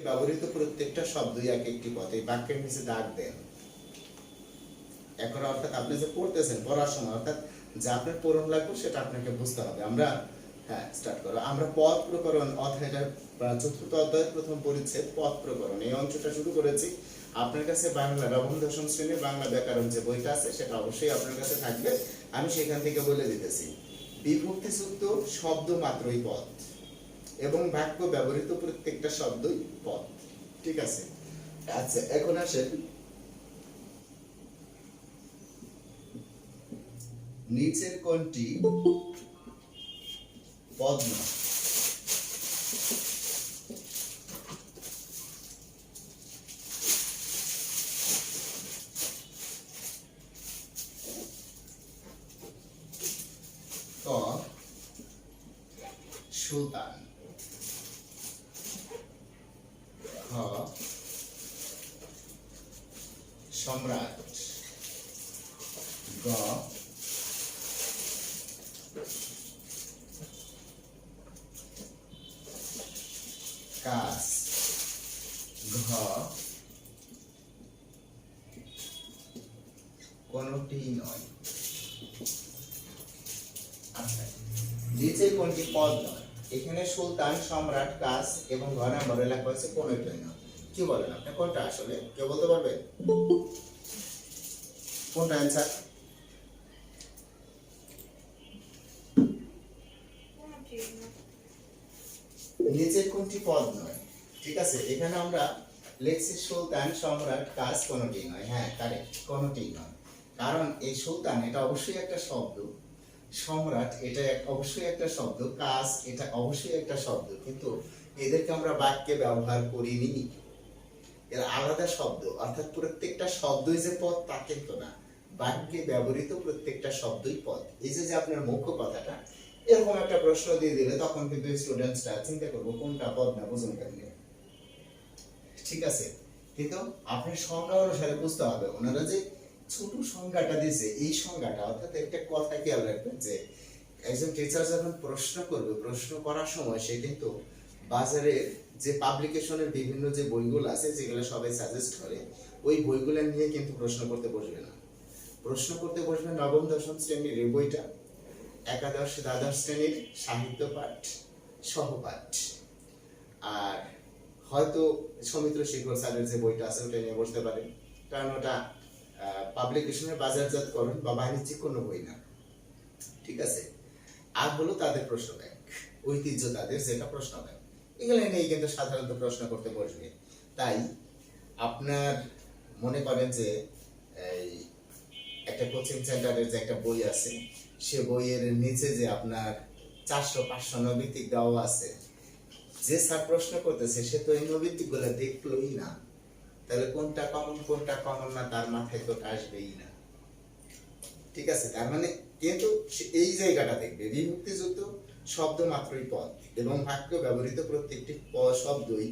ব্যবহৃত প্রত্যেকটা শব্দই এক একটি পদ। এই বাক্যের নিচে দাগ দেন। এখন অর্থাৎ আপনি যে পড়তেছেন, পড়ার সময় অর্থাৎ যা আপনার পড়ন লাগবে সেটা আপনাকে বুঝতে হবে। আমরা স্টার্ট করো। আমরা পদ প্রকরণ অধ্যায়টার চতুর্থ অধ্যায়ের প্রথম পরিচ্ছেদ পদ প্রকরণ এই অংশটা শুরু করেছি। আপনার কাছে বাংলা নবম দশম শ্রেণীর বাংলা ব্যাকরণ যে বইটা আছে সেটা অবশ্যই আপনার কাছে থাকবে। আমি সেখান থেকে বলে দিতেছি, বিভক্তিযুক্ত শব্দ মাত্রই পদ এবং বাক্য ব্যবহৃত প্রত্যেকটা শব্দই পদ। ঠিক আছে? আচ্ছা, এখন আসেন নিচের কোনটি পদ নয়? ক সুলতান, খ সম্রাট, গ কাস, ঘ কোনটি নয়। আচ্ছা, নিচে কোনটি পদ নয়? এখানে সুলতান, সম্রাট, কাস এবং ঘ নম্বরে লেখা হয়েছে কোনটি নয়। কি বলেন আপনি, কোনটা আসলে কেউ বলতে পারবে? কোনটা অ্যান্সার? নিচের কোনটি পদ নয়? ঠিক আছে, এখানে আমরা লিখছি সুলতান, সম্রাট, কাস কোনটি নয়। হ্যাঁ, কারেক্ট, কোনটি নয়। কারণ এই সুলতান এটা অবশ্যই একটা শব্দ, সম্রাট এটা অবশ্যই একটা শব্দ, কাস এটা অবশ্যই একটা শব্দ, কিন্তু এদেরকে আমরা বাক্যে ব্যবহার করিনি। এর আলাদা শব্দ, অর্থাৎ প্রত্যেকটা শব্দই যে পদ তা কিন্তু না। বাক্যে ব্যবহৃত প্রত্যেকটা শব্দই পদ। এই যে আপনার মুখ্য কথাটা, এরকম একটা প্রশ্ন দিয়ে দিলে তখন কিন্তু স্টুডেন্টসরা চিন্তা করবো কোনটা পদ না বুঝুন কেমনে। ঠিক আছে, কিন্তু আপনার সংজ্ঞা অনুসারে বুঝতে হবে। ওনারা যে ছোট সংজ্ঞাটা দিয়েছে, এই সংজ্ঞাটা অর্থাৎ একটা কথা খেয়াল রাখবেন যে একজন টিচার যখন প্রশ্ন করবে, প্রশ্ন করার সময় সে কিন্তু বাজারের যে পাবলিকেশনের বিভিন্ন যে বইগুলো আছে যেগুলো সবাই সাজেস্ট করে, ওই বইগুলো নিয়ে কিন্তু প্রশ্ন করতে বসবে না। প্রশ্ন করতে বসবে নবম দশম শ্রেণীর এই বইটা, একাদশ দ্বাদশ শ্রেণীর সাহিত্য পাঠ, সহপাঠ, আর হয়তো সৌমিত্র শিখর স্যারের যে বইটা আছে ওটা নিয়ে বসতে পারেন, কারণ ওটা পাবলিকেশনের বাজারজাতকরণ বা বাণিজ্যিক কোনো বই না। ঠিক আছে? আর হলো তাদের প্রশ্ন ব্যাংক, ঐতিহ্য তাদের যেটা প্রশ্ন ব্যাংক, এগুলো নিয়ে কিন্তু সাধারণত প্রশ্ন করতে বসবে। তাই আপনার মনে করেন যে এই একটা কোচিং সেন্টারের যে একটা বই আছে, সে বইয়ের নিচে যে আপনার 400-500 নৈবিত্তিক দেওয়া আছে, যে স্যার প্রশ্ন করতেছে সে তো এই নৈবিত্তিক গুলো দেখলোই না, তাহলে কোনটা কমন না তার মাথায় তো আসবেই না। ঠিক আছে? তার মানে কিন্তু এই জায়গাটা দেখবে, বিভক্তিযুক্ত শব্দ মাত্রই পদ এবং বাক্য ব্যবহৃত প্রত্যেকটি শব্দই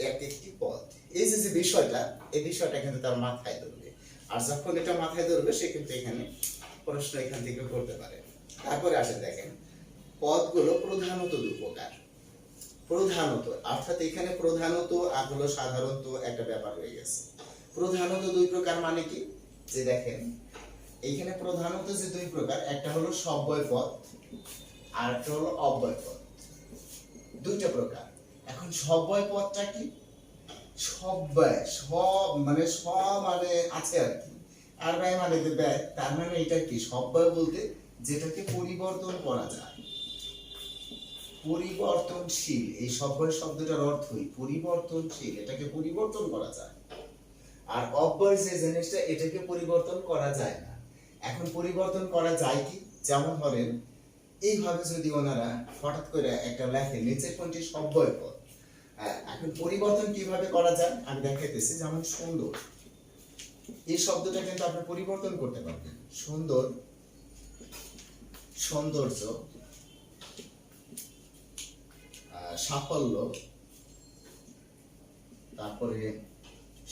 এক একটি পদ। এই যে বিষয়টা, এই বিষয়টা কিন্তু তার মাথায় ধরবে। আর যখন এটা মাথায় ধরবে সে কিন্তু এখানে প্রশ্ন এখান থেকে করতে পারে। তারপরে আসে দেখেন, পদগুলো প্রধানত দুই প্রকার। প্রধানত অর্থাৎ এখানে প্রধানত আর হলো সাধারণত একটা ব্যাপার হয়ে গেছে। প্রধানত দুই প্রকার মানে কি, যে দেখেন এইখানে প্রধানত যে দুই প্রকার, একটা হলো সব্যয় পদ আর একটা হলো অব্যয় পদ, দুইটা প্রকার। এখন সব্যয় পদটা কি? সব্যয় সব মানে আছে আর কি, আর ব্যয় মানে ব্যয়, তার মানে এটা কি? সব্যয় বলতে যেটাকে পরিবর্তন করা যায়, পরিবর্তনশীল। এই সব্যয় শব্দটার অর্থই পরিবর্তনশীল, এটাকে পরিবর্তন করা যায়। আর অব্যয় যে জিনিসটা, এটাকে পরিবর্তন করা যায় না। এখন পরিবর্তন করা যায় কি? যেমন ধরেন এইভাবে যদি ওনারা হঠাৎ করে একটা লেখে নিচে কোনটি সব্যয় পদ, এখন পরিবর্তন কিভাবে করা যায় আমি দেখাইতেছি। যেমন সুন্দর, এই শব্দটা কিন্তু আপনি পরিবর্তন করতে পারবেন। সুন্দর, সৌন্দর্য, সাফল্য, তারপরে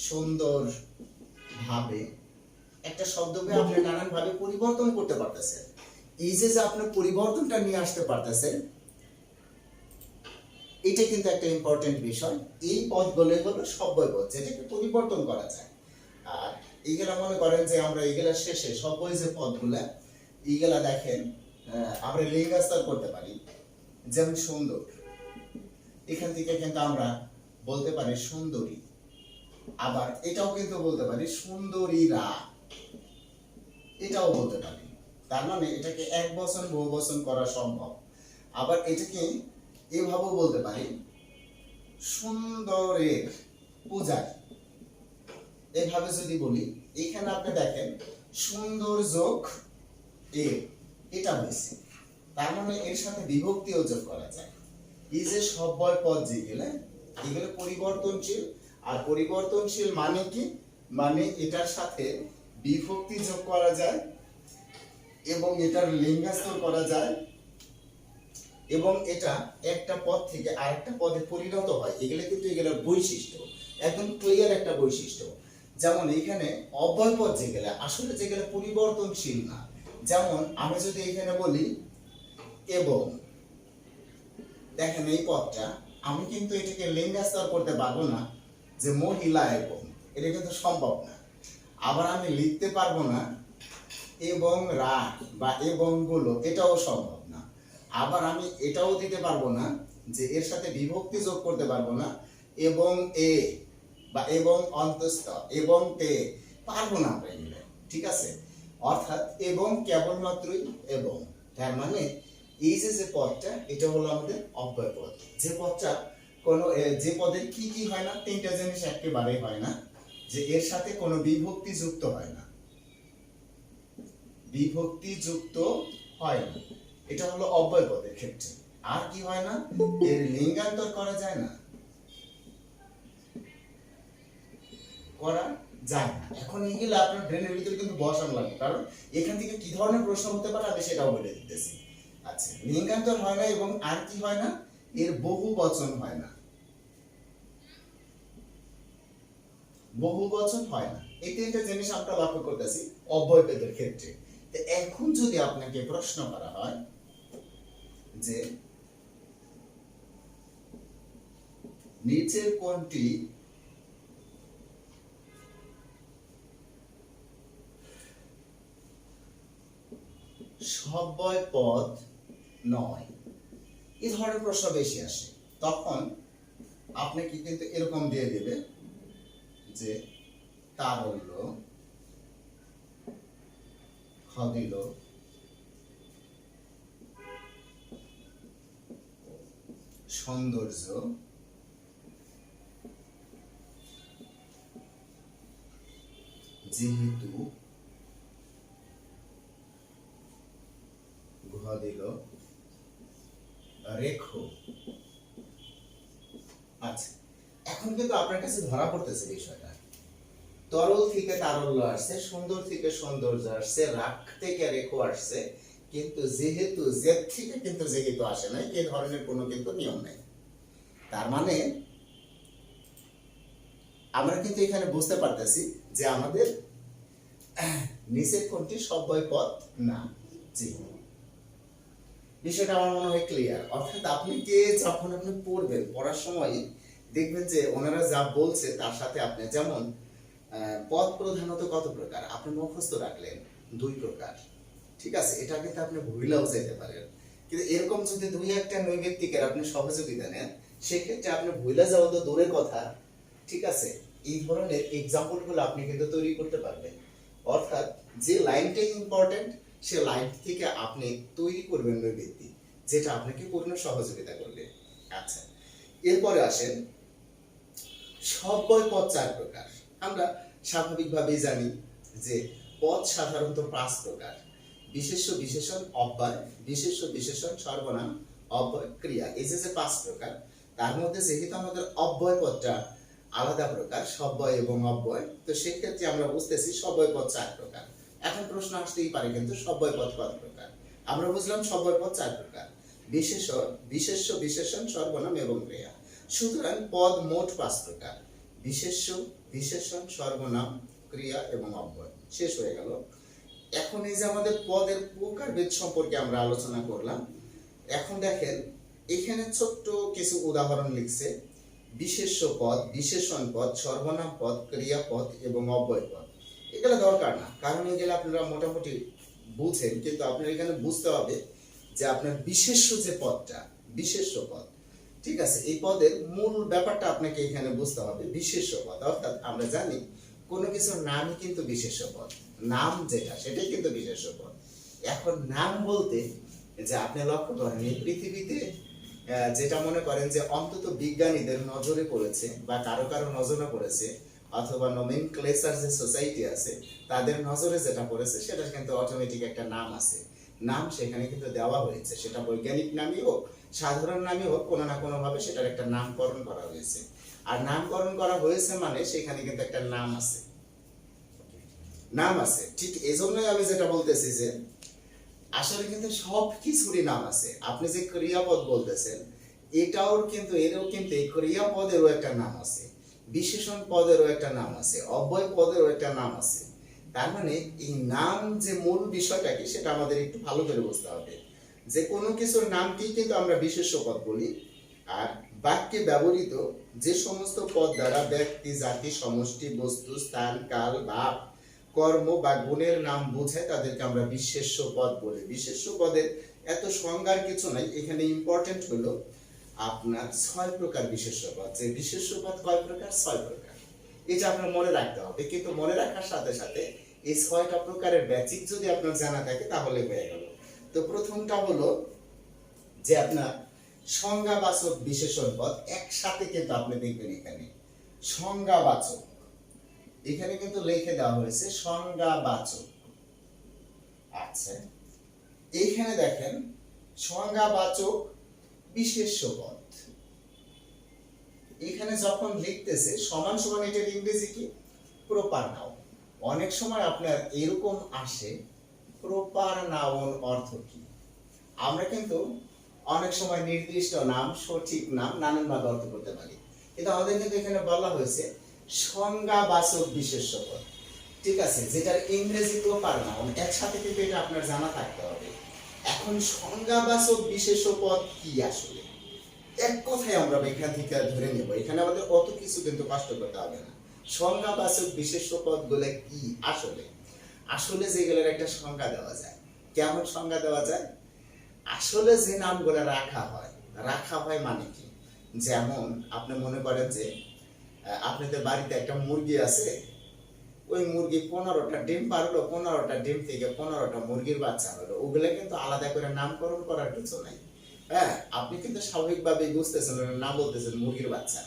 সুন্দর ভাবে, একটা শব্দকে আপনি নানান ভাবে পরিবর্তন করতে পারতেছেন। এই যে আপনি পরিবর্তনটা নিয়ে আসতে পারতেছেন, এটা কিন্তু একটা ইম্পর্টেন্ট বিষয়। এই পদগুলো হলো সব্যয় পদ, যেটাকে পরিবর্তন করা যায়। আর এইগুলা মনে করেন যে আমরা এইগুলা শেষে সব্যয় যে পদগুলা, এইগুলা দেখেন আমরা লিঙ্গাস্তর করতে পারি। যেমন সুন্দর, এখান থেকে কিন্তু আমরা বলতে পারি সুন্দরী। আবার এটাও কিন্তু বলতে পারি সুন্দরীরা, এটাও বলতে পারি। তার মানে এটাকে এক বচন বহু বচন করা সম্ভব। আবার এটাকে এভাবেও বলতে পারি সুন্দরের পূজারী। এভাবে যদি বলি, এখানে আপনি দেখেন সুন্দর যোগ এর, এটা হয়েছে। তার মানে এর সাথে বিভক্তিও যোগ করা যায়। এই যে সব্যয় পদ যেগুলো, এগুলো পরিবর্তনশীল। আর পরিবর্তনশীল মানে কি? মানে এটার সাথে বিভক্তি যোগ করা যায় এবং এটার লিঙ্গাস্তর করা যায় এবং এটা একটা পদ থেকে আরেকটা পদে পরিণত হয়। এগুলো কিন্তু এগুলোর বৈশিষ্ট্য, একদম ক্লিয়ার একটা বৈশিষ্ট্য। যেমন এখানে অব্যয় পদ যেগুলো আসলে যেগুলো পরিবর্তনশীল না, যেমন আমি যদি এখানে বলি এবং, দেখেন এই পদটা আমি কিন্তু এটাকে লিঙ্গাস্তর করতে পারবো না যে মহিলা এবং, এটা কিন্তু সম্ভব না। আবার আমি লিখতে পারবো না এবং রা বা এবং গুলো, এটাও সম্ভব না। আবার আমি এটাও দিতে পারবো না যে এর সাথে বিভক্তি যোগ করতে পারবো না এবং এ বা এবং অন্তস্থ এবং তে, পারবো না আমরা এগুলো, ঠিক আছে। অর্থাৎ এবং কেবলমাত্রই এবং। তার মানে এই যে পদটা, এটা হলো আমাদের অব্যয় পদ। যে পদটা কোনো যে পদের কি কি হয় না, তিনটা জিনিস একেবারে হয় না, যে এর সাথে কোনো বিভক্তি যুক্ত হয় না, বিভক্তি যুক্ত হয় না, এটা হলো অব্যয় পদের ক্ষেত্রে। আর কি হয় না, এর লিঙ্গান্তর করা যায় না, করা যায় না। এখন এইগুলো আপনার ব্রেনের ভিতরে কিন্তু বসানো লাগবে, কারণ এখান থেকে কি ধরনের প্রশ্ন হতে পারে আমি সেটাও বলে দিতেছি। আচ্ছা, লিঙ্গান্তর হয় না এবং আর কি হয় না, এর বহু বচন হয় না, বহু বচন হয় না। এই তিনটা জিনিস আমরা লক্ষ্য করতেছি অব্যয় পদের ক্ষেত্রে। এখন যদি আপনাকে প্রশ্ন করা হয় যে নিচের কোনটি সব্যয় পদ নয়, এই ধরনের প্রশ্ন বেশি আসে, তখন আপনাকে কিন্তু এরকম দিয়ে দেবে যে তারল্য, খদিল, সৌন্দর্য, যেহেতু, ঘদিল, রেখো। আচ্ছা, এখন কিন্তু আপনার কাছে ধরা পড়তেছে বিষয়টা। তরল থেকে তারল্য আসছে, সুন্দর থেকে সৌন্দর্য আসছে, রাগ থেকে রেখো আসছে, কিন্তু যেহেতু জেদ থেকে কিন্তু যেহেতু আসে নাই, এই ধরনের কোনো কিন্তু নিয়ম নাই। তার মানে আমরা কিন্তু এখানে বুঝতে পারতেছি যে আমাদের নিচের কোনটি সব্যয় পদ না। জি, বিষয়টা আমার মনে হয় ক্লিয়ার। অর্থাৎ আপনি কে যখন আপনি পড়বেন, পড়ার সময় দেখবেন যে ওনারা যা বলছে তার সাথে আপনি, যেমন পদ প্রধানত কত প্রকার আপনি মুখস্থ রাখলেন, 2 প্রকার, ঠিক আছে। এটা কিন্তু আপনি ভুলেও যেতে পারেন, কিন্তু এরকম যদি 2-1টা নৈবেত্তিকের আপনি সহযোগিতা নেন, সেক্ষেত্রে আপনি ভুলে যাওয়া তো দূরের কথা, ঠিক আছে। এই ধরনের এক্সাম্পল গুলো আপনি কিন্তু তৈরি করতে পারবেন। অর্থাৎ যে লাইনটা ইম্পর্টেন্ট, সে লাইন থেকে আপনি তৈরি করবেন নৈবেত্তিক, যেটা আপনাকে পূর্ণ সহযোগিতা করবে। আচ্ছা, এরপরে আসেন সব্যয় পদ 4 প্রকার। আমরা স্বাভাবিকভাবেই জানি যে পদ সাধারণত 5 প্রকার: বিশেষ্য, বিশেষণ, অব্যয়, বিশেষ্য, বিশেষণ, সর্বনাম, অব্যয়, ক্রিয়া। এই যে 5 প্রকার, তার মধ্যে যেহেতু আমাদের অব্যয় পদটা আলাদা প্রকার, সব্যয় এবং অব্যয়, তো সেক্ষেত্রে আমরা বুঝতেছি সব্যয় পদ 4 প্রকার। এখন প্রশ্ন আসতেই পারে কিন্তু সব্যয় পদ কত প্রকার? আমরা বুঝলাম সব্যয় পদ 4 প্রকার: বিশেষ্য, বিশেষ্য, বিশেষণ, সর্বনাম এবং ক্রিয়া। সুতরাং পদ মোট 5 প্রকার: বিশেষ্য, বিশেষণ, সর্বনাম, ক্রিয়া এবং অব্যয়। শেষ হয়ে গেল। এখন এই যে আমাদের পদের প্রকারভেদ সম্পর্কে আমরা আলোচনা করলাম। এখন দেখেন এখানে ছোট্ট কিছু উদাহরণ লিখছে: বিশেষ্য পদ, বিশেষণ পদ, সর্বনাম পদ, ক্রিয়াপদ এবং অব্যয় পদ। এগুলো দরকার না, কারণ এগুলো আপনারা মোটামুটি বুঝেন, কিন্তু আপনার এখানে বুঝতে হবে যে আপনার বিশেষ্য যে পদটা, বিশেষ্য পদ, ঠিক আছে, এই পদের মূল ব্যাপারটা আপনাকে এখানে বুঝতে হবে। বিশেষ্য পদ অর্থাৎ আমরা জানি কোনো কিছুর নামই কিন্তু বিশেষ্য পদ, নাম যেটা সেটাই কিন্তু বিশেষ্য পদ। এখন নাম বলতে যে আপনি লক্ষ্য করেন এই পৃথিবীতে যেটা মনে করেন যে অন্তত বিজ্ঞানীদের নজরে পড়েছে বা কারো কারো নজরে পড়েছে, অথবা নোমেনক্লেচার যে সোসাইটি আছে তাদের নজরে যেটা পড়েছে, সেটা কিন্তু অটোমেটিক একটা নাম আছে, নাম সেখানে কিন্তু দেওয়া হয়েছে, সেটা বৈজ্ঞানিক নামই হোক সাধারণ নামই হোক, কোনো না কোনো ভাবে সেটার একটা নামকরণ করা হয়েছে। আর নামকরণ করা হয়েছে মানে সেখানে কিন্তু একটা নাম আছে, নাম আছে। ঠিক এজন্যই আমি যেটা বলতেছি যে আসলে কিন্তু সব কিছুরই নাম আছে। আপনি যে ক্রিয়াপদ বলতেছেন, এটাও কিন্তু এরও কিন্তু এই ক্রিয়াপদেরও একটা নাম আছে, বিশেষণ পদেরও একটা নাম আছে, অব্যয় পদেরও একটা নাম আছে। তার মানে এই নাম যে মূল বিষয়টা কি সেটা আমাদের একটু ভালো করে বুঝতে হবে, যে কোনো কিছুর নামকেই কিন্তু আমরা বিশেষ্য পদ বলি। আর বাক্যে ব্যবহৃত যে সমস্ত পদ দ্বারা ব্যক্তি, জাতি, সমষ্টি, বস্তু, স্থান, কাল, ভাব, কর্ম বা গুণের নাম বোঝায় তাদেরকে আমরা বিশেষ্য পদ বলি। বিশেষ্য পদের এত সংজ্ঞার কিছু নাই, এখানে ইম্পর্টেন্ট হলো আপনার 6 প্রকার বিশেষ্য পদ। যে বিশেষ্য পদ কয় প্রকার? 6 প্রকার। এটা আপনার মনে রাখতে হবে, কিন্তু মনে রাখার সাথে সাথে এই 6টা প্রকারের বেসিক যদি আপনার জানা থাকে তাহলে হয়ে গেল। তো প্রথমটা হলো যে আপনার সংজ্ঞাবাচক বিশেষণ পদ। একসাথে কিন্তু আপনি দেখবেন এখানে সংজ্ঞাবাচক, এখানে কিন্তু লিখে দেওয়া হয়েছে সংজ্ঞাবাচক। আচ্ছা, এইখানে দেখেন সংজ্ঞাবাচক বিশেষ্য পদ, এখানে যখন লিখতেছে সমান সমান, এটার ইংরেজি কি? Proper noun. অনেক সময় আপনার এরকম আসে, প্রপার নাউন অর্থ কি? আমরা কিন্তু অনেক সময় নির্দিষ্ট নাম, সঠিক নাম নানানভাবে অর্থ করতে পারি, কিন্তু আমাদের কিন্তু এখানে বলা হয়েছে সংজ্ঞাবাচক বিশেষ্য পদ, ঠিক আছে, যেটার ইংরেজি প্রপার নাউন। একসাথে কিন্তু এটা আপনার জানা থাকতে হবে। এখন সংজ্ঞাবাচক বিশেষ্য পদ কি আসলে? এক কথায় আমরা এখান থেকে ধরে নেব, এখানে আমাদের অত কিছু কিন্তু কষ্ট করতে হবে না। সংজ্ঞাবাচক বিশেষ্য পদ গুলো কি আসলে? আসলে যেগুলোর একটা সংজ্ঞা দেওয়া যায়। কেমন সংজ্ঞা দেওয়া যায়? আসলে যে নামগুলো রাখা হয় মানে কি? যেমন আপনি মনে করেন যে আপনাদের বাড়িতে একটা মুরগি আছে, ওই মুরগি 15টা ডিম পারলো, 15টা ডিম থেকে 15টা মুরগির বাচ্চা হলো, ওগুলো কিন্তু আলাদা করে নামকরণ করার কিছু নাই। হ্যাঁ, আপনি কিন্তু স্বাভাবিকভাবেই বুঝতেছেন নাম বলতেছেন মুরগির বাচ্চা,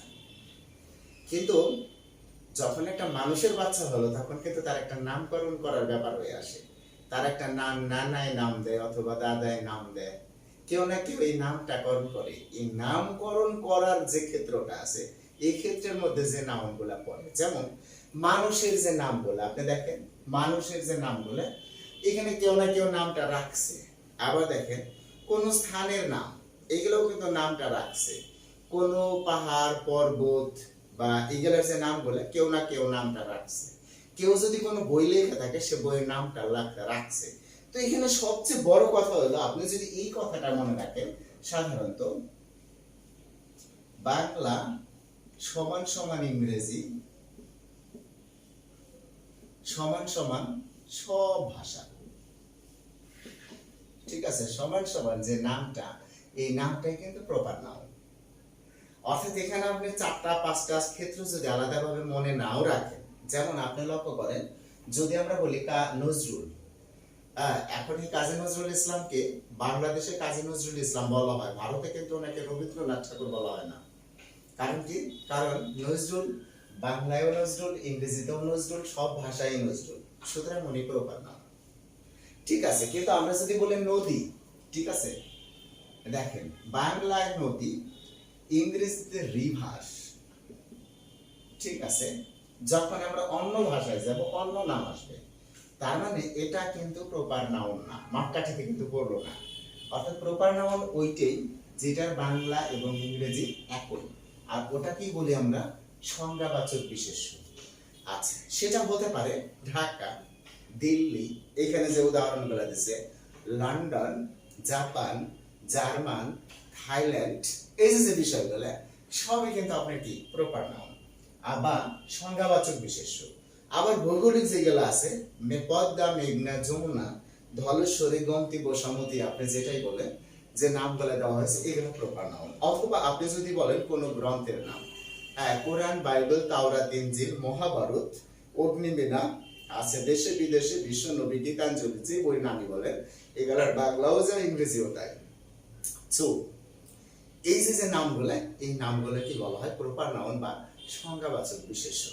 কিন্তু যখন একটা মানুষের বাচ্চা হলো তখন কিন্তু তার একটা নামকরণ করার ব্যাপার হয়ে আসে। তার একটা নাম নানায় নাম দেয় অথবা দাদায় নাম দেয়, কেউ না কেউ এই নামকরণ করে। এই নামকরণ করার যে ক্ষেত্রটা আছে, এই ক্ষেত্রের মধ্যে যে নামগুলা পড়ে, যেমন মানুষের যে নামগুলো আপনি দেখেন, মানুষের যে নামগুলো এখানে কেউ না কেউ নামটা রাখছে। আবার দেখেন কোন স্থানের নাম, এগুলোও কিন্তু নামটা রাখছে। কোন পাহাড়, পর্বত বা এগুলোর যে নামগুলো কেউ না কেউ নামটা রাখছে। কেউ যদি কোনো বই লেখা থাকে সে বইয়ের নামটা রাখছে। তো এখানে সবচেয়ে বড় কথা হলো, আপনি যদি এই কথাটা মনে রাখেন, সাধারণত বাংলা সমান সমান ইংরেজি সমান সমান সব ভাষা, ঠিক আছে, সমান সমান যে নামটা, এই নামটাই কিন্তু প্রপার নাউন। অর্থাৎ এখানে আপনি 4টা 5টা ক্ষেত্র যদি আলাদাভাবে মনে নাও রাখেন, যেমন আপনি লক্ষ্য করেন যদি আমরা বলি নজরুল, এখন এই কাজী নজরুল ইসলামকে বাংলাদেশে কাজী নজরুল ইসলাম বলা হয়, ভারতে কিন্তু ওনাকে রবীন্দ্রনাথ ঠাকুর বলা হয় না। কারণ কি? কারণ নজরুল বাংলায়ও নজরুল, ইংরেজিতেও নজরুল, সব ভাষায় নজরুল, সুতরাং উনি প্রপার নাউন, ঠিক আছে। কিন্তু আমরা যদি বলি নদী, ঠিক আছে, দেখেন বাংলায় নদী, ইংরেজিতে রিভার, ঠিক আছে, যখন আমরা অন্য ভাষায় যাব অন্য নাম আসবে, তার মানে এটা কিন্তু প্রপার নাউন না, মাপকাঠিতে কিন্তু পড়লো না। অর্থাৎ প্রপার নাউন ওইটাই যেটার বাংলা এবং ইংরেজি একই, আর ওটা কি বলি আমরা? সংজ্ঞাবাচক বিশেষ্য। আচ্ছা, সেটা হতে পারে ঢাকা, দিল্লি, এখানে যে উদাহরণগুলো দিচ্ছে, লন্ডন, জাপান, জার্মান, থাইল্যান্ড, এই যে বিষয়গুলো সবই কিন্তু আপনার কি প্রপার নাউন আবার সংজ্ঞাবাচক বিশেষ্য। আবার ভৌগোলিক যেগুলো আছে পদ্মা, মেঘনা, যমুনা, ধলেশ্বরী, গোমতী, গোসামতী, আপনি যেটাই বলেন যে নামগুলো দেওয়া হয়েছে এগুলো প্রপার নাউন। অথবা আপনি যদি বলেন কোন গ্রন্থের নাম, হ্যাঁ, কোরআন, বাইবেল, তাওরাত, ইনজিল, মহাভারত, অগ্নিবীণা আছে, দেশে বিদেশে, বিশ্ব নবী, গীতাঞ্জলি, যে বই নামই বলেন এগুলার বাংলাও যা ইংরেজিও তাই। সো এই যে নামগুলো, এই নামগুলো কি বলা হয় প্রপার নাউন বা সংজ্ঞাবাচক বিশেষ্য।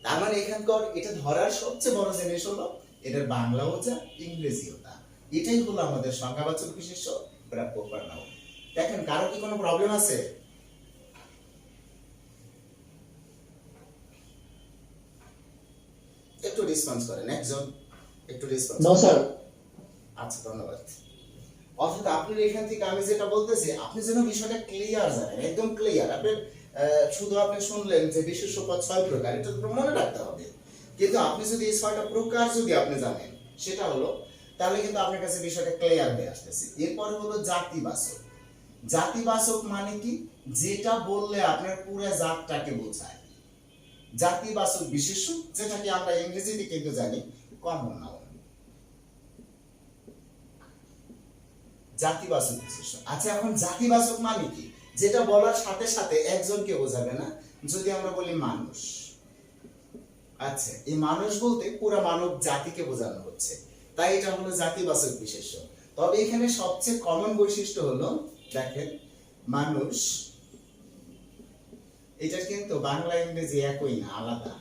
তার মানে এখানকার এটা ধরার সবচেয়ে বড় জিনিস হলো এটার বাংলাও যা ইংরেজিও তা, এটাই হলো আমাদের সংজ্ঞাবাচক বিশেষ্য বা প্রপার নাউন। দেখেন কারো কি কোনো প্রবলেম আছে? একটু রেসপন্স করেন, একজন একটু রেসপন্স। No sir. আচ্ছা, ধন্যবাদ। অর্থাৎ আপনি এখান থেকে আমি যেটা বলতেছি আপনি যেন বিষয়টা ক্লিয়ার জানেন, একদম ক্লিয়ার। আপনি শুধু আপনি শুনলেন যে বিশেষ্য পদ 6 প্রকার, এটা তো মনে রাখতে হবে। কিন্তু আপনি যদি এই 6টা প্রকার যদি আপনি জানেন সেটা হলো, তাহলে কিন্তু আপনার কাছে বিষয়টা ক্লিয়ার হয়ে আসতেছে। এরপরে হলো জাতিবাচক। জাতিবাচক মানে কি? যেটা বললে আপনার পুরো জাতটাকে বোঝায়। জাতিবাচক বিশেষ্য, যেটাকে আমরা ইংরেজিতে কিন্তু জানি কমন নাউন। জাতিবাচক বিশেষ্য। আচ্ছা, এখন জাতিবাচক মানে কি? যেটা বলার সাথে সাথে একজনকে বোঝাবে না। যদি আমরা বলি মানুষ, আচ্ছা, এই মানুষ বলতে পুরো মানব জাতিকে বোঝানো হচ্ছে, তাই এটা হলো জাতিবাচক বিশেষ্য। তবে এখানে সবচেয়ে কমন বৈশিষ্ট্য হলো, দেখেন, মানুষ, এটা কিন্তু বাংলা ইংরেজি একই না, আলাদা।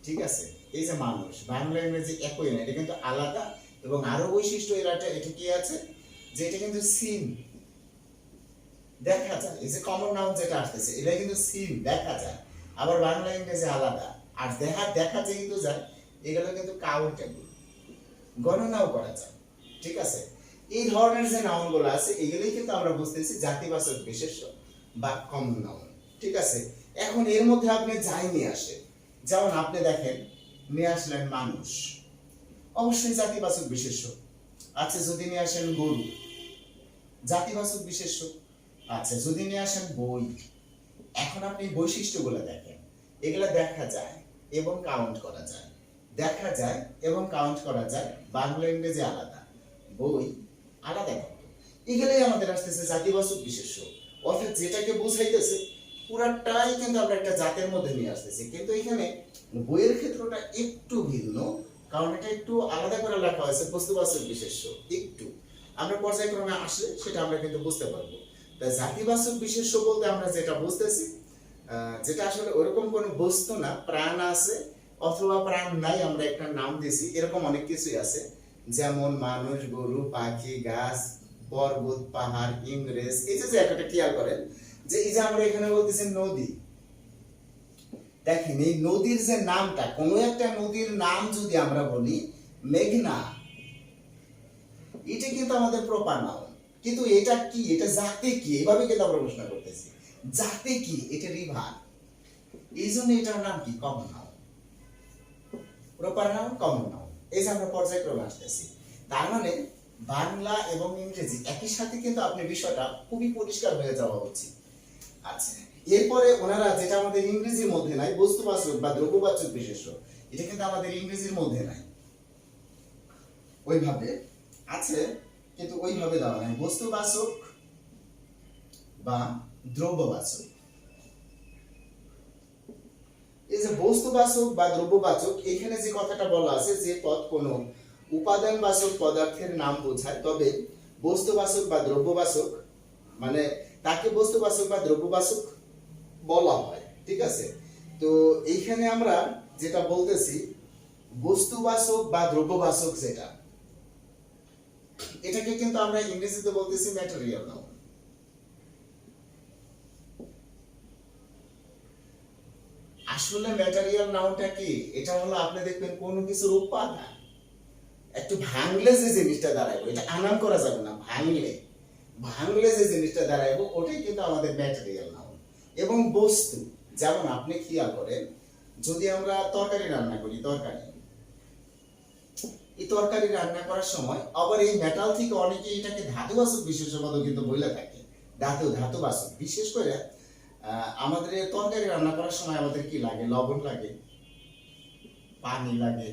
ঠিক আছে, এই যে মানুষ বাংলা ইংরেজি একই না, এটা কিন্তু আলাদা। এবং আরো বৈশিষ্ট্য এটা কি আছে যে এটা কিন্তু সিন দেখা যায়। এই যে কমন নাউন যেটা আসতেছে এটা কিন্তু সিন দেখা যায়, আবার বাংলা ইংরেজি আলাদা। আর দেখা যায় কিন্তু যায়, এগুলো কিন্তু কাউন্টেবল, গণনাও করা যায়। ঠিক আছে, এই ধরনের যে নাউন গুলো আছে এগুলোই কিন্তু আমরা বুঝতেছি জাতিবাচক বিশেষ্য বা কমন নাউন। ঠিক আছে, এখন এর মধ্যে আপনি যাই নিয়ে আসে, যেমন আপনি দেখেন নিয়ে আসলেন মানুষ, অবশ্যই জাতিবাচক বিশেষ্য। আচ্ছা, যদি নিয়ে আসেন গরু, জাতিবাচক বিশেষ্য। আচ্ছা, যদি নিয়ে আসেন বই, এখন আপনি বৈশিষ্ট্যগুলো দেখেন, এগুলা দেখা যায় এবং কাউন্ট করা যায়। দেখা যায় এবং কাউন্ট করা যায়, বাংলা ইংরেজি আলাদা, বই আলাদা। এগুলাই আমাদের আসতেছে জাতিবাচক বিশেষ্য। অর্থাৎ যেটাকে বোঝাইতেছে পুরাটাই কিন্তু আমরা একটা জাতের মধ্যে নিয়ে আসতেছি। কিন্তু এখানে বইয়ের ক্ষেত্রটা একটু ভিন্ন, কারণ এটা একটু আলাদা করে লেখা হয়েছে বস্তুবাচক বিশেষ্য। একটু আমরা পর্যায়ক্রমে আসলে সেটা আমরা কিন্তু বুঝতে পারবো। তাই জাতিবাচক বিশেষ্য বলতে আমরা যেটা বুঝতেছি, যেটা আসলে ওরকম কোনো বস্তু না, প্রাণ আছে অথবা প্রাণ নাই, আমরা একটা নাম দিয়েছি, এরকম অনেক কিছুই আছে। যেমন মানুষ, গরু, পাখি, গাছ, পর্বত, পাহাড়, ইংরেজ। এই যে একটা খেয়াল করেন যে এই যে আমরা এখানে বলতেছি নদী, দেখেন এই নদীর যে নামটা, কোন একটা নদীর নাম যদি আমরা বলি মেঘনা, এটা কিন্তু আমাদের প্রপার নাউন। কিন্তু এটা কি, এটা জাতি কি, এইভাবে কিন্তু আমরা প্রশ্ন করতেছি জাতি কি, এটা রিভার, এই জন্য এটার নাম কি common noun. Proper noun, common noun, এই যে আমরা পর্যায়ক্রমে আসতেছি। তার মানে বাংলা এবং ইংরেজি একই সাথে কিন্তু আপনি বিষয়টা খুবই পরিষ্কার হয়ে যাওয়া উচিত। আচ্ছা, এরপরে ওনারা যেটা আমাদের ইংরেজির মধ্যে নাই, বস্তুবাচক বা দ্রব্যবাচক বিশেষ্য, এটা কিন্তু আমাদের ইংরেজির মধ্যে নাই ওইভাবে আছে, কিন্তু ওইভাবে দেওয়া নাই, বস্তুবাচক বা দ্রব্যবাচক। এই যে বস্তুবাচক বা দ্রব্যবাচক, এখানে যে কথাটা বলা আছে যে পদ কোনো উপাদানবাচক পদার্থের নাম বোঝায়, তবে বস্তুবাচক বা দ্রব্যবাচক মানে তাকে বস্তুবাচক বা দ্রব্যবাচক বলা হয়। ঠিক আছে, তো এইখানে আমরা যেটা বলতেছি বস্তুবাচক বা দ্রব্যবাচক, যেটা এটাকে কিন্তু আমরা ইংরেজিতে বলতেছি ম্যাটেরিয়াল নাউন। আসলে ম্যাটেরিয়াল নাউনটা কি? এটা হলো আপনি দেখবেন কোনো কিছুর উপাদান, একটু ভাঙলে যে জিনিসটা দাঁড়াইবো, এটা আনাম করা যাবে না, ভাঙলে যে জিনিসটা দাঁড়াইবো ওটাই কিন্তু আমাদের ম্যাটেরিয়াল নাউন। এবং বস্তু, যেমন আপনি খেয়াল করেন যদি আমরা তরকারি রান্না করি, তরকারি, এই তরকারি রান্না করার সময় আবার এই মেটাল থেকে অনেকে এটাকে ধাতুবাচক বিশেষজ্ঞ কিন্তু বলে থাকে। ধাতুবাচক বিশেষ করে আমাদের তরকারি রান্না করার সময় আমাদের কি লাগে? লবণ লাগে, পানি লাগে,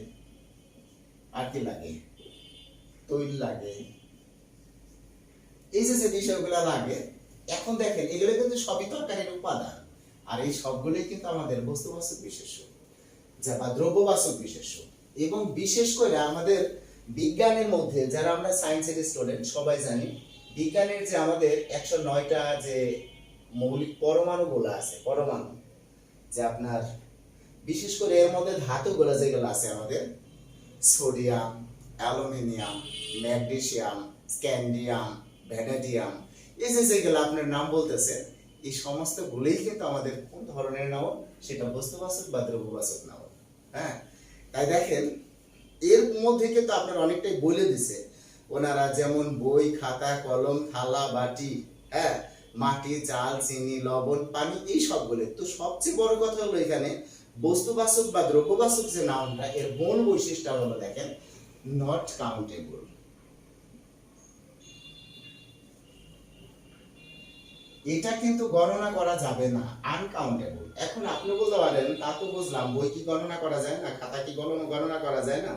আর কি লাগে? তৈল লাগে। এই যে বিষয়গুলো লাগে, এখন দেখেন এগুলো কিন্তু সবই তরকারির উপাদান, আর এই সবগুলোই কিন্তু আমাদের বস্তুবাচক বিশেষ্য বা দ্রব্যবাচক বিশেষ্য। এবং বিশেষ করে আমাদের বিজ্ঞানের মধ্যে যারা আমরা সায়েন্সের স্টুডেন্ট সবাই জানি, বিজ্ঞানের যে আমাদের 109টা যে মৌলিক পরমাণুগুলো আছে, পরমাণু যে আপনার বিশেষ করে এর মধ্যে ধাতুগুলো যেগুলো আছে আমাদের sodium, aluminium, magnesium, scandium, vanadium, এই যে যেগুলো আপনার নাম বলতেছে, এই সমস্ত গুলোই কিন্তু আমাদের কোন ধরনের নাম? সেটা বস্তুবাচক বা দ্রব্যবাচক নাম। হ্যাঁ, তাই দেখেন এর মধ্যে কিন্তু আপনার অনেকটাই বলে দিছে ওনারা, যেমন বই, খাতা, কলম, থালা, বাটি, হ্যাঁ, মাটি, চাল, চিনি, লবণ, পানি, এই সবগুলো। তো সবচেয়ে বড় কথা হলো এখানে বস্তুবাচক বা দ্রব্যবাচক যে নাউনটা, এর মূল বৈশিষ্ট্য হলো দেখেন নট কাউন্টেবল। এটা কিন্তু গণনা করা যাবে না, আনকাউন্টেবল। এখন আপনি বলতে পারেন তা তো বুঝলাম, বই কি গণনা করা যায় না, খাতা কি গণনা করা যায় না,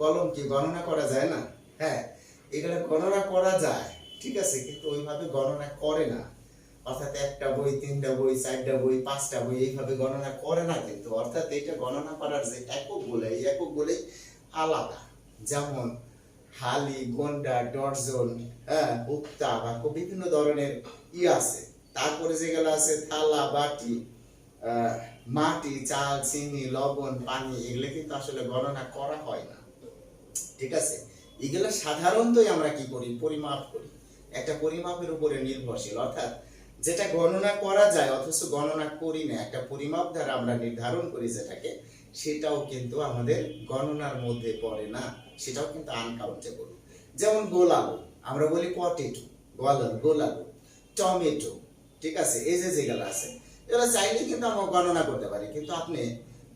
কলম কি গণনা করা যায় না? হ্যাঁ, এগুলো গণনা করা যায়, ঠিক আছে, কিন্তু ওইভাবে গণনা করে না। অর্থাৎ একটা বই, 3টা বই, 4টা বই, 5টা বই এইভাবে গণনা করে না কিন্তু। অর্থাৎ এটা গণনা করার যে এককগুলো, এই এককগুলোই আলাদা। যেমন হালি, গন্ডা, ডর্জন, হ্যাঁ, উক্তা বা বিভিন্ন ধরনের আছে। তারপরে যেগুলো আছে থালা, বাটি, মাটি, চাল, চিনি, লবণ, পানি, এগুলো কিন্তু আসলে গণনা করা হয় না, ঠিক আছে। এগুলো সাধারণতই আমরা কি করি? পরিমাপ করি, একটা পরিমাপের উপরে নির্ভরশীল। অর্থাৎ যেটা গণনা করা যায় অথচ গণনা করি না, একটা পরিমাপ দ্বারা আমরা নির্ধারণ করি যেটাকে, সেটাও কিন্তু আমাদের গণনার মধ্যে পড়ে না, সেটাও কিন্তু আনকাউন্টেবল। যেমন গোলালু, আমরা বলি পটেটো, গোলালু, টমেটো, ঠিক আছে, এই যে যেগুলো আছে এগুলো চাইলে কিন্তু আমরা গণনা করতে পারি। কিন্তু আপনি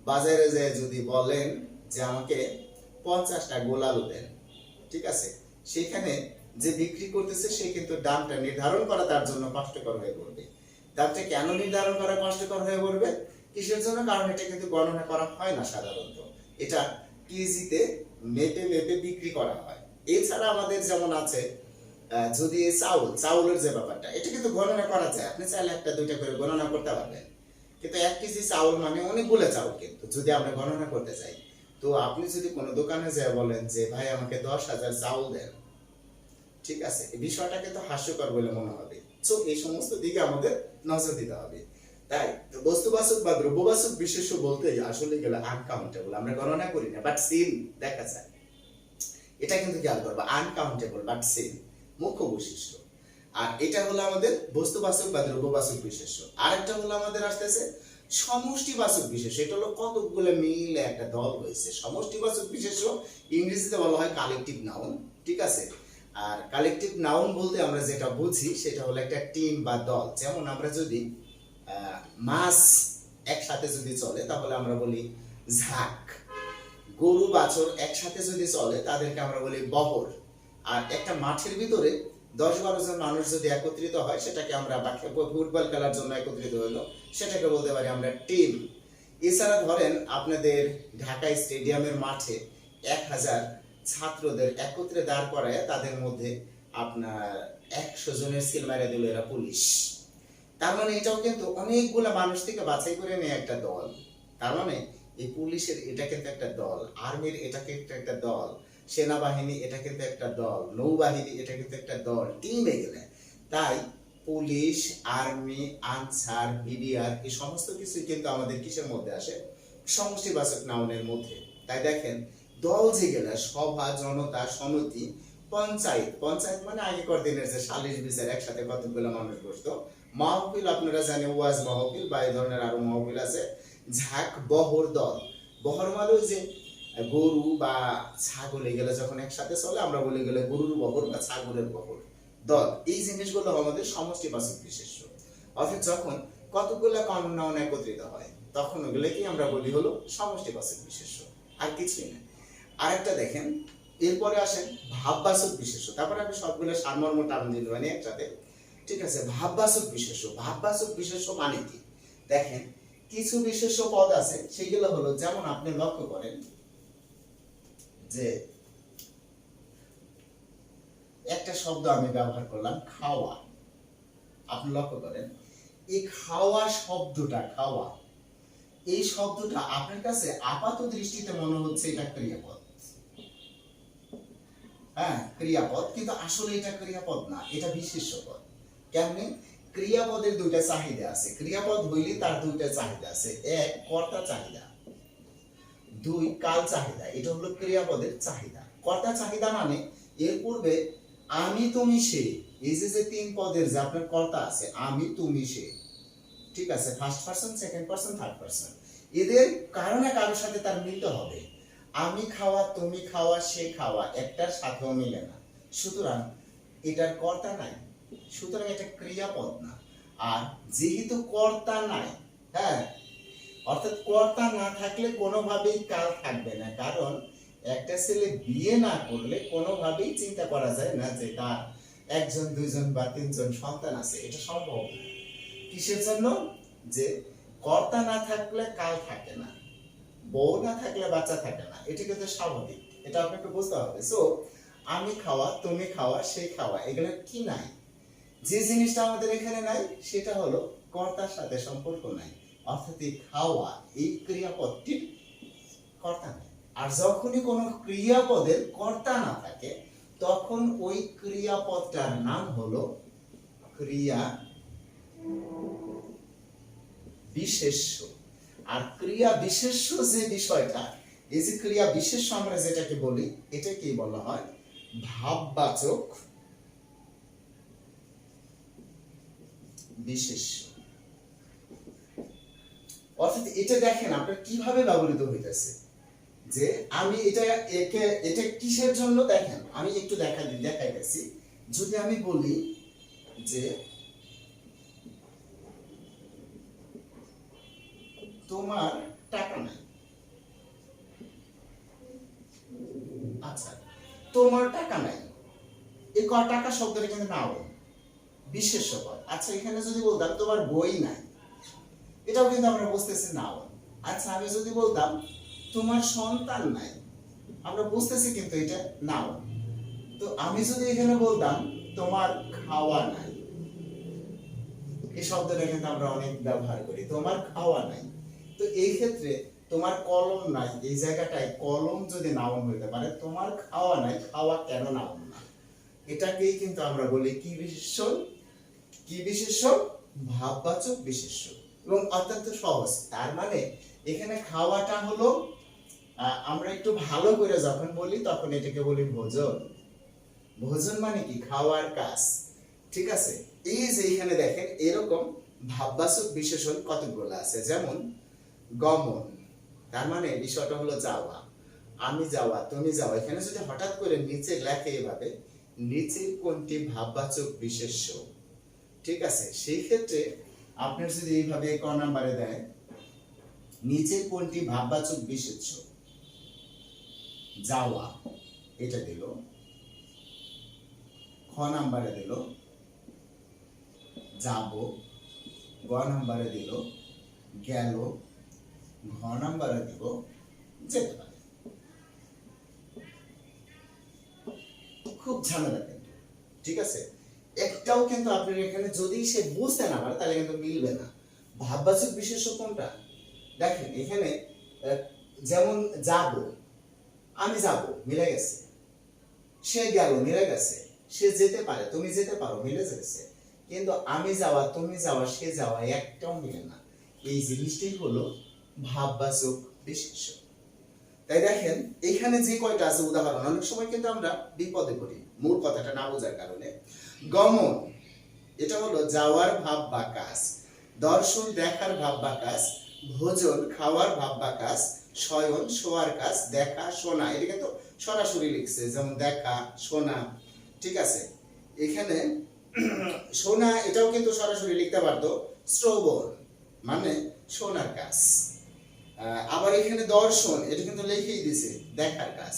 বাজারে যে যদি বলেন যে আমাকে 50টা গোলালু দেন, ঠিক আছে, সেখানে যে বিক্রি করতেছে সে কিন্তু দামটা নির্ধারণ করা তার জন্য কষ্টকর হয়ে পড়বে। দামটা কেন নির্ধারণ করা কষ্টকর হয়ে পড়বে? কিসের জন্য? কারণ এটা কিন্তু গণনা করা হয় না সাধারণত, এটা কেজিতে মেপে মেপে বিক্রি করা হয়। এছাড়া আমাদের যেমন আছে যদি চাউলের যে ব্যাপারটা, এটা কিন্তু গণনা করা যায়, আপনি চাইলে 1টা 2টা করে গণনা করতে পারবেন। কিন্তু 1 কেজি চাউল মানে অনেকগুলো চাউল, কিন্তু যদি আমরা গণনা করতে চাই, তো আপনি যদি কোনো দোকানে যায় বলেন যে ভাই আমাকে 10,000 চাউল দেন, ঠিক আছে, এই বিষয়টা কিন্তু হাস্যকর বলে মনে হবে। তো এই সমস্ত দিকে আমাদের নজর দিতে হবে। তাই বস্তুবাচক বা দ্রব্যবাচক বিশেষ্য বলতে আসলে গেলে আনকাউন্টেবল, আমরা গণনা করি না বাট সিন দেখা যায়, এটা কিন্তু খেয়াল করবো, আনকাউন্টেবল বাট সিন মুখ্য বৈশিষ্ট্য। আর এটা হলো আমাদের বস্তুবাচক বা দ্রব্যবাচক বিশেষ্য। আরেকটা হলো আমাদের আসতেছে সমষ্টিবাচক বিশেষ্য। এটা হলো কতগুলো মিলে একটা দল হয়েছে। সমষ্টিবাচক বিশেষ্য ইংরেজিতে বলা হয় কালেকটিভ নাউন, ঠিক আছে। আর কালেকটিভ নাউন বলতে আমরা যেটা বুঝি সেটা হলো একটা টিম বা দল। যেমন আমরা যদি মাছ একসাথে যদি চলে তাহলে আমরা বলি ঝাঁক, গরু বাছুর একসাথে যদি চলে তাদেরকে আমরা বলি বহর। আর একটা মাঠের ভিতরে 10-12 জন মানুষ যদি একত্রিত হয় সেটাকে আমরা, ফুটবল খেলার জন্য একত্রিত হলো, সেটাকে বলতে পারি আমরা টিম। এছাড়া ধরেন আপনাদের ঢাকা স্টেডিয়ামের মাঠে 1000 ছাত্রদের একত্রে দাঁড় করায় তাদের মধ্যে আপনার 100 জনের সিল মারা দিল এরা পুলিশ। তার মানে এটাও কিন্তু অনেকগুলো মানুষ থেকে বাছাই করে নিয়ে একটা দল। তার মানে এই পুলিশের এটা কিন্তু একটা দল, আর্মির এটা কিন্তু একটা দল, সেনাবাহিনী এটা কিন্তু একটা দল, নৌবাহিনী এটা কিন্তু একটা দল, টিম এগুলো। তাই পুলিশ, আর্মি, আনসার, বিডিআর এই সমস্ত কিছু কিন্তু আমাদের কিসের মধ্যে আসে? সমষ্টিবাচক নাউনের মধ্যে। তাই দেখেন দল যেগুলো, সভা, জনতা, সমিতি, পঞ্চায়েত, পঞ্চায়েত মানে আগেকার দিনের যে সালিশ বিচার একসাথে কতগুলো মানুষ বসতো, মাহফিল আপনারা জানেন, ওয়াজ মাহফিল বা এই ধরনের আরো মাহফিল আছে। ঝাঁক, বহর, দল। বহর মানে যে গরু বা ছাগল এগুলো যখন একসাথে চলে আমরা বলি গেলে গরুর বহর বা ছাগলের বহর, দল। এই জিনিসগুলো আমাদের সমষ্টিবাচক বিশেষ্য। অর্থাৎ যখন কতগুলো কমন নাউন একত্রিত হয় তখন ওগুলোকে আমরা বলি হলো সমষ্টিবাচক বিশেষ্য, আর কিছুই না। আরেকটা দেখেন এরপরে আসেন ভাববাচক বিশেষ্য, তারপরে আমি সবগুলো সারমর্ম টান দিন মানে একসাথে। ঠিক আছে, ভাববাচক বিশেষ্য। ভাববাচক বিশেষ্য মানে কি? দেখেন কিছু বিশেষ্য পদ আছে, সেগুলো হলো, যেমন আপনি লক্ষ্য করেন যে একটা শব্দ আমি ব্যবহার করলাম খাওয়া। আপনি লক্ষ্য করেন এই খাওয়া শব্দটা, খাওয়া এই শব্দটা আপনার কাছে আপাত দৃষ্টিতে মনে হচ্ছে এটা ক্রিয়াপদ। হ্যাঁ ক্রিয়াপদ, কিন্তু আসলে এটা ক্রিয়াপদ না, এটা বিশেষ্য পদ। কেমনে? ক্রিয়াপদের দুইটা চাহিদা আছে। ক্রিয়াপদ হইলে তার দুইটা চাহিদা আছে, এক কর্তা চাহিদা, দুই কাল চাহিদা। এটা হলো ক্রিয়াপদের চাহিদা। কর্তা চাহিদা মানে এর পূর্বে আমি তুমি সে, এই যে তিন পদের যে আপনার কর্তা আছে আমি তুমি সে, ঠিক আছে, first person, second person, third person, এদের কারো না কারোর সাথে তার মিলতে হবে। আমি খাওয়া, তুমি খাওয়া, সে খাওয়া একটার সাথেও মিলে না, সুতরাং এটার কর্তা নাই, সুতরাং এটা ক্রিয়াপদ না। আর যেহেতু কর্তা নাই, হ্যাঁ, অর্থাৎ কর্তা না থাকলে কোনোভাবেই কাল থাকবে না, কারণ একটা ছেলে বিয়ে না করলে কোনোভাবেই চিন্তা করা যায় না যে তার একজন, দুইজন বা তিনজন সন্তান আছে, এটা সম্ভব না। কিসের জন্য? যে কর্তা না থাকলে কাল থাকে না, বউ না থাকলে বাচ্চা থাকে না, এটা কিন্তু স্বাভাবিক, এটা আপনাকে বুঝতে হবে। সো আমি খাওয়া, তুমি খাওয়া, সে খাওয়া, এগুলো কি নাই? যে জিনিসটা আমাদের এখানে নাই সেটা হলো কর্তার সাথে সম্পর্ক নাই, অর্থাৎ এই খাওয়া এই ক্রিয়াপদটির কর্তা নাই। আর যখনই কোনো ক্রিয়াপদের কর্তা না থাকে তখন ওই ক্রিয়াপদটার নাম হলো ক্রিয়া বিশেষ্য। আর ক্রিয়া বিশেষ্য যে বিষয়টা, এই যে ক্রিয়া বিশেষ্য আমরা যেটাকে বলি, এটাকেই বলা হয় ভাববাচক বিশেষ্য। অর্থাৎ এটা দেখেন আপনার কিভাবে ব্যবহৃত হইতেছে, যে আমি এটা কিসের জন্য, দেখেন আমি একটু দেখাইতেছি। যদি আমি বলি যে তোমার টাকা নাই, আচ্ছা তোমার টাকা নাই, এই টাকা শব্দটা কিন্তু নাও বিশেষ্য পদ। আচ্ছা এখানে যদি বলতাম তোমার বই নাই, এটাও কিন্তু আমরা বুঝতেছি নাও। আচ্ছা আমি যদি বলতাম তোমার সন্তান নাই, আমরা বুঝতেছি কিন্তু এটা নাও। তো আমি যদি এখানে বলতাম তোমার খাওয়া নাই, এই শব্দটা কিন্তু আমরা অনেক ব্যবহার করি, তোমার খাওয়া নাই। তো এই ক্ষেত্রে তোমার কলম নাই, এই জায়গাটায় কলম যদি নাউন হইতে পারে, তোমার খাওয়া নাই, খাওয়া কেন নাউন না? এটাকেই কিন্তু আমরা বলি কি বিশেষ্য? কি বিশেষ্য? ভাববাচক বিশেষ্য, এবং অত্যন্ত সহজ। তার মানে এখানে খাওয়াটা হলো, আমরা একটু ভালো করে যখন বলি তখন এটাকে বলি ভোজন। ভোজন মানে কি? খাওয়ার কাজ, ঠিক আছে। এই যে এখানে দেখেন এরকম ভাববাচক বিশেষণ কতগুলো আছে, যেমন গমন, তার মানে বিষয়টা হলো যাওয়া, আমি যাওয়া, তুমি যাওয়া। এখানে যদি হঠাৎ করে নিচে লেখে এভাবে, নিচের কোনটি ভাববাচক বিশেষ্য, ঠিক আছে, সেই ক্ষেত্রে আপনার যদি এইভাবে ক নাম্বারে দেয় নিচের কোনটি ভাববাচক বিশেষ্য, যাওয়া এটা দিল, খ নাম্বারে দিল যাব, গ নাম্বারে দিল গেল, ঘ নাম্বারে দিব যেতে পারে। খুব ঝামেলা কিন্তু, ঠিক আছে। একটাও কিন্তু আপনার এখানে যদি সে বুঝতে না পারে তাহলে কিন্তু মিলবে না। ভাববাচক বিশেষ্য কোনটা? দেখেন এখানে যেমন যাব, আমি যাব মিলে গেছে, সে গেল মিলে গেছে, সে যেতে পারে, তুমি যেতে পারো, মিলে গেছে। কিন্তু আমি যাওয়া, তুমি যাওয়া, সে যাওয়া একটাও মিলে না। এই জিনিসটাই হলো ভাববাচক বিশেষ্য। তাই দেখেন এখানে যে কয়টা আছে উদাহরণ, অনেক সময় কিন্তু আমরা বিপদে পড়ি মূল কথাটা না বোঝার কারণে। গমন এটা হলো যাওয়ার ভাব বা কাজ, দর্শন দেখার ভাব বা কাজ, ভোজন খাওয়ার ভাব বা কাজ, শয়ন শোয়ার কাজ, দেখা শোনা, এটা কিন্তু সরাসরি লিখছে, যেমন দেখা শোনা, ঠিক আছে। এখানে শোনা এটাও কিন্তু সরাসরি লিখতে পারতো, শ্রবণ মানে শোনার কাজ। আবার এখানে দর্শন এটা কিন্তু লিখেই দিছে দেখার কাজ,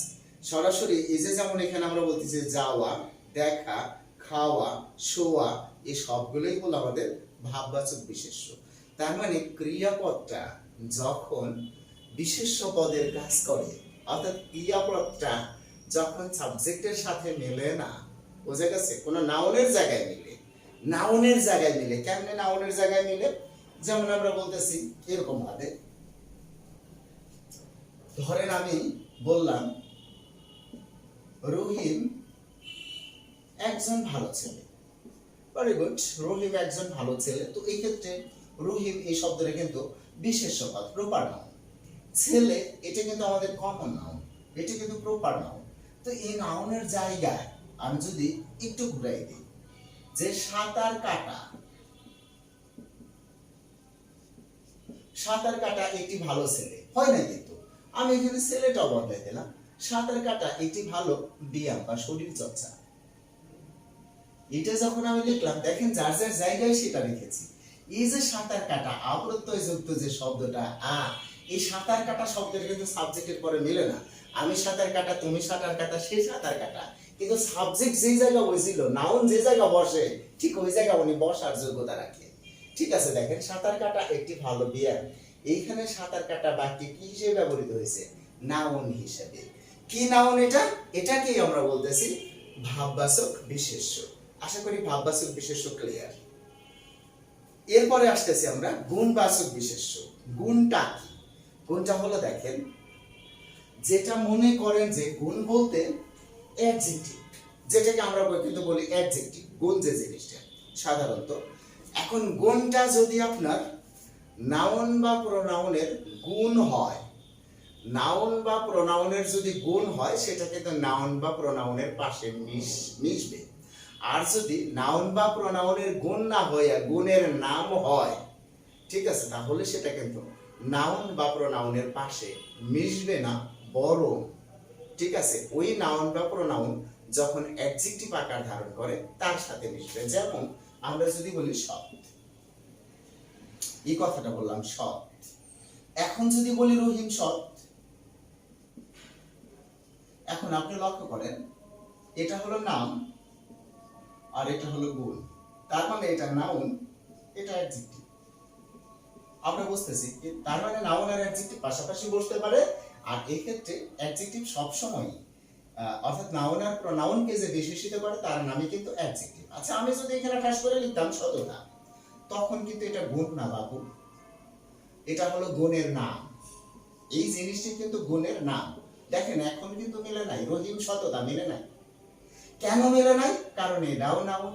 সরাসরি এই যে যেমন এখানে আমরা বলতেছি যাওয়া, দেখা, খাওয়া, শোয়া, এই সবগুলোই হলো আমাদের ভাববাচক বিশেষ্য। তার মানে ক্রিয়াপদটা যখন বিশেষ্য পদের কাজ করে, অর্থাৎ ক্রিয়াপদটা যখন সাবজেক্টের সাথে মেলে না, বোঝা গেছে, কোনো নাউনের জায়গায় মিলে, নাউনের জায়গায় মিলে। কেমনে নাউনের জায়গায় মিলে? যেমন আমরা বলতেছি এরকম ভাবে, ধরেন আমি বললাম রহিম একজন ভালো ছেলে। ভেরি গুড, রহিম একজন ভালো ছেলে। তো এই ক্ষেত্রে রহিম এই শব্দটা কিন্তু বিশেষ্য পদ, প্রপার নাউন। ছেলে এটা কিন্তু আমাদের কমন নাউন, এটা কিন্তু প্রপার নাউন। তো এই নাউনের জায়গায় আমি যদি একটু ঘুরাই দিই, যে সাঁতার কাটা, সাঁতার কাটা একটি ভালো ছেলে, হয় না? কিন্তু আমি এখানে ছেলেটা বদলাই দিলাম, সাঁতার কাটা একটি ভালো ব্যায়াম বা শরীর চর্চা। এটা যখন আমি লিখলাম, দেখেন যার যার জায়গায় সেটা লিখেছি। এই যে সাঁতার কাটা অপ্রত্যয় যুক্ত যে শব্দটা এই সাঁতার কাটা শব্দটা কিন্তু সাবজেক্টের পরে মিলে না। আমি সাঁতার কাটা, তুমি সাঁতার কাটা, সে সাঁতার কাটা, কিন্তু সাবজেক্ট যেই জায়গা বসেছিল, নাউন যে জায়গা বসে, ঠিক ওই জায়গা উনি বসার যোগ্যতা রাখে। ঠিক আছে, দেখেন সাঁতার কাটা একটি ভালো ব্যায়াম, এইখানে সাঁতার কাটা বাক্যে কি হিসেবে ব্যবহৃত হয়েছে? নাউন হিসেবে। কি নাউন এটা? এটাকেই আমরা বলতেছি ভাববাচক বিশেষ্য। আশা করি ভাববাচক বিশেষ্য ক্লিয়ার। এরপরে আসতেছি আমরা গুণবাচক বিশেষ্য। গুণটা কি? গুণটা হলো, দেখেন, যেটা মনে করেন যে গুণ বলতে অ্যাডজেক্টিভ, যেটাকে আমরা কিন্তু বলি অ্যাডজেক্টিভ, গুণ যে জিনিসটা সাধারণত। এখন গুণটা যদি আপনার নাউন বা প্রোনাউনের গুণ হয়, নাউন বা প্রোনাউনের যদি গুণ হয়, সেটা কিন্তু নাউন বা প্রোনাউনের পাশে মিশবে। আর যদি নাউন বা প্রোনাউনের গুণ না হয়ে গুণের নাম হয়, ঠিক আছে, তাহলে সেটা কিন্তু নাউন বা প্রোনাউনের পাশে মিশবে না, বরং, ঠিক আছে, ওই নাউন বা প্রোনাউন যখন অ্যাডজেক্টিভ আকার ধারণ করে তার সাথে মিশবে। যেমন আমরা যদি বলি সৎ, এই কথাটা বললাম সৎ। এখন যদি বলি রহিম সৎ, এখন আপনি লক্ষ্য করেন এটা হলো নাম আর এটা হলো গুণ। তার মানে এটা নাউন, এটা অ্যাডজেক্টিভ। আমরা বুঝতেছি, তার মানে নাউন আর অ্যাডজেক্টিভ পাশাপাশি বসতে পারে। আর এই ক্ষেত্রে অ্যাডজেক্টিভ সবসময়, অর্থাৎ নাউন আর প্রোনাউনকে যে বিশেষিত করে তার নামই কিন্তু অ্যাডজেক্টিভ। আচ্ছা, আমি যদি এখানে ঠাস করে লিখতাম সততা, তখন কিন্তু এটা গুণ না বাবু, এটা হলো গুণের নাম। এই জিনিসটি কিন্তু গুণের নাম। দেখেন এখন কিন্তু মিলে নাই, রহিম সততা মিলে নাই। কেন মিলে নাই? কারণ এটাও নাউন,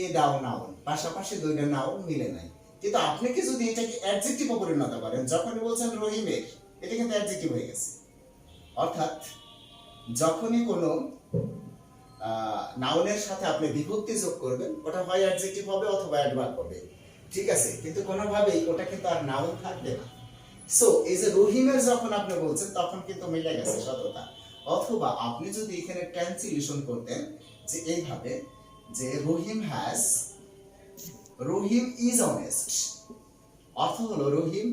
এটাও নাউন, পাশাপাশি দুইটা নাউন মিলে নাই। কিন্তু আপনি কি যদি এটাকে অ্যাডজেক্টিভে পরিণত করেন, যখনই বলছেন রহিমের, এটা কিন্তু অ্যাডজেক্টিভ হয়ে গেছে। অর্থাৎ যখনই কোনো নাউনের সাথে আপনি বিভক্তি যোগ করবেন, ওটা হয় অ্যাডজেক্টিভ হবে অথবা অ্যাডভার্ব হবে, ঠিক আছে, কিন্তু কোনোভাবেই ওটা কিন্তু আর নাউন থাকবে না। সো এই যে রহিমের যখন আপনি বলছেন, তখন কিন্তু মিলে গেছে সততা। অথবা আপনি যদি এখানে ট্রান্সলেশন করতেন যে এইভাবে, যে রহিম ইজ অনেস্ট, অর্থ হলো রহিম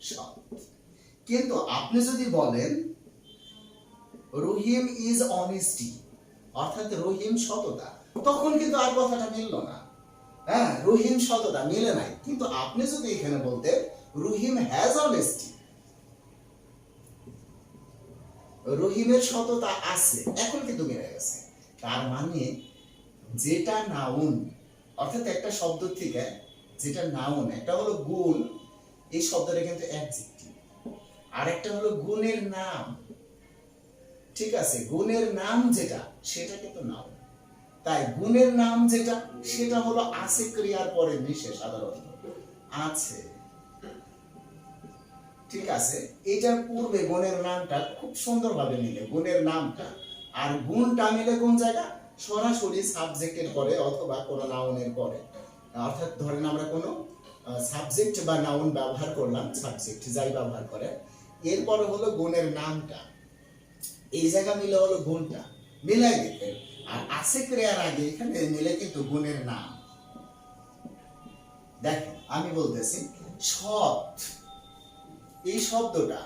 সৎ। কিন্তু আপনি যদি বলেন রহিম ইজ অনেস্টি, অর্থাৎ রহিম সততা, তখন কিন্তু আর কথাটা মিলল না। হ্যাঁ, রহিম সততা মিলে নাই। কিন্তু আপনি যদি এখানে বলতেন রহিম হ্যাজ অনেস্টি, রহিমের সততা আছে, এখন কিন্তু মিলে গেছে। তার মানে যেটা নাউন, অর্থাৎ একটা শব্দ থেকে যেটা নাউন, একটা হলো গুণ, এই শব্দটা কিন্তু অ্যাডজেক্টিভ, আর একটা হলো গুণের নাম, ঠিক আছে, গুণের নাম যেটা, সেটা কিন্তু নাউন। তাই গুণের নাম যেটা, সেটা হলো আছে ক্রিয়ার পরে মিশে, সাধারণত আছে, ঠিক আছে। এটার পূর্বে গুণের নামটা খুব সুন্দরভাবে মিলে, গুণের নামটা আর গুণটা মিলে কোন জায়গা? সরাসরি সাবজেক্টের পরে অথবা কোনো নাউনের পরে। অর্থাৎ ধরেন আমরা কোনো সাবজেক্ট বা নাউন ব্যবহার করলাম, সাবজেক্ট যাই ব্যবহার করে, এরপরে হলো গুণের নামটা, এই জায়গা মিলে হলো গুণটা, মিলাই দেখবেন। আর আছে ক্রিয়ার আগে এখানে মিলে কিন্তু গুণের নাম। দেখেন আমি বলতেছি সৎ, এই শব্দটা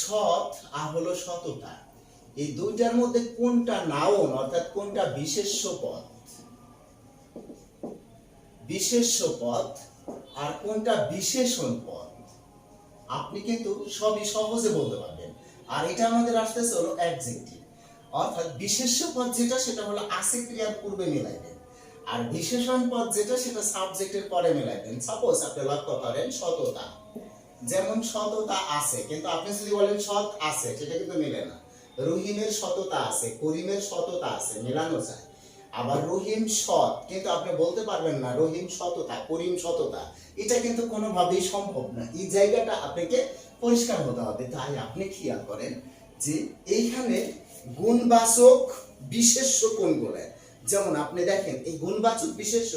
সৎ আর হলো সততা, এই দুইটার মধ্যে কোনটা নাউন অর্থাৎ কোনটা বিশেষ্য পদ, বিশেষ্য পদ আর কোনটা বিশেষণ পদ আপনি কিন্তু সবই সহজে বলতে পারবেন। আর এটা আমাদের আসতেছে হলো অ্যাডজেক্টিভ, অর্থাৎ বিশেষ্য পদ যেটা সেটা হলো আছে ক্রিয়ার পূর্বে মিলাইবেন, আর বিশেষণ পদ যেটা সেটা সাবজেক্টের পরে মিলাইবেন। সাপোজ আপনি লক্ষ্য করেন সততা, যেমন সততা আছে, কিন্তু আপনি যদি বলেন সৎ আছে সেটা কিন্তু মিলে না। রহিমের সততা আছে, করিমের সততা আছে, মেলানো যায়। আবার রহিম সৎ, কিন্তু আপনি বলতে পারবেন না রহিম সততা করিম সততা, এটা কিন্তু কোনোভাবেই সম্ভব না। এই জায়গাটা আপনাকে পরিষ্কার হতে হবে। তাই আপনি খেয়াল করেন যে এইখানে গুণবাচক বিশেষ্য কোনগুলো, যেমন আপনি দেখেন এই গুণবাচক বিশেষ্য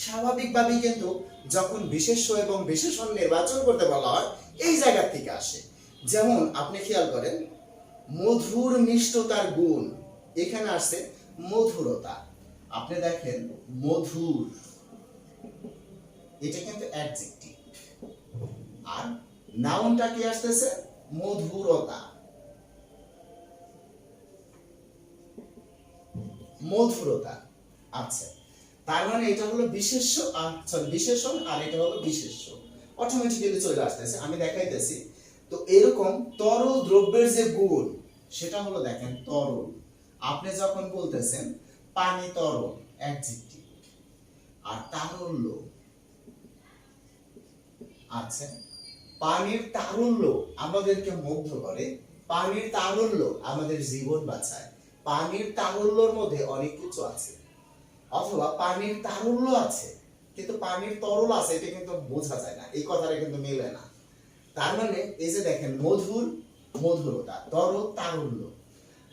স্বাভাবিকভাবেই কিন্তু যখন বিশেষ্য এবং বিশেষণ নির্বাচন করতে বলা হয় এই জায়গা থেকে আসে। যেমন আপনি খেয়াল করেন মধুর মিষ্টতার গুণ, এখানে আসছে মধুরতা। আপনি দেখেন মধুর, এটা কিন্তু অ্যাডজেক্টিভ, আর নাউনটা কি আসতেছে মধুরতা, মধুরতা। আচ্ছা, তার মানে এটা হলো বিশেষ্য আর বিশেষণ, আর এটা হলো বিশেষ্য, অটোমেটিক্যালি চলে আসতেছে। আমি দেখাইতেছি। তো এরকম তরল দ্রব্যের যে গুণ সেটা হলো দেখেন তরল, আপনি যখন বলতেছেন পানি তরল অ্যাডজেক্টিভ, আর তারল্য, আচ্ছা পানির তারল্য আমাদেরকে মুগ্ধ করে, পানির তারল্য আমাদের জীবন বাঁচায়, পানির তারল্যর মধ্যে অনেক কিছু আছে। অথবা পানির তারল্য আছে কিন্তু পানির তরল আছে, এটা কিন্তু বোঝা যায় না, এই কথাটা কিন্তু মেলে না। তার মানে এই যে দেখেন মধুর মধুরতা, তরল তারল্য।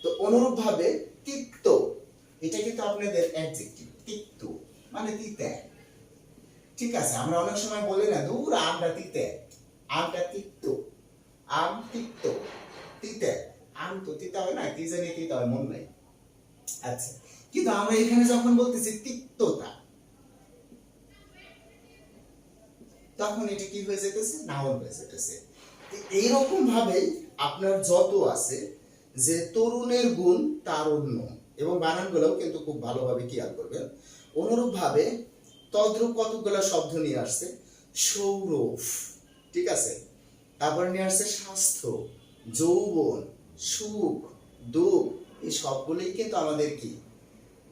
তো অনুরূপ ভাবে তিক্ত, এটা কিন্তু আপনাদের অ্যাডজেক্টিভ, তিক্ত মানে তিতে। ঠিক আছে, আমরা অনেক সময় বলি না দূর আমটা তিতে, আমটা তিক্ত, আম তিক্ত, তিতে, আম তো তিতা হয় না, কি জানি তিতা হয় মন নাই। আচ্ছা, কিন্তু আমরা এখানে যখন বলতেছি তিক্ততা, তখন এটা কি হয়ে যেতেছে নাউন হয়ে যেতেছে। এইরকম ভাবে আপনার যত আছে যে তরুণের গুণ তারুণ্য, এবং বানানগুলোও কিন্তু খুব ভালোভাবে খেয়াল করবেন। অনুরূপ ভাবে তদ্রূপ কতগুলো শব্দ নিয়ে আসছে, সৌরভ, ঠিক আছে, তারপরে নিয়ে আসছে স্বাস্থ্য, যৌবন, সুখ, দুঃখ, এই সবগুলোই কিন্তু আমাদের কি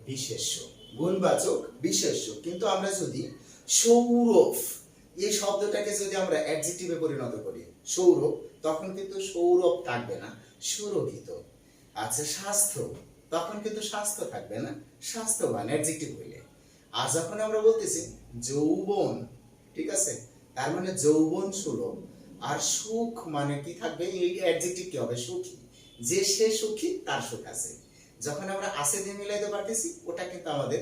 বিশেষ্য, গুণবাচক বিশেষ্য। কিন্তু আমরা যদি সৌরভ এই শব্দটাকে যদি আমরা অ্যাডজেক্টিভে পরিণত করি সৌরভ, তখন কিন্তু সৌরভ থাকবে না, সুরভিত। আচ্ছা স্বাস্থ্য, তখন কিন্তু স্বাস্থ্য থাকবে না, স্বাস্থ্যবান অ্যাডজেক্টিভ হইলে। আর যখন আমরা বলতেছি যৌবন, ঠিক আছে, তার মানে যৌবন সুলভ। আর সুখ মানে কি থাকবে, এই অ্যাডজেক্টিভ কি হবে সুখী, যে সে সুখী তার সুখ আছে। যখন আমরা আছে দিয়ে মিলাইতে পারতেছি ওটা কিন্তু আমাদের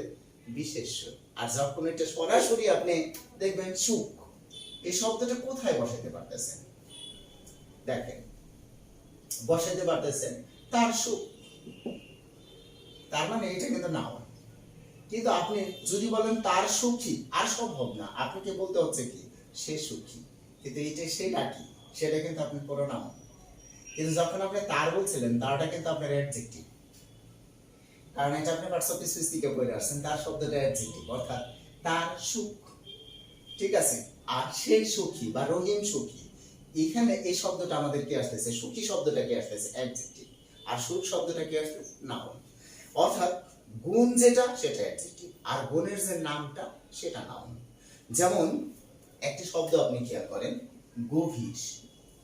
বিশেষ্য। আর যখন এটা সরাসরি আপনি দেখবেন সুখ, এই শব্দটা কোথায় বসাতে পারতেছেন, দেখেন বসাতে পারতেছেন তার সুখ, তার মানে এটা কিন্তু নাও। কিন্তু আপনি যদি বলেন তার সুখী, আর সম্ভব না, আপনাকে বলতে হচ্ছে কি সে সুখী, কিন্তু এটা সেটা কি, সেটা কিন্তু আপনি পুরো নাও। কিন্তু যখন আপনি তার বলছিলেন, তারটা কিন্তু আপনার অ্যাডজেক্টিভ, কারণ এটা আপনি পার্টস অফ স্পিচ থেকে পড়ে আসছেন, তার শব্দটা অ্যাডজেক্টিভ, অর্থাৎ তার সুখ, ঠিক আছে। আর সেই সুখী বা রহিম সুখী, এখানে এই শব্দটা আমাদের কি আসতেছে, সুখী শব্দটা কি আসতেছে অ্যাডজেক্টিভ, আর সুখ শব্দটা কি আসতেছে নাউন। অর্থাৎ গুণ যেটা সেটা অ্যাডজেক্টিভ, আর গুণের যে নামটা সেটা নাউন। যেমন একটি শব্দ আপনি খেয়াল করেন গভীর,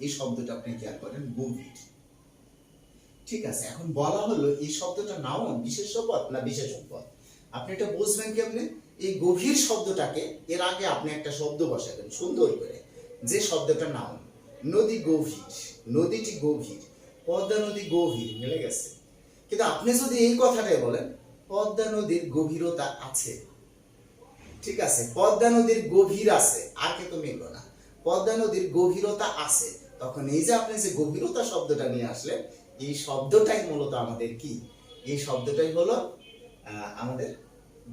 এই শব্দটা আপনি খেয়াল করেন গভীর, ঠিক আছে। এখন বলা হলো এই শব্দটা নাউন বিশেষ্য পদ না বিশেষণ পদ, আপনি এটা বুঝবেন কেমনে, এই গভীর শব্দটাকে এর আগে আপনি একটা শব্দ বসাবেন সুন্দর করে, যে শব্দটা নাউন। নদী গভীর, নদীটি গভীর, পদ্মা নদী গভীর, মিলে গেছে। কিন্তু আপনি যদি এই কথাটাই বলেন পদ্মা নদীর গভীরতা আছে, ঠিক আছে, পদ্মা নদীর গভীর আছে, আর কিন্তু মিলল না, পদ্মা নদীর গভীরতা আছে, তখন এই যে আপনি যে গভীরতা শব্দটা নিয়ে আসলেন, এই শব্দটাই মূলত আমাদের কি, এই শব্দটাই হলো আমাদের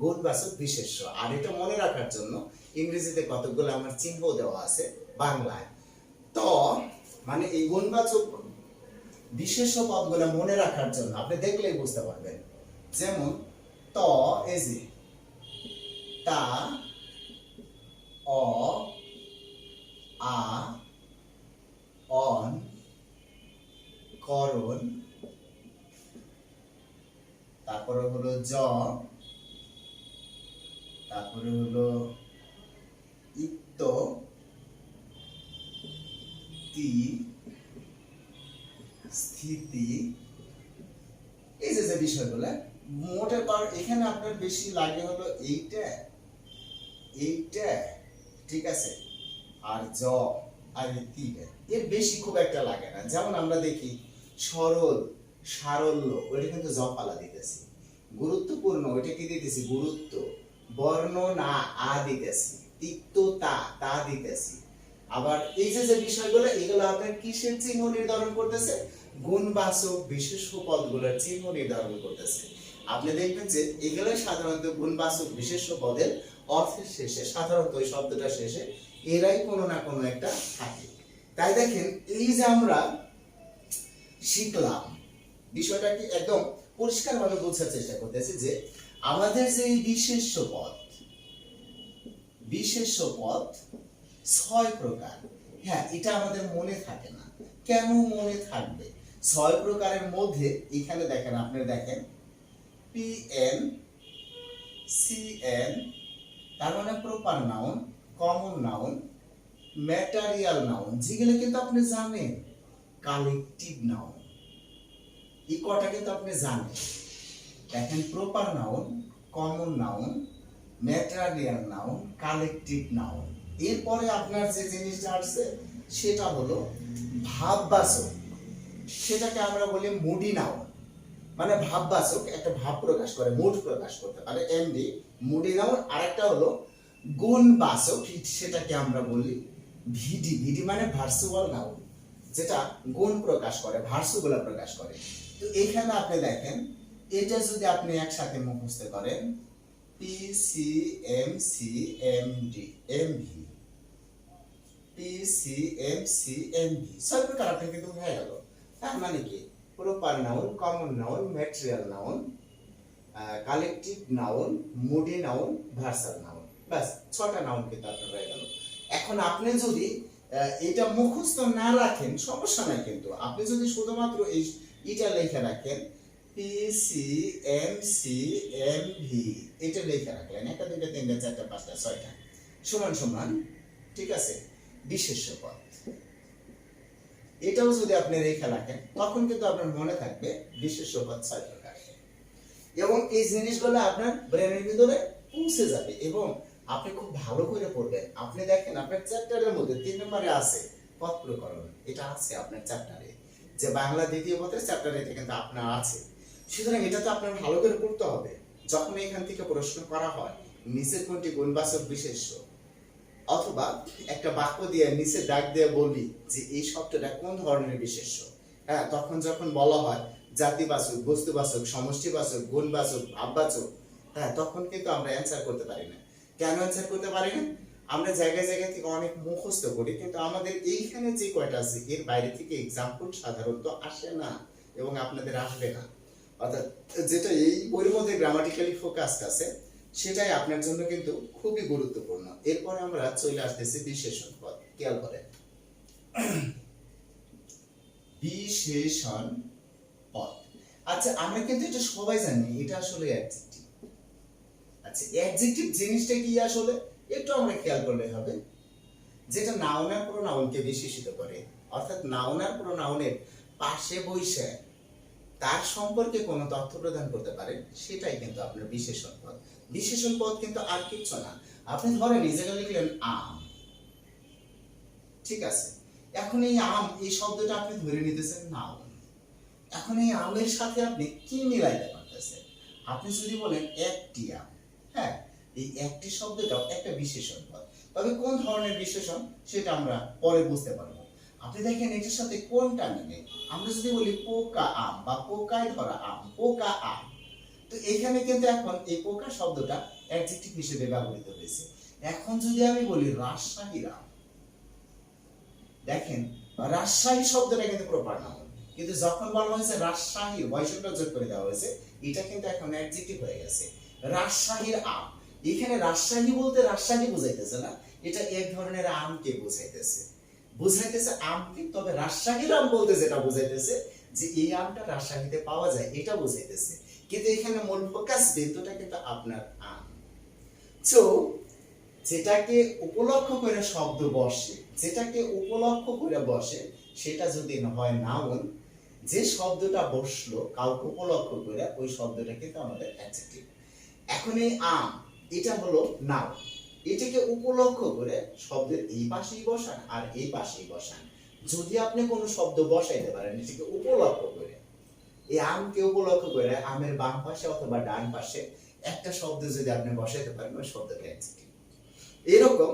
গুণবাচক বিশেষ্য। আর এটা মনে রাখার জন্য ইংরেজিতে কতগুলো আমার চিহ্ন দেওয়া আছে বাংলায়। তো মানে এই গুণবাচক বিশেষ্য পদগুলো মনে রাখার জন্য আপনি দেখলেই বুঝতে পারবেন। যেমন ত, এই যে তা, অ, আ, অন, করণ, তারপরে হলো জ, তারপরে হলো ইত্ত, তি, স্থিতি। এই যে যে বিষয়গুলো মোটে পার এখানে আপনার বেশি লাগে হলো এইটা, এইটা, ঠিক আছে, আর জ আর তিটা, এর বেশি খুব একটা লাগে না। যেমন আমরা দেখি সরল, সারল্য, ওইটা কিন্তু জ পালা দিতেছি। গুরুত্বপূর্ণ, ওইটা কি দিতেছি গুরুত্ব। বর্ণনা, আ দিতেছি। তিক্ততা, তা দিতেছি। আবার এই যে যে বিষয়গুলো, এগুলো আপনার কিসের চিহ্ন নির্ধারণ করতেছে? গুণবাচক বিশেষ্য পদগুলোর চিহ্ন নির্ধারণ করতেছে। আপনি দেখবেন যে এগুলো সাধারণত গুণবাচক বিশেষ্য পদের অর্থের শেষে, সাধারণত ওই শব্দটা শেষে এরাই কোনো না কোনো একটা থাকে। তাই দেখেন, এই যে আমরা শিখলাম, বিষয়টা কি একদম পরিষ্কার ভাবে বোঝার চেষ্টা করতেছি যে আমাদের যে এই বিশেষ্য পদ 6 প্রকার। হ্যাঁ, এটা আমাদের মনে থাকে না। কেন মনে থাকবে? 6 প্রকারের মধ্যে এখানে দেখেন, আপনি দেখেন পিএন, সিএন, তার মানে proper noun, common noun, material noun, যেগুলো কিন্তু আপনি জানেন। কালেকটিভ নাউন, এই কটা কিন্তু আপনি জানেন। দেখেন, proper noun, common noun, material noun, collective noun. এরপরে আপনার যে জিনিসটা আসছে সেটা হলো ভাববাচক। সেটাকে আমরা বলি মুডি নাউন, মানে ভাববাচক, একটা ভাব প্রকাশ করে, মুড প্রকাশ করতে পারে, এমডি, মুডি নাউন। আরেকটা হলো গুণবাচক, সেটাকে আমরা বলি ভিডি। ভিডি মানে ভার্সুয়াল নাউন, যেটা গুণ প্রকাশ করে, ভার্সুগুলা প্রকাশ করে। তো এখানে আপনি দেখেন, এটা যদি আপনি একসাথে মুখস্থ করেন, P C M C M D M V, P C M C M V, 6 প্রকার আপনি কিন্তু হয়ে গেল। তার মানে কি? Proper noun, common noun, material noun, collective noun, moody noun, verbal noun. বাস 6টা নাউন কিন্তু আপনার হয়ে গেল। এখন আপনি যদি এটা মুখস্থ না রাখেন সমস্যা নাই, কিন্তু আপনি যদি শুধুমাত্র এটা লিখে রাখেন, P C M C M V, এটা লিখে রাখলেন, 1 2 3 4 5 6টা সমান সমান, ঠিক আছে, বিশেষ্য পদ। এটাও যদি আপনি রেখে রাখেন তখন কিন্তু আপনার মনে থাকবে বিশেষ্য পদ 6 প্রকার। এবং এই জিনিসগুলো আপনার ব্রেনের ভিতরে পৌঁছে যাবে এবং আপনি খুব ভালো করে পড়বেন। আপনি দেখেন, আপনার চ্যাপ্টারের মধ্যে 3 নম্বরে আছে পদ প্রকরণ, এটা আছে আপনার চ্যাপ্টারে, যে বাংলা দ্বিতীয় পত্রের চ্যাপ্টারে এটা কিন্তু আপনার আছে। সুতরাং এটা তো আপনার ভালো করে পড়তে হবে। যখন এখান থেকে প্রশ্ন করা হয় নিচের কোনটি গুণবাচক বিশেষ্য, অথবা একটা বাক্য দিয়ে নিচে দাগ দিয়ে বলি যে এই শব্দটা কোন ধরনের বিশেষ্য, হ্যাঁ, তখন যখন বলা হয় জাতিবাচক, বস্তুবাচক, সমষ্টিবাচক, গুণবাচক, ভাববাচক, হ্যাঁ, তখন কিন্তু আমরা অ্যান্সার করতে পারি না। কেন অ্যান্সার করতে পারি না? আমরা জায়গায় জায়গায় থেকে অনেক মুখস্থ করি, কিন্তু আমাদের এইখানে যে কয়টা আছে এর বাইরে থেকে এক্সাম্পল সাধারণত আসে না এবং আপনাদের আসবে না। অর্থাৎ যেটা এই বইয়ের মধ্যে গ্রামাটিক্যালি ফোকাসড আছে সেটাই আপনার জন্য কিন্তু খুবই গুরুত্বপূর্ণ। এরপরে আমরা চলে আসতেছি বিশেষণ পদ। খেয়াল করেন, বিশেষণ পদ। আচ্ছা, আমরা কিন্তু এটা সবাই জানি, এটা আসলে অ্যাডজেক্টিভ। আচ্ছা, অ্যাডজেক্টিভ জিনিসটা কি আসলে একটু আমরা খেয়াল করলে হবে, যেটা নাউন আর প্রোনাউনকে বিশেষিত করে, অর্থাৎ নাউন আর প্রোনাউনের পাশে বসে তার সম্পর্কে কোনো তথ্য প্রদান করতে পারে, সেটাই কিন্তু আপনার বিশেষণ পদ। বিশেষণ পদ কিন্তু আর কিচ্ছু না। আপনি ধরেন এই জায়গায় লিখলেন আম, ঠিক আছে, এখন এই আম, এই শব্দটা আপনি ধরে নিতেছেন নাউন। এখন এই আমের সাথে আপনি কি মিলাইতে পারতেছেন? আপনি যদি বলেন একটি আম, হ্যাঁ, এই একটি শব্দটাও একটা বিশেষণ পদ। তবে কোন ধরনের বিশেষণ সেটা আমরা পরে বুঝতে পারবো। আপনি দেখেন এটার সাথে কোনটা মিলে। আমরা যদি বলি পোকা আম বা পোকায় ধরা আম, পোকা আম, তো এখানে কিন্তু এখন এই পোকা শব্দটা অ্যাডজেক্টিভ হিসেবে ব্যবহৃত হয়েছে। এখন যদি আমি বলি রাজশাহীর আম, দেখেন রাজশাহী শব্দটা কিন্তু প্রপার নাউন, কিন্তু যখন বলা হয়েছে রাজশাহীর বয়সটা যোগ করে দেওয়া হয়েছে, এটা কিন্তু এখন অ্যাডজেক্টিভ হয়ে গেছে। রাজশাহীর আম, এখানে রাজশাহী বলতে রাজশাহী বুঝাইতেছে না, এটা এক ধরনের আমকে বুঝাইতেছে, আমকে। তবে রাজশাহীর আম বলতে যেটা বুঝাইতেছে যে এই আমটা রাজশাহীতে পাওয়া যায়, এটা বুঝাইতেছে। কিন্তু এখানে মূল ফোকাস বিন্দুটা কিন্তু আপনার আম। তো যেটাকে উপলক্ষ করে শব্দ বসে, সেটা যদি হয় নাউন, যে শব্দটা বসলো কাউকে উপলক্ষ করে, ওই শব্দটা কিন্তু আমাদের অ্যাডজেক্টিভ। এখন এই আম, এটা হলো নাউন, এটাকে উপলক্ষ করে শব্দের এই পাশেই বসান আর এই পাশেই বসান। যদি আপনি কোনো শব্দ বসাইতে পারেন এটাকে উপলক্ষ করে, এই আমকে উপলক্ষ করে আমের বাম পাশে অথবা ডান পাশে একটা শব্দ যদি আপনি বসাইতে পারেন, ওই শব্দটা অ্যাডজেক্টিভ। এরকম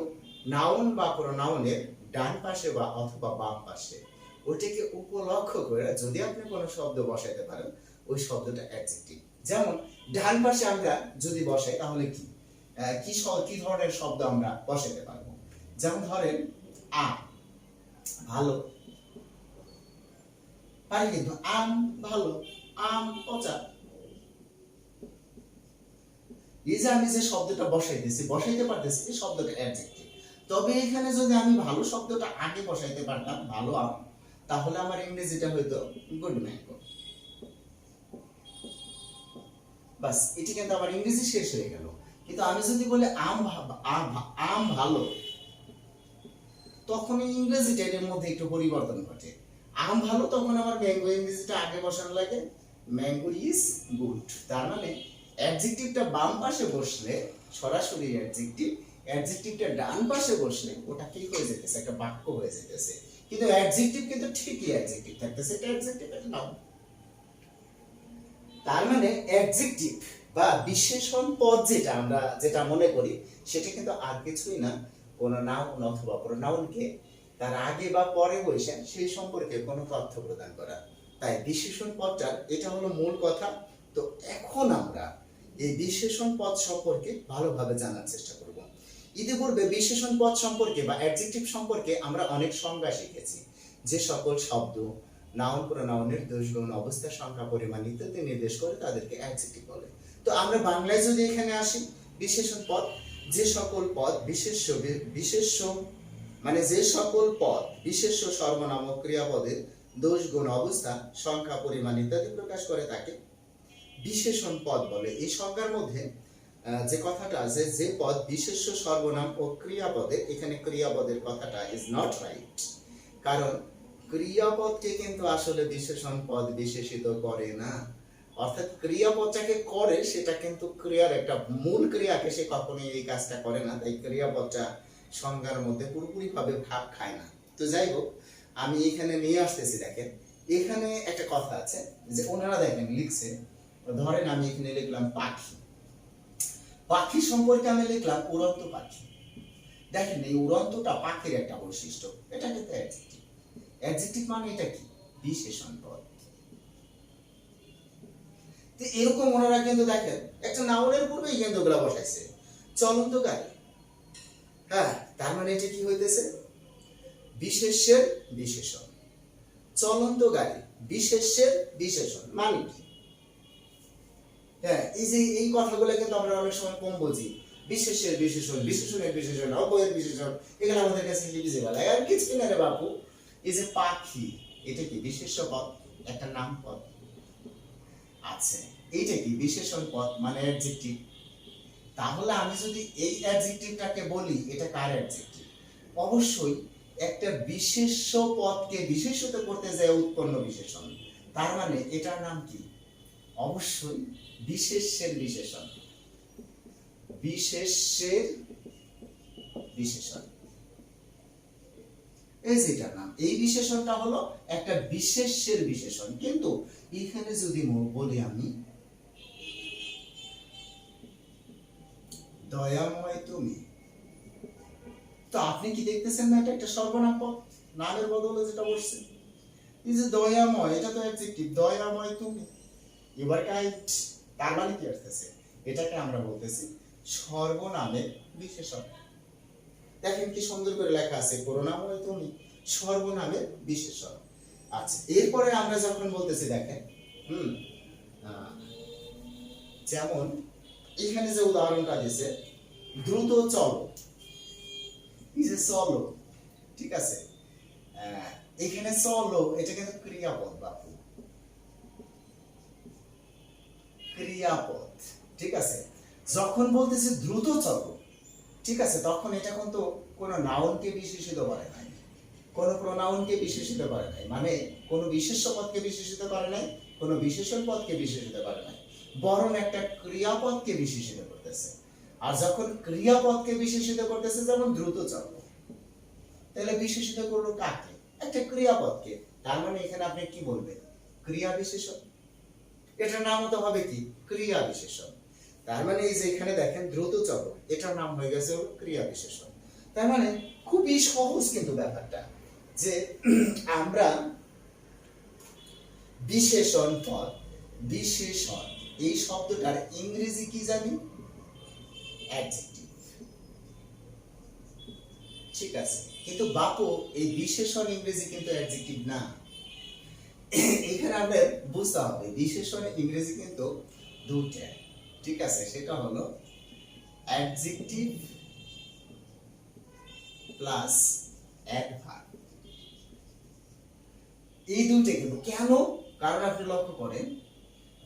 নাউন বা প্রোনাউনের ডান পাশে বা অথবা বাম পাশে ওটাকে উপলক্ষ করে যদি আপনি কোনো শব্দ বসাইতে পারেন, ওই শব্দটা অ্যাডজেক্টিভ। যেমন ডান পাশে আমরা যদি বসাই তাহলে কি কি ধরনের শব্দ আমরা বসাইতে পারবো? যেমন ধরেন আম ভালো, পারি কিন্তু আম ভালো, আম পচা। এই যে আমি যে শব্দটা বসাইতে পারতেছি, এই শব্দটা অ্যাডজেক্টিভ। তবে এখানে যদি আমি ভালো শব্দটা আগে বসাইতে পারতাম, ভালো আম, তাহলে আমার ইংরেজিটা হয়তো গুড ম্যাঙ্গো। বাস, এটি কিন্তু আমার ইংরেজি শেষ হয়ে গেল। কিন্তু আমি যদি বলি আম ভালো, তখন ইংরেজিটা এর মধ্যে একটু পরিবর্তন ঘটে। আম ভালো, তখন আমার ম্যাঙ্গো ইংরেজিটা আগে বসানো লাগে, ম্যাঙ্গো ইজ গুড। তার মানে অ্যাডজেক্টিভটা বাম পাশে বসলে সরাসরি অ্যাডজেক্টিভটা ডান পাশে বসলে ওটা কি হয়ে যেতেছে, একটা বাক্য হয়ে যেতেছে। কিন্তু অ্যাডজেক্টিভ কিন্তু ঠিকই অ্যাডজেক্টিভ থাকতেছে, এটা অ্যাডজেক্টিভ, এটা নাউন। তার মানে অ্যাডজেক্টিভ বা বিশেষণ পদ যেটা মনে করি, সেটা কিন্তু আর কিছুই না, কোন নাউন অথবা প্রোনাউনকে তার আগে বা পরে বসে সেই সম্পর্কে কোনো তথ্য প্রদান করা। তাই বিশেষণ পদটার এটা হলো মূল কথা। তো এখন আমরা এই বিশেষণ পদ সম্পর্কে ভালোভাবে জানার চেষ্টা করব। ইতিপূর্বে বিশেষণ পদ সম্পর্কে বা অ্যাডজেক্টিভ সম্পর্কে আমরা অনেক সংজ্ঞা শিখেছি, যে সকল শব্দ নাউন প্রোনাউনের দোষগুণ অবস্থা সংখ্যা পরিমাণ ইত্যাদি নির্দেশ করে তাদেরকে অ্যাডজেক্টিভ বলে। তো আমরা বাংলায় যদি এখানে আসি, বিশেষণ পদ যে সকল পদ বিশেষ্য সর্বনামক ক্রিয়াপদের দোষ গুণ অবস্থা সংখ্যা পরিমাণ ইত্যাদি প্রকাশ করে তাকে বিশেষণ পদ বলে। এই সংজ্ঞার মধ্যে যে কথাটা আছে, যে পদ বিশেষ্য সর্বনাম ও ক্রিয়াপদে, এখানে ক্রিয়াপদের কথাটা ইজ নট রাইট, কারণ ক্রিয়াপদকে কিন্তু আসলে বিশেষণ পদ বিশেষিত করে না। অর্থাৎ ক্রিয়াপদটাকে করে, সেটা কিন্তু ক্রিয়ার একটা মূল ক্রিয়াকে সে কখনোই এই কাজটা করে না। তাই ক্রিয়াপদটা সংজ্ঞার মধ্যে পুরোপুরি ভাবে ভাগ খায় না। তো যাই হোক, আমি এখানে নিয়ে আসতেছি। দেখেন এখানে একটা কথা আছে যে ওনারা দেখেন লিখছে, ধরেন আমি এখানে লিখলাম পাখি, পাখি সম্পর্কে আমি লিখলাম উড়ন্ত পাখি। দেখেন এই উড়ন্তটা পাখির একটা বৈশিষ্ট্য, এটা কিন্তু অ্যাডজেক্টিভ। অ্যাডজেক্টিভ মানে এটা কি? বিশেষণ পদ। তো এরকম ওনারা কিন্তু দেখেন একটা নাউনের পূর্বেই কিন্তু ওগুলা বসাইছে, চলন্ত গাড়ি। হ্যাঁ, তার মানে এটা কি হইতেছে? বিশেষ্যের বিশেষণ। চলন্ত গাড়ি বিশেষ্যের বিশেষণ মানে কি? হ্যাঁ, এই যে এই কথাগুলো কিন্তু আমরা অনেক সময় কম বুঝি। বিশেষ্যের বিশেষণ, বিশেষণের বিশেষণ, অবয়ের বিশেষণ, এগুলো আমাদের কাছে বুঝে গেল। আর কিছু না রে বাপু। এই যে পাখি, এটা কি বিশেষ্য পদ? একটা নাম পদ আছে, এইটা কি বিশেষণ পদ মানে অ্যাডজেক্টিভ। তাহলে আমি যদি এই অ্যাডজেক্টিভটাকে বলি, এটা কার অ্যাডজেক্টিভ? অবশ্যই একটা বিশেষ্য পদকে বিশেষিত করতে যায় উৎপন্ন বিশেষণ। তার মানে এটার নাম কি? অবশ্যই বিশেষ্যের বিশেষণ। বিশেষ্যের বিশেষণ, এই যেটার নাম, এই বিশেষণটা হলো একটা বিশেষ্যের বিশেষণ। কিন্তু এখানে যদি বলি আমি দয়াময় তুমি, তো আপনি কি দেখতেছেন না এটা একটা সর্বনাম পদ, নামের বদলে যেটা বসছে। এই যে দয়াময়, এটা তো অ্যাডজেক্টিভ, দয়াময় তুমি। এবার তার মানে কি আসতেছে? এটাকে আমরা বলতেছি সর্বনামের বিশেষণ। দেখেন কি সুন্দর করে লেখা আছে, করুণাময় তুমি সর্বনামের বিশেষণ। আচ্ছা, এরপরে আমরা যখন বলতেছি দেখেন, হুম আহ, যেমন এখানে যে উদাহরণটা দিয়েছে, দ্রুত চলো, এই যে চলো, ঠিক আছে, আহ, এখানে চলো এটা কিন্তু ক্রিয়াপদ বাপু, ক্রিয়াপদ, ঠিক আছে। যখন বলতেছে দ্রুত চলো, ঠিক আছে, তখন এটা কিন্তু কোনো নাউনকে বিশেষিত করে নাই, কোনো প্রোনাউনকে বিশেষিত করে নাই, মানে কোনো বিশেষ্য পদকে বিশেষিত করে নাই, কোনো বিশেষণ পদকে বিশেষিত করে নাই, বরং একটা ক্রিয়াপদকে বিশেষিত করতেছে। আর যখন ক্রিয়াপদকে বিশেষিত করতেছে, যেমন দ্রুত চলো, তাহলে বিশেষিত করলো কাকে? একটা ক্রিয়াপদকে। তার মানে এখানে আপনি কি বলবেন? ক্রিয়া বিশেষণ। এটার নাম হতে হবে কি? ক্রিয়া বিশেষণ। তার মানে এই যে এখানে দেখেন দ্রুত চলো, এটার নাম হয়ে গেছে হলো ক্রিয়া বিশেষণ। তার মানে খুবই সহজ কিন্তু ব্যাপারটা, যে আমরা বিশেষণ পদ, বিশেষণ এই শব্দটার ইংরেজি কি জানি? অ্যাডজেক্টিভ, ঠিক আছে। কিন্তু বাপু এই বিশেষণ ইংরেজি কিন্তু অ্যাডজেক্টিভ না। এখানে আমাদের বুঝতে হবে বিশেষণ ইংরেজি কিন্তু দুটো, ঠিক আছে, সেটা হলো অ্যাডজেক্টিভ প্লাস অ্যাডভার্ব। এই দুটো কিন্তু কেন? কারণ আপনি লক্ষ্য করেন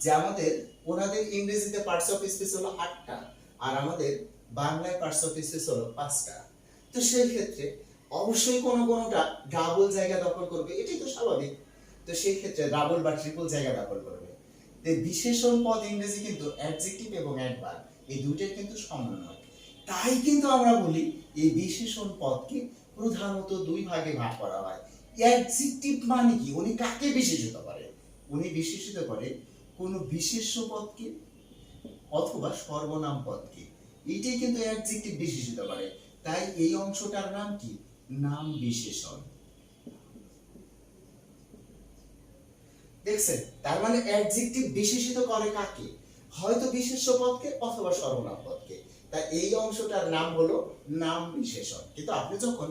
যে আমাদের ওনাদের ইংরেজিতে পার্টস অফ স্পিচ হলো 8টা, আর আমাদের বাংলায় পার্টস অফ স্পিচ হলো 5টা। তো সেই ক্ষেত্রে অবশ্যই কোনোটা ডাবল জায়গা দখল করবে, এটাই তো স্বাভাবিক। তো সেই ক্ষেত্রে ডাবল বা ট্রিপল জায়গা দখল করবে। তো বিশেষণ পদ ইংরেজি কিন্তু অ্যাডজেক্টিভ এবং অ্যাডভার্ব এই দুটোর কিন্তু সমন্বয়। তাই কিন্তু আমরা বলি এই বিশেষণ পদকে প্রধানত দুই ভাগে ভাগ করা হয়। অ্যাডজেক্টিভ মানে কি? উনি কাকে বিশেষিত করে? উনি বিশেষিত করে কোনো বিশেষ্য পদকে অথবা সর্বনাম পদকে, এইটাই কিন্তু অ্যাডজেক্টিভ বিশেষিত করে। তাই এই অংশটার নাম কি? নাম বিশেষণ। দেখছেন? তার মানে অ্যাডজেক্টিভ বিশেষিত করে কাকে? হয়তো বিশেষ্য পদকে অথবা সর্বনাম পদকে। তাই এই অংশটার নাম হলো নাম বিশেষণ। কিন্তু আপনি যখন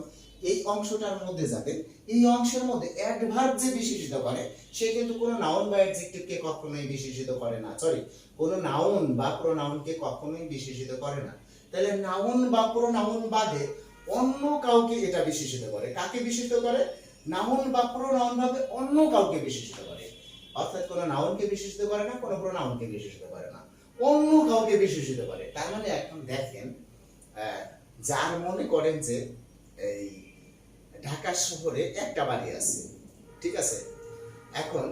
এই অংশটার মধ্যে যাবেন, এই অংশের মধ্যে অ্যাডভার্ব যে বিশেষিত করে, সে কিন্তু কোনো নাউন বা অ্যাডজেক্টিভকে কখনোই বিশেষিত করে না, সরি, কোনো নাউন বা প্রোনাউনকে কখনোই বিশেষিত করে না। তাহলে নাউন বা প্রোনাউন বাদে অন্য কাউকে এটা বিশেষিত করে। কাকে বিশেষিত করে? নাউন বা প্রোনাউন ভাবে অন্য কাউকে বিশেষিত করে। অর্থাৎ কোনো নাউনকে বিশেষিত করে না, কোনো প্রোনাউনকে বিশেষিত করে না, অন্য কাউকে বিশেষিত করে। তার মানে এখন দেখেন, যার মনে করেন যে এই ঢাকা শহরে একটা বাড়ি আছে, ঠিক আছে, এখন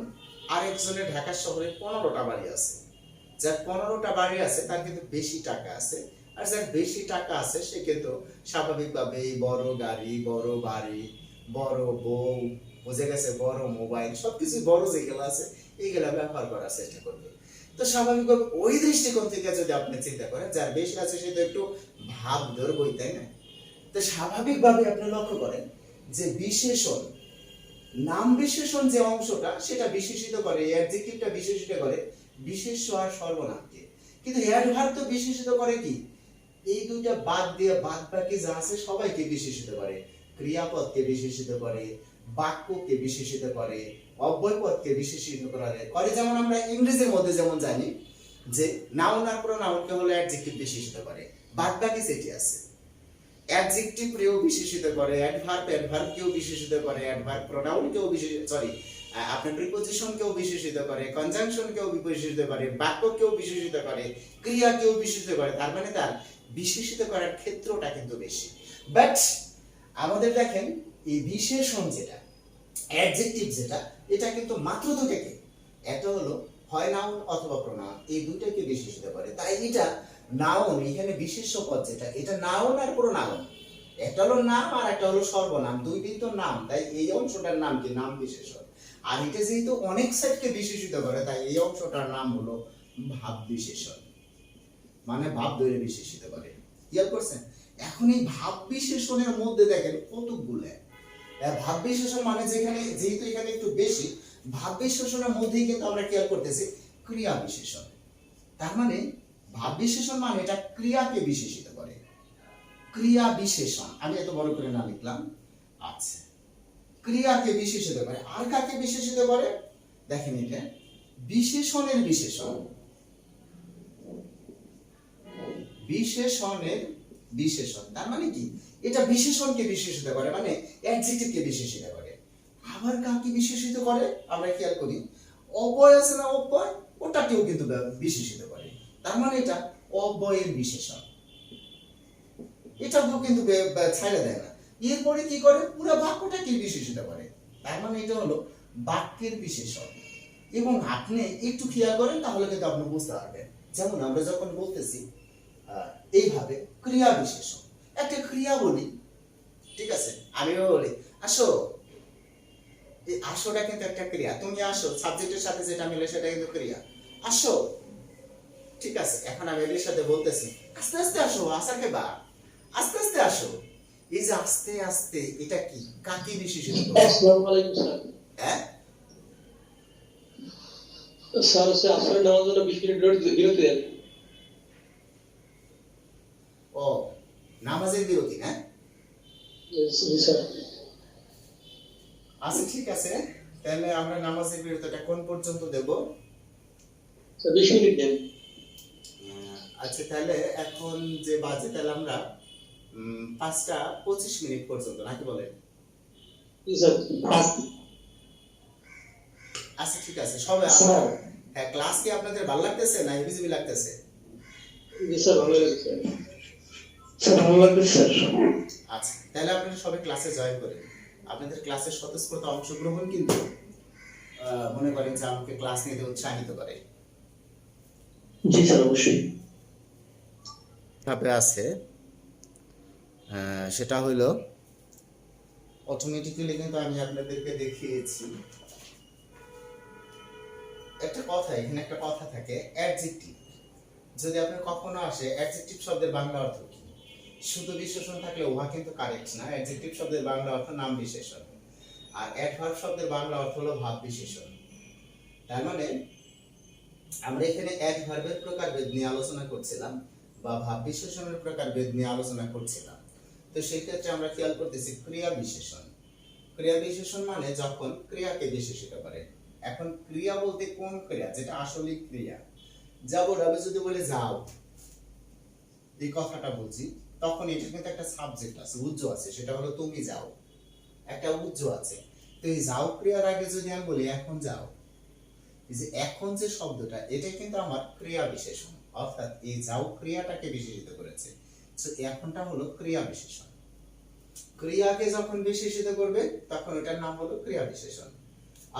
আরেকজনের ঢাকা শহরে 15টা বাড়ি আছে। যার 15টা বাড়ি আছে তার কিন্তু বেশি টাকা আছে, আর যার বেশি টাকা আছে সে কিন্তু স্বাভাবিকভাবে বড় গাড়ি, বড় বাড়ি, বড় বউ, বুঝে গেছে, বড় মোবাইল, সবকিছু বড় যেগুলো আছে এইগুলা ব্যবহার করার চেষ্টা করবে। তো স্বাভাবিকভাবে ওই দৃষ্টিকোণ থেকে যদি আপনি চিন্তা করেন, যার বেশি আছে সে তো একটু ভাব ধরবই, তাই না? তো স্বাভাবিকভাবে আপনি লক্ষ্য করেন যে বিশেষণ, নাম বিশেষণ যে অংশটা সেটা বিশেষিত করে, অ্যাডজেক্টিভটা বিশেষিত করে বিশেষ্য আর সর্বনামকে। কিন্তু অ্যাডভার্ব তো বিশেষিত করে কি? এই দুইটা বাদ দিয়ে বাদ বাকি যা আছে সবাইকে বিশেষিত করে। ক্রিয়াপদকে বিশেষিত করে, বাক্যকে বিশেষিত করে, অব্যয়পদকে বিশেষিত করে। যেমন আমরা ইংরেজির মধ্যে যেমন জানি যে নাউন আর প্রোনাউনকে হলো অ্যাডজেক্টিভ বিশেষিত করে, বাদ বাকি যেটি আছে অ্যাডজেক্টিভ কেও বিশেষিত করে, অ্যাডভার্ব কেও বিশেষিত করে, অ্যাডভার্ব প্রোনাউন কেও আপনার প্রিপজিশন কেও বিশেষিত করে, কনজাংশন কেও বিশেষিত করে, বাক্য কেও বিশেষিত করে, ক্রিয়া কেও বিশেষিত করে। তার মানে তার বিশেষিত করার ক্ষেত্রটা কিন্তু বেশি। বাট আমাদের দেখেন এই বিশেষণ যেটা, অ্যাডজেক্টিভ যেটা, এটা কিন্তু মাত্র দুটাকে, একটা হলো হয় নাউন অথবা প্রোনাউন, এই দুটাকে বিশেষিত করে। তাই এটা নাউন, এখানে বিশেষ্য পদ যেটা, এটা নাউন আর প্রোনাউন, একটা হলো নাম আর একটা হলো সর্বনাম, দুই বিধ নাম, তাই এই অংশটার নাম কি? নাম বিশেষণ। আর এটা যেহেতু অনেক সাইডকে বিশেষিত করে, তাই এই অংশটার নাম হলো ভাব বিশেষণ, মানে ভাব ধরে বিশেষিত করে। খেয়াল করছেন? এখন এই ভাব বিশেষণের মধ্যে দেখেন কতগুলো ভাব বিশেষণ, মানে যেখানে যেহেতু এখানে একটু বেশি ভাব বিশেষণের মধ্যেই কিন্তু আমরা খেয়াল করতেছি ক্রিয়া বিশেষণ। তার মানে ভাব বিশেষণ মানে এটা ক্রিয়াকে বিশেষিত করে, ক্রিয়া বিশেষণ। আমি এত বড় করে না লিখলাম, আচ্ছা ক্রিয়াকে বিশেষিত করে। আর কাকে বিশেষিত করে? দেখেন এটা বিশেষণের বিশেষণ, বিশেষণের বিশেষণ, তার মানে কি এটা বিশেষণকে বিশেষিত করে, মানে অ্যাডজেক্টিভকে বিশেষিত করে। আবার কাকে বিশেষিত করে? আমরা খেয়াল করি অব্যয় আছে না, অব্যয়, ওটাকেও কিন্তু বিশেষিত করে। তার মানে এটা অব্যয়ের বিশেষণ, এটাকেও কিন্তু ছাইড়া দেয় না। এরপরে কি করে? পুরো বাক্যটাকে বিশেষিত করে। তার মানে এটা হলো বাক্যের বিশেষণ। এবং আপনি একটু খেয়াল করেন তাহলে কিন্তু আপনি বুঝতে পারবেন। যেমন আমরা যখন বলতেছি এইভাবে ক্রিয়া বিশেষণ, একটা ক্রিয়া বলি, ঠিক আছে, আমিও বলি আসো, এই আসোটা কিন্তু একটা ক্রিয়া। তুমি আসো, সাবজেক্টের সাথে যেটা মিলে সেটা কিন্তু ক্রিয়া। আসো, ঠিক আছে। এখন আমি এর সাথে বলতেছি আস্তে আস্তে আসো, আসাকে বা আস্তে আস্তে আসো। এই যে আস্তে আস্তে, এটা কি কাকে বিশেষিত করে? আসসালামু আলাইকুম স্যার। হ্যাঁ স্যার হচ্ছে আসরের নামাজের জন্য 20 মিনিট বিরতি দেন। ও, নামাজের বিরতি না? জি স্যার। আচ্ছা ঠিক আছে, তাহলে আমরা নামাজের বিরতিটা কোন পর্যন্ত দেব? স্যার 20 মিনিট দেন। আচ্ছা তাহলে এখন যে বাজে, তাহলে আমরা 5:25 পর্যন্ত, নাকি বলেন? জি স্যার। আচ্ছা ঠিক আছে সবাই। স্যার। হ্যাঁ, ক্লাস কি আপনাদের ভালো লাগতেছে না ইবিজিবি লাগতেছে? জি স্যার, ভালো লাগছে স্যার। ভালো লাগছে স্যার। আচ্ছা তাহলে আপনারা সবাই ক্লাসে জয়েন করেন। আপনাদের ক্লাসের স্বতঃস্ফূর্ত অংশগ্রহণ কিন্তু মনে করেন যে আমাকে ক্লাস নিতে উৎসাহিত করে। জি স্যার, অবশ্যই। ভাবে আছে, সেটা হইলো অটোমেটিক্যালি কিন্তু আমি আপনাদেরকে দেখিয়েছি একটা কথা। এখানে একটা কথা থাকে অ্যাডজেক্টিভ। যদি আপনার কখনো আসে অ্যাডজেক্টিভ শব্দের বাংলা অর্থ কি, শুধু বিশেষণ থাকলে উহা কিন্তু কারেক্ট না। অ্যাডজেক্টিভ শব্দের বাংলা অর্থ নাম বিশেষণ, আর অ্যাডভার্ব শব্দের বাংলা অর্থ হলো ভাব বিশেষণ। তার মানে আমরা এখানে অ্যাডভার্বের প্রকারভেদ নিয়ে আলোচনা করছিলাম বা ভাব বিশেষণের প্রকারভেদ নিয়ে আলোচনা করছিলাম। তো সেই ক্ষেত্রে আমরা খেয়াল করতেছি ক্রিয়া বিশেষণ। ক্রিয়া বিশেষণ মানে যখন ক্রিয়াকে বিশেষিত করে। এখন ক্রিয়া বলতে কোন ক্রিয়া যেটা আসলে ক্রিয়া? যাবো, আমি যদি বলে যাও, এই কথাটা বলছি, তখন এটা কিন্তু একটা সাবজেক্ট আছে, উজ্জ আছে, সেটা হলো তুমি যাও, একটা উজ্জ আছে। তো এই যাও ক্রিয়ার আগে যদি আমি বলি এখন যাও, এই যে এখন যে শব্দটা, এটা কিন্তু আমার ক্রিয়া বিশেষণ, অর্থাৎ এই যাও ক্রিয়াটাকে বিশেষিত করেছে। তো এখনটা হলো ক্রিয়া বিশেষণ। ক্রিয়াকে যখন বিশেষিত করবে তখন এটার নাম হলো ক্রিয়া বিশেষণ।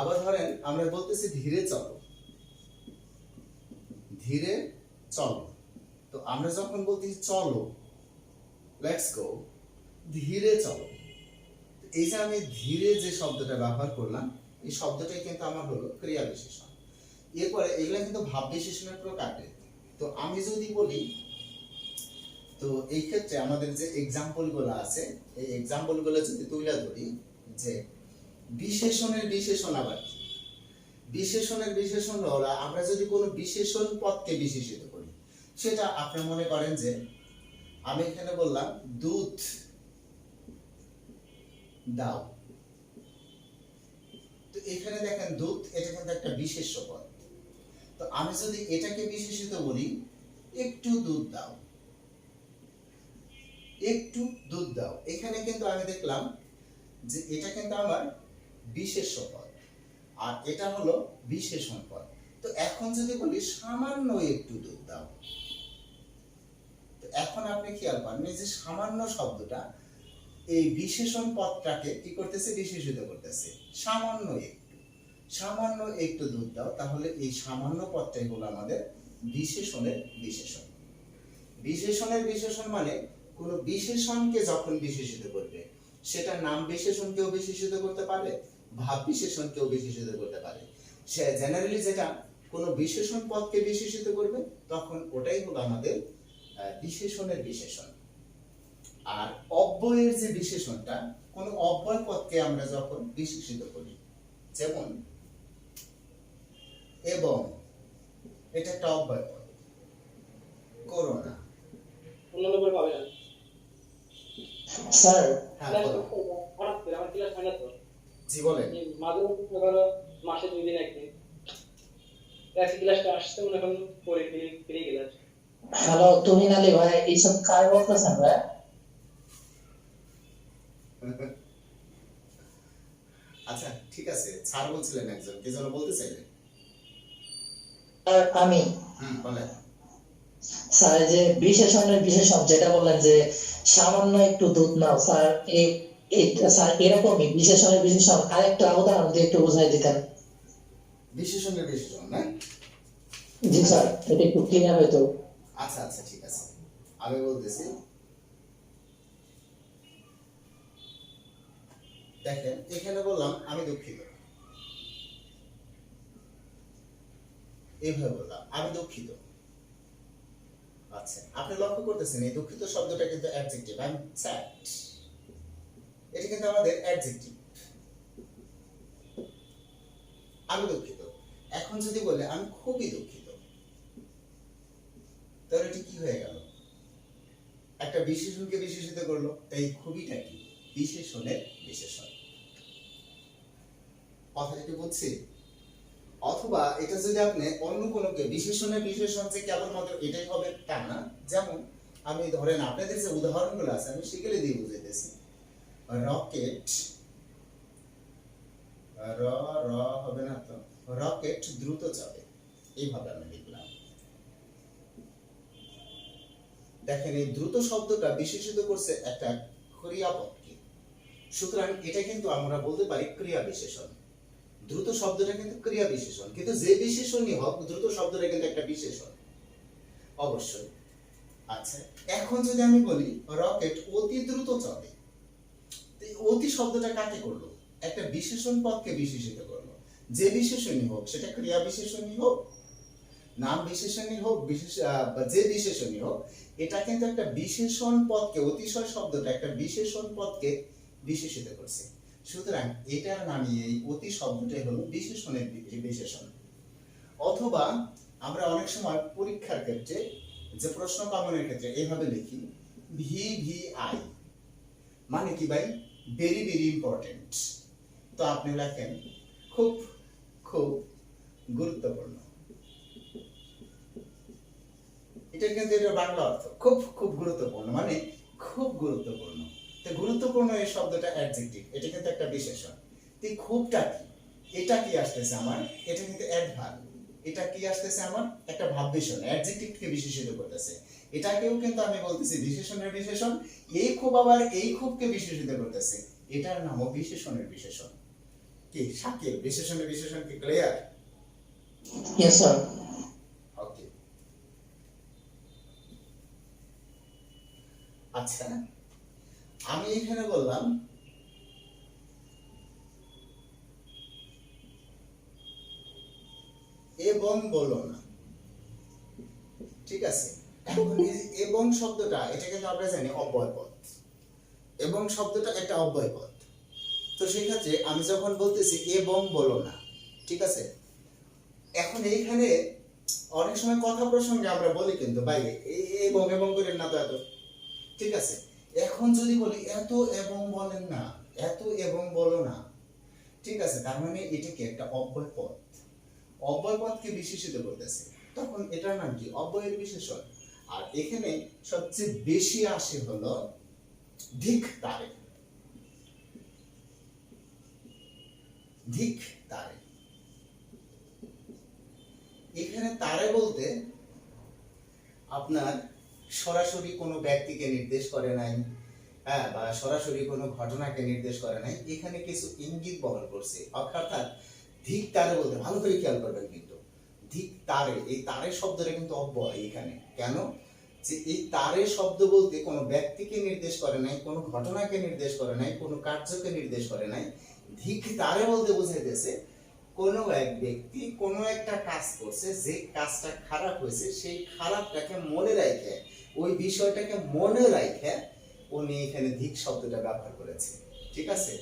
আবার ধরেন আমরা বলতেছি ধীরে চলো, ধীরে চলো, তো আমরা যখন বলতেছি চলো, লেটস গো, ধীরে চলো, এই যে আমি ধীরে যে শব্দটা ব্যবহার করলাম, এই শব্দটাই কিন্তু আমার হলো ক্রিয়া বিশেষণ। এরপরে এগুলা কিন্তু ভাব বিশেষণের প্রকারভেদ। তো আমি যদি বলি, তো এই ক্ষেত্রে আমাদের যে এক্সাম্পল গুলো আছে, এই এক্সাম্পল গুলো যদি তুলে ধরি, যে বিশেষণের বিশেষণ আবার কি? বিশেষণের বিশেষণ হলো আমরা যদি কোনো বিশেষণ পদকে বিশেষিত করি, সেটা আপনি মনে করেন যে আমি এখানে বললাম দুধ দাও, তো এখানে দেখেন দুধ, এটা কিন্তু একটা বিশেষ্য পদ। তো আমি যদি এটাকে বিশেষিত বলি একটু দুধ দাও, একটু দুধ দাও, এখানে কিন্তু আমি দেখলাম যে এটা কিন্তু আমার বিশেষ্য পদ আর এটা হলো বিশেষণ পদ। তো এখন যদি বলি সামান্য একটু দুধ দাও, তো এখন আপনি খেয়াল করেন যে সামান্য শব্দটা এই বিশেষণ পদটাকে কি করতেছে? বিশেষিত করতেছে। সামান্য একটু, সামান্য একটু দুধ দাও, তাহলে এই সামান্য পদটাই হলো আমাদের বিশেষণের বিশেষণ। বিশেষণের বিশেষণ মানে কোন বিশেষণকে যখন বিশেষিত করবে, সেটা নাম বিশেষণকেও বিশেষিত করতে পারে, ভাব বিশেষণকেও বিশেষিত করতে পারে। সে জেনারেলি যেটা কোন বিশেষণ পদকে বিশেষিত করবে, তখন ওটাই হলো আমাদের বিশেষণের বিশেষণ। আর অব্যয়ের যে বিশেষণটা, কোন অব্যয় পদকে আমরা যখন বিশেষিত করি, যেমন এবং, এটা একটা অব্যয় পদ, করোনা, অন্যান্য করে পাবেন না স্যার। হ্যাঁ আমার ক্লাস হয় না তো। জি বলেন। মাঝে মধ্যে ধরো মাসে 2 দিন 1 দিন একই ক্লাসটা আসতে মনে এখন পরে ফিরে গেলাম। হ্যালো তুমি নালি ভাই এইসব কার বলতেছেন ভাই? আচ্ছা ঠিক আছে, স্যার বলছিলেন একজন, কে যেন বলতে চাইলেন। আর আমি বলেন। স্যার যে বিশেষণের বিশেষণ যেটা বললেন যে সামান্য একটু দুধ নাও স্যার, এই স্যার এরকমই বিশেষণের বিশেষণ আরেকটা উদাহরণ দিয়ে একটু বোঝাই দিতেন। বিশেষণের বিশেষণ না? জি স্যার, এটা একটু ক্লিয়ার হয়তো। আচ্ছা আচ্ছা ঠিক আছে, আমি বলতেছি। দেখেন এখানে বললাম আমি দুঃখিত, এইভাবে বললাম আমি দুঃখিত। আচ্ছা আপনি লক্ষ্য করতেছেন এই দুঃখিত শব্দটা কিন্তু অ্যাডজেক্টিভ, আই এম স্যাড, এটা কিন্তু আমাদের অ্যাডজেক্টিভ। আমি দুঃখিত। এখন যদি বলে আমি খুবই দুঃখিত, তাহলে এটি কি হয়ে গেল? একটা বিশেষণকে বিশেষিত করলো, তাই খুবইটা কি? বিশেষণের বিশেষণ। কথাটা কি বুঝছি? অথবা এটা যদি আপনি অন্য কোনোকে বিশেষণের বিশেষণ যে কেবলমাত্র এটাই হবে তা না। যেমন আমি ধরেন আপনাদের যে উদাহরণগুলো আছে আমি সেগুলো দিয়ে বুঝাইতেছি। রকেট, র র হবে না তো, রকেট দ্রুত চলে, এইভাবে আমি লিখলাম। দেখেন এই দ্রুত শব্দটা বিশেষিত করছে একটা ক্রিয়াপদকে, সুতরাং এটা কিন্তু আমরা বলতে পারি ক্রিয়া বিশেষণ। দ্রুত শব্দটা কিন্তু ক্রিয়া বিশেষণ, কিন্তু যে বিশেষণই হোক দ্রুত শব্দটা কিন্তু একটা বিশেষণ অবশ্যই। আচ্ছা এখন যদি আমি বলি রকেট অতি দ্রুত চলে, অতি শব্দটা কাকে করলো? একটা বিশেষণ পদকে বিশেষিত করলো। যে বিশেষণই হোক, সেটা ক্রিয়া বিশেষণই হোক, নাম বিশেষণই হোক, যে বিশেষণই হোক, এটা কিন্তু একটা বিশেষণ পদকে, অতিশয় শব্দটা একটা বিশেষণ পদকে বিশেষিত করছে। সুতরাং এটার নামই এই অতি শব্দটাই হলো বিশেষণের বিশেষণ। অথবা আমরা অনেক সময় পরীক্ষার ক্ষেত্রে যে প্রশ্ন কামনের ক্ষেত্রে এইভাবে লিখি ভি ভি আই, মানে কি ভাই? Very very important. তো আপনি লেখেন খুব খুব গুরুত্বপূর্ণ, এটা কিন্তু এটা বাংলা অর্থ। খুব খুব গুরুত্বপূর্ণ মানে খুব গুরুত্বপূর্ণ। তো গুরুত্বপূর্ণ এই শব্দটা অ্যাডজেক্টিভ, এটা কিন্তু একটা বিশেষণ। তো খুবটা কি? এটা কি আসতেছে আমার? এটা কিন্তু অ্যাডভার্ব। এটা কি আসতেছে আমার? একটা ভাব বিশেষণ, অ্যাডজেক্টিভকে বিশেষিত করতেছে। এটাকেও কিন্তু আমি বলতেছি বিশেষণের বিশেষণ। এই খুব আবার এই খুবকে বিশেষিত করতেছে, এটার নামও বিশেষণের বিশেষণ। কি শাকিল, বিশেষণের বিশেষণ কি ক্লিয়ার? Yes sir. ওকে আচ্ছা আমি এখানে বললাম এবং বলো না, ঠিক আছে? এখন এই যে এবং শব্দটা, এটা কিন্তু আমরা জানি অব্যয় পদ। এবং শব্দটা একটা অব্যয় পদ। তো সেই ক্ষেত্রে আমি যখন বলতেছি এবং বলো না, ঠিক আছে? এখন এইখানে অনেক সময় কথা প্রসঙ্গে আমরা বলি কিন্তু বাইরে এবং এবং করেন না তো এত, ঠিক আছে? এখন যদি বলি এত এবং বলেন না, এত এবং বলো না, ঠিক আছে? তার মানে এটা কি একটা অব্যয় পদ, অব্যয় পদকে বিশেষিত করতেছে, তখন এটার নাম কি? অব্যয়ের বিশেষণ। আর এখানে সবচেয়ে বেশি আসে হলো ধিক তারে, ধিক তারে। এখানে তারে বলতে আপনার সরাসরি কোনো ব্যক্তিকে নির্দেশ করে নাই, হ্যাঁ, বা সরাসরি কোনো ঘটনাকে নির্দেশ করে নাই, এখানে কিছু ইঙ্গিত বহন করছে। অর্থাৎ ধিক তারে বলতে ভালো করে খেয়াল করবেন কিন্তু ধিক তারে, এই তারে শব্দটা কিন্তু অব্যয় এখানে। কেন? যে এই তারে শব্দ বলতে কোনো ব্যক্তিকে নির্দেশ করে নাই, কোনো ঘটনাকে নির্দেশ করে নাই, কোনো কার্যকে নির্দেশ করে নাই। ধিক তারে বলতে বোঝাইতেছে কোনো এক ব্যক্তি কোনো একটা কাজ করছে, যে কাজটা খারাপ হয়েছে সেই খারাপটাকে মনে রাখে, ওই বিষয়টাকে মনে রাখে উনি এখানে ধিক শব্দটা ব্যবহার করেছে, ঠিক আছে?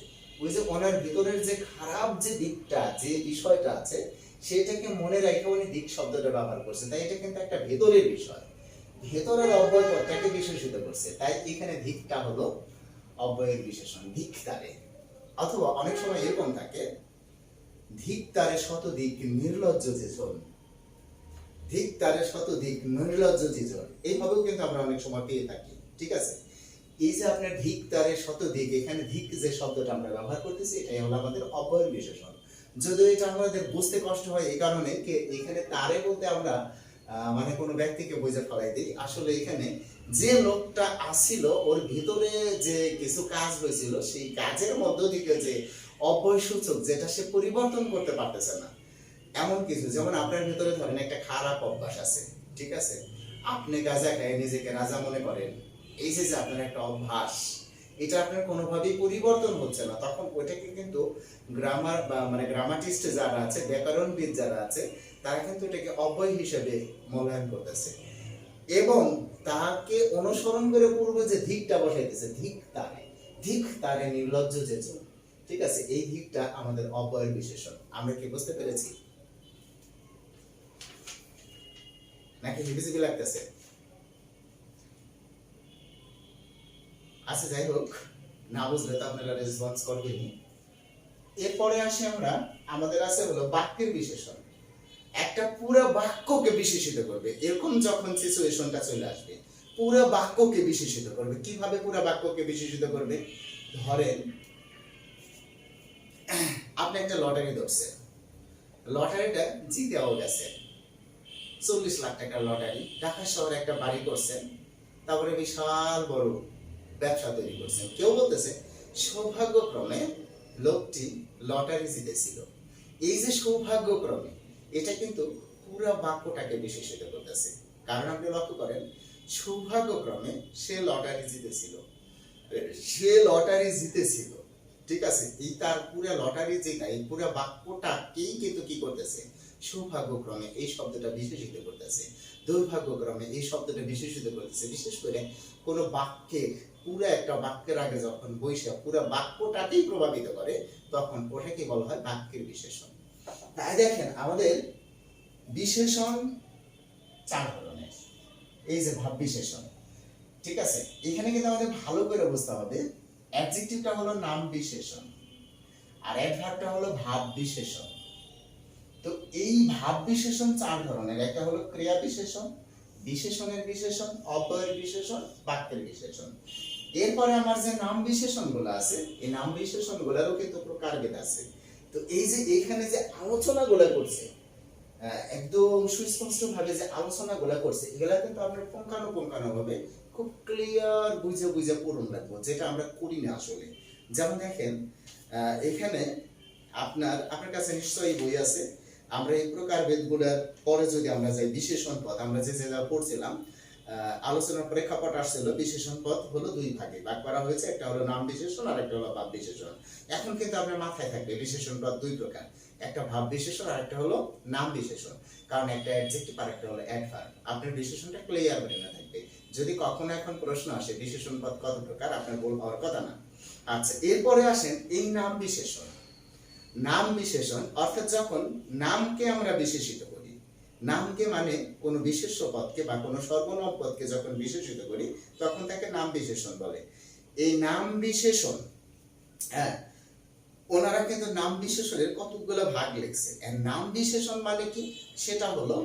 ওই যে ওনার ভিতরের যে খারাপ যে দিকটা, যে বিষয়টা আছে, সেটাকে মনে রাখে উনি ধিক শব্দটা ব্যবহার করছে। তাই এটা কিন্তু একটা ভেতরের বিষয়, ভেতরের অব্যয় পদটাকে বিশেষিত করছে। তাই এখানে ধিকটা হলো অব্যয়ের বিশেষণ, ধিক তারে। অথবা অনেক সময় এরকম থাকে, ধিক্তারে শতদিক নির্লজ্জ যে জন, ধিক্তারে শতদিক নির্লজ্জ যে জন, এইভাবেও কিন্তু আমরা অনেক সময় পেয়ে থাকি। ঠিক আছে, এই যে আপনার ধিক্তারে শতদিক, এখানে ধিক যে শব্দটা আমরা ব্যবহার করতেছি এটাই হলো আমাদের অপর বিশেষণ। যদিও এটা আমাদের বুঝতে কষ্ট হয় এই কারণে এখানে তারে বলতে আমরা মানে কোনো ব্যক্তিকে বোঝা ফেলাই দিই, আসলে এখানে যে লোকটা আসছিল ওর ভিতরে যে কিছু কাজ হয়েছিল সেই কাজের মধ্য থেকে যে অব্যয় সূচক যেটা সে পরিবর্তন করতে পারতেছে না এমন কিছু। যেমন আপনার ভিতরে ধরেন একটা খারাপ অভ্যাস আছে, ঠিক আছে, আপনি গাঁজা খায় নিজেকে রাজা মনে করেন, এই যে আপনার একটা অভ্যাস, এটা আপনার কোনোভাবেই পরিবর্তন হচ্ছে না, তখন ওইটাকে কিন্তু গ্রামার বা মানে গ্রামাটিস্ট যারা আছে, ব্যাকরণবিদ যারা আছে, তারা কিন্তু এটাকে অব্যয় হিসেবে মূল্যায়ন করতেছে এবং তাকে অনুসরণ করে পূর্বে যে ধিকটা বসাইতেছে, ধিক তারে নির্লজ্জ যে জন, ঠিক আছে, এই ধিকটা আমাদের অব্যয়ের বিশেষণ। আমরা কি বুঝতে পেরেছি নাকি হিবিজিবি লাগতেছে? আচ্ছা, যাই হোক, না বুঝলে তো আপনারা রেসপন্স করবেনই। এরপরে আসি আমরা, আমাদের আছে হলো বাক্যের বিশেষণ। একটা পুরো বাক্যকে বিশেষিত করবে, এরকম যখন সিচুয়েশনটা চলে আসবে, পুরো বাক্যকে বিশেষিত করবে। কিভাবে পুরো বাক্যকে বিশেষিত করবে? ধরেন আপনি একটা লটারি ধরছেন, লটারিটা জিতেও গেছে, 40 লাখ টাকার লটারি, ঢাকা শহরে একটা বাড়ি করছেন, তারপরে বিশাল বড় ব্যবসা তৈরি করছেন। কেউ বলতেছে সৌভাগ্যক্রমে লোকটি লটারি জিতেছিল। এই যে সৌভাগ্যক্রমে, এটা কিন্তু পুরো বাক্যটাকে বিশেষিত করতেছে। কারণ আপনি লক্ষ্য করেন, সৌভাগ্যক্রমে সে লটারি জিতেছিল, সে লটারি জিতেছিল, ঠিক আছে, এই তার পুরো লটারি যেটা, এই পুরো বাক্যটাকেই কিন্তু কি করতেছে, সৌভাগ্যক্রমে এই শব্দটা বিশেষিত করতেছে, দুর্ভাগ্যক্রমে এই শব্দটা বিশেষিত করতেছে। বিশেষ করে কোনো বাক্যের পুরো একটা বাক্যের আগে যখন বৈশাখ পুরো বাক্যটাকেই প্রভাবিত করে, তখন ওটাকে বলা হয় বাক্যের বিশেষণ। তাই দেখেন আমাদের বিশেষণ 4 ধরনের। এই যে ভাব বিশেষণ, ঠিক আছে, এখানে কিন্তু আমাদের ভালো করে বুঝতে হবে, অ্যাডজেক্টিভটা হলো নাম বিশেষণ আর অ্যাডভার্বটা হলো ভাব বিশেষণ। তো এই ভাব বিশেষণ 4 ধরনের। একটা হলো ক্রিয়া বিশেষণ, বিশেষণের বিশেষণ, অব্যয়ের বিশেষণ, বাক্যের বিশেষণ। এরপরে আমার যে নাম বিশেষণগুলো আছে, এই নাম বিশেষণগুলোরও কিন্তু প্রকারভেদ আছে। তো এই যে এইখানে যে আলোচনাগুলো করছে, একদম সুস্পষ্ট ভাবে যে আলোচনাগুলো করছে, এগুলা কিন্তু আমরা পুঙ্খানুপুঙ্খানুভাবে খুব ক্লিয়ার বুঝে বুঝে পড়ুন রাখবো, যেটা আমরা করি না আসলে। যেমন দেখেন, এখানে আপনার কাছে নিশ্চয়ই বই আছে। আমরা এই প্রকারভেদগুলোর পরে যদি আমরা যাই, বিশেষণ পদ আমরা যে পড়ছিলাম, আলোচনার প্রেক্ষাপট আসছিল, বিশেষণ পদ হলো 2 ভাগে ভাগ করা হয়েছে, একটা হলো নাম বিশেষণ আর একটা হলো ভাব বিশেষণ। এখন কিন্তু আপনার মাথায় থাকবে বিশেষণ পদ 2 প্রকার, একটা ভাব বিশেষণ আর একটা হলো নাম বিশেষণ। কারণ একটা অ্যাডজেক্টিভ আর একটা হলো অ্যাডভার্ব। আপনার বিশেষণটা ক্লিয়ার ব্রেনে থাকবে। যদি কখনো এখন প্রশ্ন আসে বিশেষণ পদ কত প্রকার, আপনার বল হওয়ার কথা না। আচ্ছা, এরপরে আসেন এই নাম বিশেষণ। নাম বিশেষণ অর্থাৎ যখন নামকে আমরা বিশেষিত করি, নামকে মানে কোনো বিশেষ্য পদকে বা কোনো সর্বনাম পদকে যখন বিশেষিত করি, তখন তাকে নাম বিশেষণ বলে। এই নাম বিশেষণ, হ্যাঁ, ওনারা কিন্তু নাম বিশেষণের কতগুলো ভাগ লিখছে। আর নাম বিশেষণ মানে কি, সেটা হলো,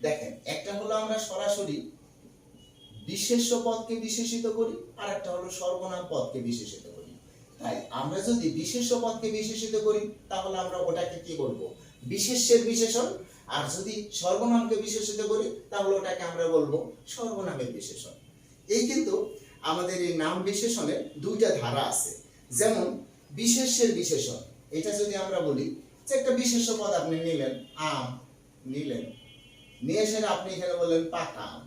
দেখেন, একটা হলো আমরা সরাসরি বিশেষ্য পদকে বিশেষিত করি, আর একটা হলো সর্বনাম পদকে বিশেষিত করি। তাই আমরা যদি বিশেষ্য পদকে বিশেষিত করি, তাহলে আমরা ওটাকে কি বলবো, বিশেষ্যের বিশেষণ। আর যদি সর্বনামকে বিশেষিত করি, তাহলে ওটাকে আমরা বলবো সর্বনামের বিশেষণ। এই কিন্তু আমাদের এই নাম বিশেষণের 2টা ধারা আছে। যেমন বিশেষ্যের বিশেষণ, এটা যদি আমরা বলি যে একটা বিশেষ্য পদ আপনি নিলেন, আম নিলেন, নিয়ে এসে আপনি এখানে বললেন পাকা আম,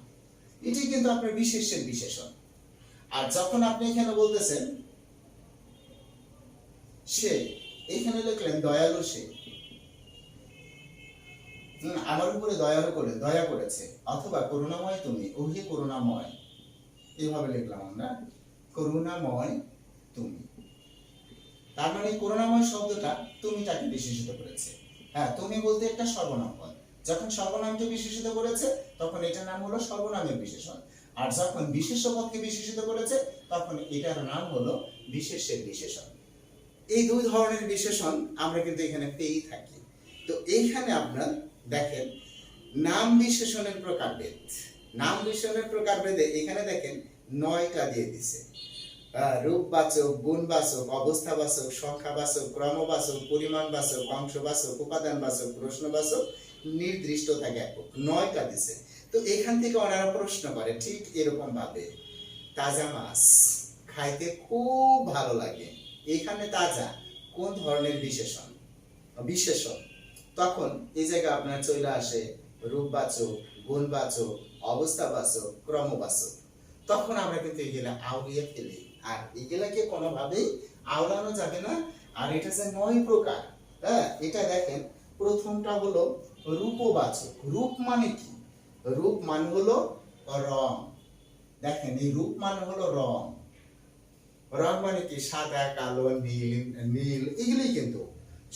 এটি কিন্তু আপনার বিশেষ্যের বিশেষণ। আর যখন আপনি এখানে বলতেছেন সে, এখানে লিখলেন দয়ালু সে, আমার উপরে দয়া করেছে, অথবা করুণাময় তুমি, ওহে করুণাময়, এইভাবে লিখলাম আমরা, করুণাময় তুমি। তার মানে করুণাময় শব্দটা তুমি তাকে বিশেষিত করেছে। হ্যাঁ, তুমি বলতে একটা সর্বনাম পদ, যখন সর্বনামকে বিশেষিত করেছে তখন এটার নাম হলো সর্বনামের বিশেষণ। আর যখন বিশেষ্য পদকে বিশেষিত করেছে তখন এটার নাম হলো বিশেষ্যের বিশেষণ। এই দুই ধরনের বিশেষণ আমরা কিন্তু এখানে পেয়েই থাকি। তো এইখানে আপনার দেখেন নাম বিশেষণের প্রকারভেদ, নাম বিশেষণের প্রকারভেদে এখানে দেখেন 9টা দিয়ে দিছে। রূপবাচক, গুণবাচক, অবস্থাবাচক, সংখ্যাবাচক, ক্রমবাচক, পরিমাণবাচক, অংশবাচক, উপাদানবাচক, প্রশ্নবাচক, নির্দিষ্ট থাকে একক, 9টা দিছে। তো এখান থেকে ওনারা প্রশ্ন করে ঠিক এরকম ভাবে, তাজা মাছ খাইতে খুব ভালো লাগে, এখানে তাজা কোন ধরনের বিশেষণ? বিশেষণ। তখন এই জায়গায় আপনার চলে আসে রূপবাচক, গুণবাচক, অবস্থাবাচক, ক্রমবাচক। তখন আমরা কিন্তু এগুলা আউলিয়ে ফেলি, আর এগুলাকে কোনোভাবেই আওড়ানো যাবে না। আর এটা যে 9 প্রকার, হ্যাঁ, এটা দেখেন প্রথমটা হলো রূপবাচক। রূপ মানে কি? রূপ মানে হলো রং। দেখেন এই রূপ মানে হলো রং। রং মানে কি? সাদা, কালো, নীল, নীল, এগুলোই কিন্তু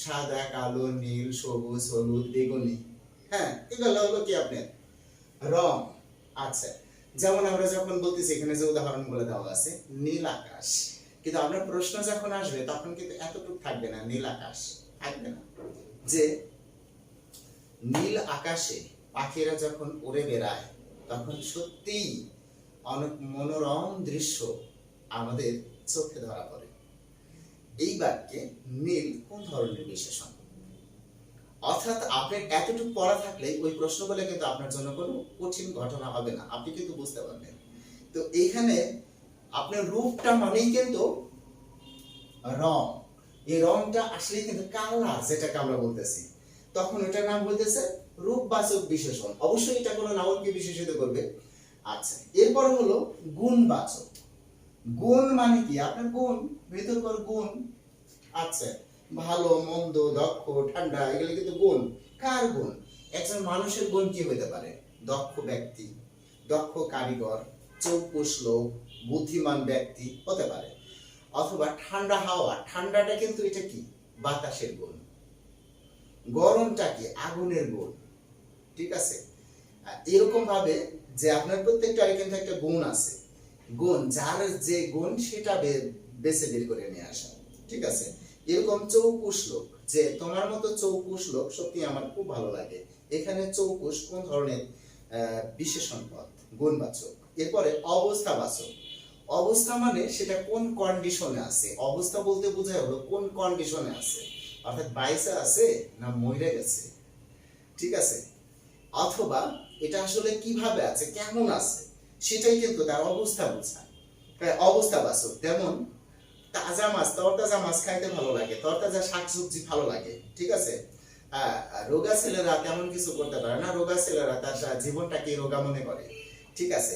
সাদা, কালো, নীল, সবুজ, হলুদ, বেগুনি, হ্যাঁ, এগুলো হলো কি আপনার রং। আচ্ছা, যেমন আমরা যখন বলতেছি এখানে যে উদাহরণগুলো দেওয়া আছে, নীল আকাশ, কিন্তু আপনার প্রশ্ন যখন আসবে তখন কিন্তু এতটুকু থাকবে না, নীল আকাশ থাকবে না, যে নীল আকাশে পাখিরা যখন উড়ে বেড়ায় তখন সত্যিই অনেক মনোরম দৃশ্য আমাদের চোখে ধরা পড়ে। এই বাক্যে নীল কোন ধরনের বিশেষণ? অর্থাৎ আপনার এতটুকু পড়া থাকলে ওই প্রশ্নগুলো কিন্তু আপনার জন্য কোনো কঠিন ঘটনা হবে না, আপনি কিন্তু বুঝতে পারবেন। তো এইখানে আপনার রূপটা মানেই কিন্তু রং। এই রংটা আসলে কিন্তু কালার, যেটাকে আমরা বলতেছি, তখন এটার নাম বলতেছে রূপবাচক বিশেষণ। অবশ্যই এটা কোনো নাউনকে বিশেষিত করবে। আচ্ছা, এরপর হলো গুণবাচক। গুণ মানে কি? আপনার গুণ, ভেতরকার গুণ। আচ্ছা, ভালো, মন্দ, দক্ষ, ঠান্ডা, এগুলো কিন্তু গুণ। কার গুণ? একজন মানুষের গুণ কি হতে পারে? দক্ষ ব্যক্তি, দক্ষ কারিগর, চৌকুশ লোক, বুদ্ধিমান ব্যক্তি হতে পারে। অথবা ঠান্ডা হাওয়া, ঠান্ডাটা কিন্তু এটা কি? বাতাসের গুণ। গরমটা কি? আগুনের গুণ। ঠিক আছে? এরকম ভাবে যে আপনার প্রত্যেকটারই কিন্তু একটা গুণ আছে। গুণ, যার যে গুণ সেটা বেছে বের করে নিয়ে আসা। ঠিক আছে? এরকম চৌকুশ লোক, যে তোমার মতো চৌকুশ লোক সত্যি আমার খুব ভালো লাগে। এখানে চৌকুশ কোন ধরনের বিশেষণ পদ? গুণবাচক। এরপরে অবস্থাবাচক। অবস্থা মানে সেটা কোন কন্ডিশনে আছে। অবস্থা বলতে বোঝায় হলো কোন কন্ডিশনে আছে, অর্থাৎ বাইসে আছে না মরে গেছে। ঠিক আছে? অথবা এটা আসলে কিভাবে আছে, কেমন আছে, সেটাই কিন্তু তার অবস্থা বোঝায়। অবস্থাবাচক, যেমন তাজা মাছ, তরতাজা মাছ খাইতে ভালো লাগে, তরতাজা শাকসবজি ভালো লাগে। ঠিক আছে? রোগা ছেলেরা তেমন কিছু করতে পারে না, রোগা ছেলেরা তার জীবনটাকে রোগা মনে করে। ঠিক আছে?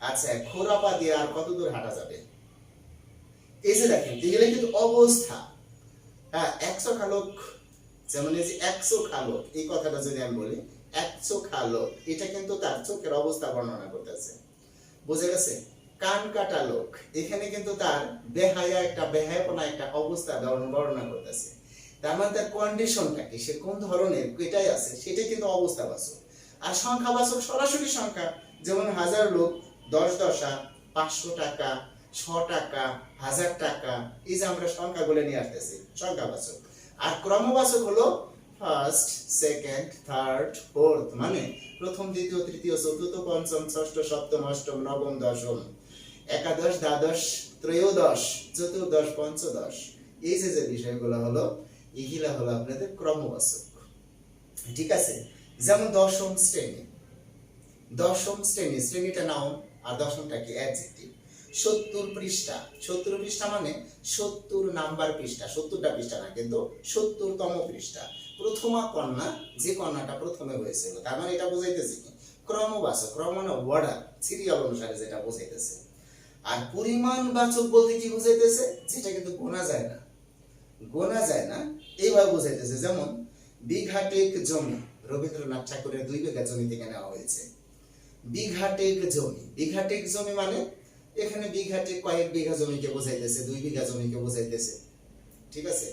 আচ্ছা, খোরাপা দিয়ে আর কত দূর হাঁটা যাবে? এই যে দেখেন, এগুলো কিন্তু অবস্থা। হ্যাঁ, 100 খালক, যেমন এই যে 100 খালক, এই কথাটা যদি আমি বলি 100 খালক, এটা কিন্তু তার চোখের অবস্থা বর্ণনা করতেছে। বুঝে গেছে? কান কাটা লোক, এখানে কিন্তু তার বেহায়া একটা বেহায়াপনা একটা অবস্থা বর্ণনা করতেছে। তার মানে তার কন্ডিশনটা কি, সে কোন ধরনের এটাই আছে, সেটাই কিন্তু অবস্থাবাচক। আর সংখ্যাবাচক সরাসরি সংখ্যা, যেমন 1000 লোক, 10 দশা, 500 টাকা, 100 টাকা, 1000 টাকা, এই যে আমরা সংখ্যাগুলো নিয়ে আসতেছি, সংখ্যাবাচক। আর ক্রমবাচক হলো ফার্স্ট, সেকেন্ড, থার্ড, ফোর্থ, মানে প্রথম, দ্বিতীয়, তৃতীয়, চতুর্থ, পঞ্চম, ষষ্ঠ, সপ্তম, অষ্টম, নবম, দশম, একাদশ, দ্বাদশ, ত্রয়োদশ, চতুর্দশ, পঞ্চদশ, এই যে বিষয়গুলো হলো, এগুলা হলো আপনাদের ক্রমবাচক। ঠিক আছে? যেমন দশম শ্রেণী, দশম শ্রেণী, শ্রেণীটা নাউন আর দশমটা কি? অ্যাডজেক্টিভ। 70 পৃষ্ঠা, 70 পৃষ্ঠা মানে 70 নাম্বার পৃষ্ঠা, 70টা পৃষ্ঠা না, কিন্তু 70তম পৃষ্ঠা। প্রথমা কন্যা, যে কন্যাটা প্রথমে হয়েছিল, তার মানে এটা বোঝাইতেছে কি? ক্রমবাচক। ক্রম মানে অর্ডার, সিরিয়াল অনুসারে যেটা বোঝাইতেছে। আর পরিমাণবাচক বলতে কি বোঝাইতেছে? যেটা কিন্তু গোনা যায় না, গোনা যায় না, এইভাবে বোঝাইতেছে। যেমন বিঘাটেক জমি, রবীন্দ্রনাথ ঠাকুরের 2 বিঘা জমি থেকে নেওয়া হয়েছে। বিঘাটেক জমি, বিঘাটেক জমি মানে এখানে বিঘাটেক কয়েক বিঘা জমিকে বোঝাইতেছে, 2 বিঘা জমিকে বোঝাইতেছে। ঠিক আছে?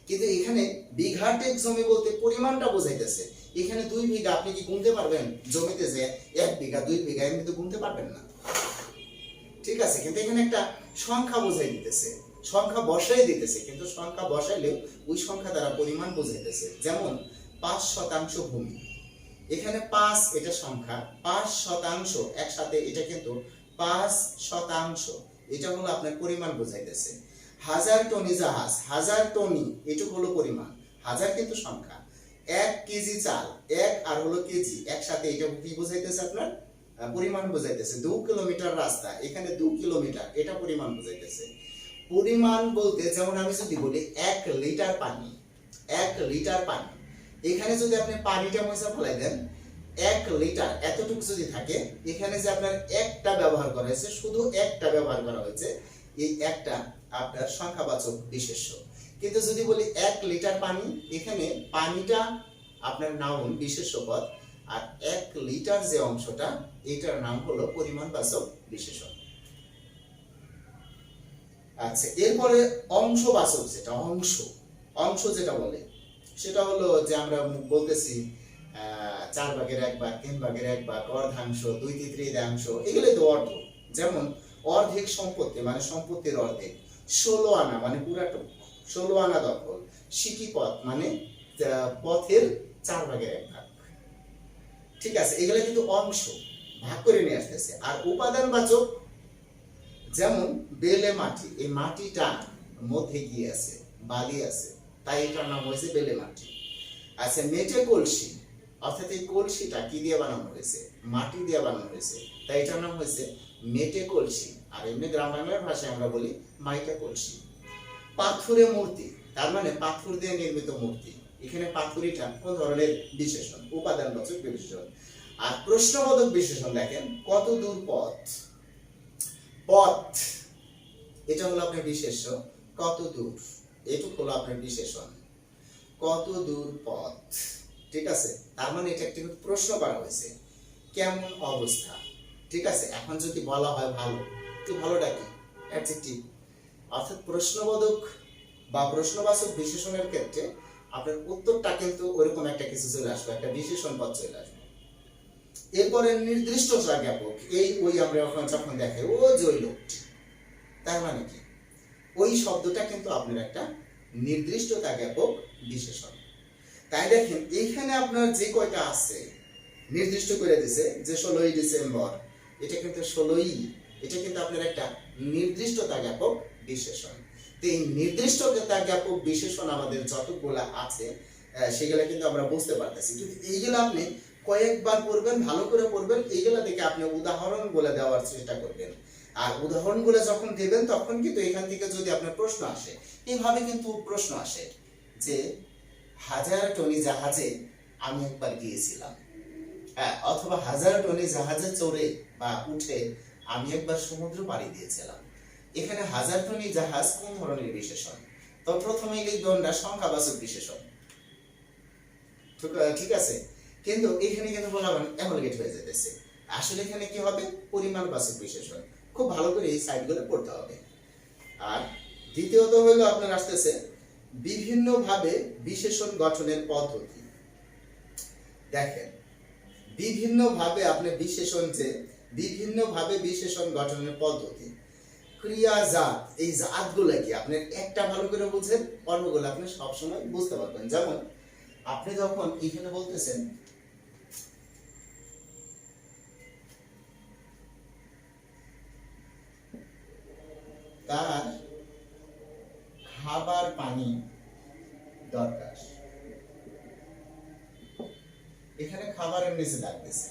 কিন্তু এখানে বিঘাটেক জমি বলতে পরিমাণটা বোঝাইতেছে। এখানে 2 বিঘা আপনি কি গুনতে পারবেন? জমিতে যে 1 বিঘা 2 বিঘা এমনি তো গুনতে পারবেন না। ঠিক আছে? কিন্তু এখানে একটা সংখ্যা বোঝাই দিতেছে, সংখ্যা বসাই দিতেছে, কিন্তু সংখ্যা বসাইলেও ওই সংখ্যা দ্বারা পরিমাণ বোঝাইতেছে। যেমন 5% ভূমি, এখানে 5 এটা সংখ্যা, 5% একসাথে এটা কিন্তু 5%, এটা হলো আপনার পরিমাণ বোঝাইতেছে। 1000 টনি জাহাজ, 1000 টনি এটুকু হলো পরিমাণ, 1000 কিন্তু সংখ্যা। 1 কেজি চাল, 1 আর হলো কেজি একসাথে এটা কি বোঝাইতেছে আপনার পরিমাণ বোঝাইতেছে। 2 কিলোমিটার রাস্তা, এখানে 2 কিলোমিটার এটা পরিমাণ বোঝাইতেছে। পরিমাণ বলতে যেমন আমি যদি বলি 1 লিটার পানি, 1 লিটার পানি, এখানে যদি আপনি পানিটা মুছে ফেলাই দেন 1 লিটার এতটুকু যদি থাকে, এখানে যে আপনার একটা ব্যবহার করা হয়েছে, শুধু একটা ব্যবহার করা হয়েছে, এই একটা আপনার সংখ্যাবাচক বিশেষ্য। কিন্তু যদি বলি 1 লিটার পানি, এখানে পানিটা আপনার নাউন বিশেষ্য পদ, আর 1 লিটার যে অংশটা এটার নাম হলো পরিমাণবাচক বিশেষণ। আচ্ছা, এরপরে অংশবাচক যেটা, অংশ যেটা বলে সেটা হলো যে আমরা বলতেছি 4 ভাগের 1 ভাগ, 3 ভাগের 1 ভাগ, অর্ধাংশ, 2/3 এগুলোই তো অর্ধ। যেমন অর্ধেক সম্পত্তি মানে সম্পত্তির অর্ধেক, 16 আনা মানে পুরাটুক, 16 আনা দখল, সিকি পথ মানে পথের 4 ভাগের 1 ভাগ। ঠিক আছে, এগুলো কিন্তু অংশ, ভাগ করে নিয়ে আসতেছে। আর উপাদানবাচক যেমন বেলে মাটি, এই মাটিটা মধ্যে কি আছে, বালি আছে, তাই এটার নাম হয়েছে বেলে মাটি। আচ্ছা, মেটে কলসি, অর্থাৎ এই কলসিটা কি দিয়ে বানানো হয়েছে, মাটি দিয়ে বানানো হয়েছে, তাই এটার নাম হয়েছে মেটে কলসি। আর এমনি গ্রাম বাংলার ভাষায় আমরা বলি মাইটা কলসি। পাথুরে মূর্তি, তার মানে পাথর দিয়ে নির্মিত মূর্তি, এখানে পাথুরিটা কোন ধরনের বিশেষণ, উপাদানবাচক বিশেষণ। আর প্রশ্নবোধক বিশেষণ দেখেন, কত দূর পথ, পথ এটা হলো আপনার বিশেষ্য, কত দূর এটুকু হলো আপনার বিশেষণ, কত দূর পথ। ঠিক আছে, তার মানে এটা একটি প্রশ্ন করা হয়েছে, কেমন অবস্থা। ঠিক আছে, এখন যদি বলা হয় ভালো, তো ভালোটা কি অ্যাডজেক্টিভ, অর্থাৎ প্রশ্নবোধক বা প্রশ্নবাচক বিশেষণের ক্ষেত্রে আপনার উত্তরটা কিন্তু ওইরকম একটা কিছু চলে আসবে, একটা বিশেষণ পদ চলে আসবে। এরপরে নির্দিষ্টতা জ্ঞাপক, এই ওই আমরা যখন দেখাই ও যে ওই লোকটি, তার মানে কি ওই শব্দটা কিন্তু আপনার একটা নির্দিষ্টতা জ্ঞাপক বিশেষণ। তাই দেখেন এইখানে আপনার যে কয়টা আছে নির্দিষ্ট করে দিছে যে 16ই ডিসেম্বর, এটা কিন্তু 16ই, এটা কিন্তু আপনার একটা নির্দিষ্টতা জ্ঞাপক বিশেষণ। তো এই নির্দিষ্টতা জ্ঞাপক বিশেষণ আমাদের যতগুলো আছে সেগুলো কিন্তু আমরা বুঝতে পারতেছি, কিন্তু এইগুলো আপনি কয়েকবার পড়বেন, ভালো করে পড়বেন, এইগুলো দেখে আপনি উদাহরণগুলো দেওয়ার চেষ্টা করবেন। আর উদাহরণগুলো যখন দেবেন তখন কিন্তু এখান থেকে যদি আপনার প্রশ্ন আসে, এইভাবে কিন্তু প্রশ্ন আসে যে 1000 টনি জাহাজে আমি একবার গিয়েছিলাম, অথবা 1000 টনি জাহাজে চড়ে বা উঠে আমি একবার সমুদ্র পাড়ি দিয়েছিলাম। এখানে 1000 টনি জাহাজ কোন ধরনের বিশেষণ, তো প্রথমেই লিখবেন না সংখ্যাবাচক বিশেষণ। ঠিক আছে, কিন্তু এখানে কিন্তু বলাবেন অ্যামালগেট হয়ে যেতেছে, আসলে এখানে কি হবে পরিমাণবাচক বিশেষণ। খুব ভালো করে এই সাইডগুলো পড়তে হবে। আর দ্বিতীয়ত হলো আপনার আসতেছে বিভিন্ন ভাবে বিশেষণ গঠনের পদ্ধতি। দেখেন বিভিন্ন ভাবে আপনি বিশেষণ, যে বিভিন্ন ভাবে বিশেষণ গঠনের পদ্ধতি, ক্রিয়া জাত, এই জাতগুলো কি আপনি একটা ভালো করে বুঝেন, অন্যগুলো আপনি সবসময় বুঝতে পারবেন। যেমন আপনি যখন এখানে বলতেছেন তার খাবার পানি দরকার, এখানে খাবারের নিচে ডাকতেছে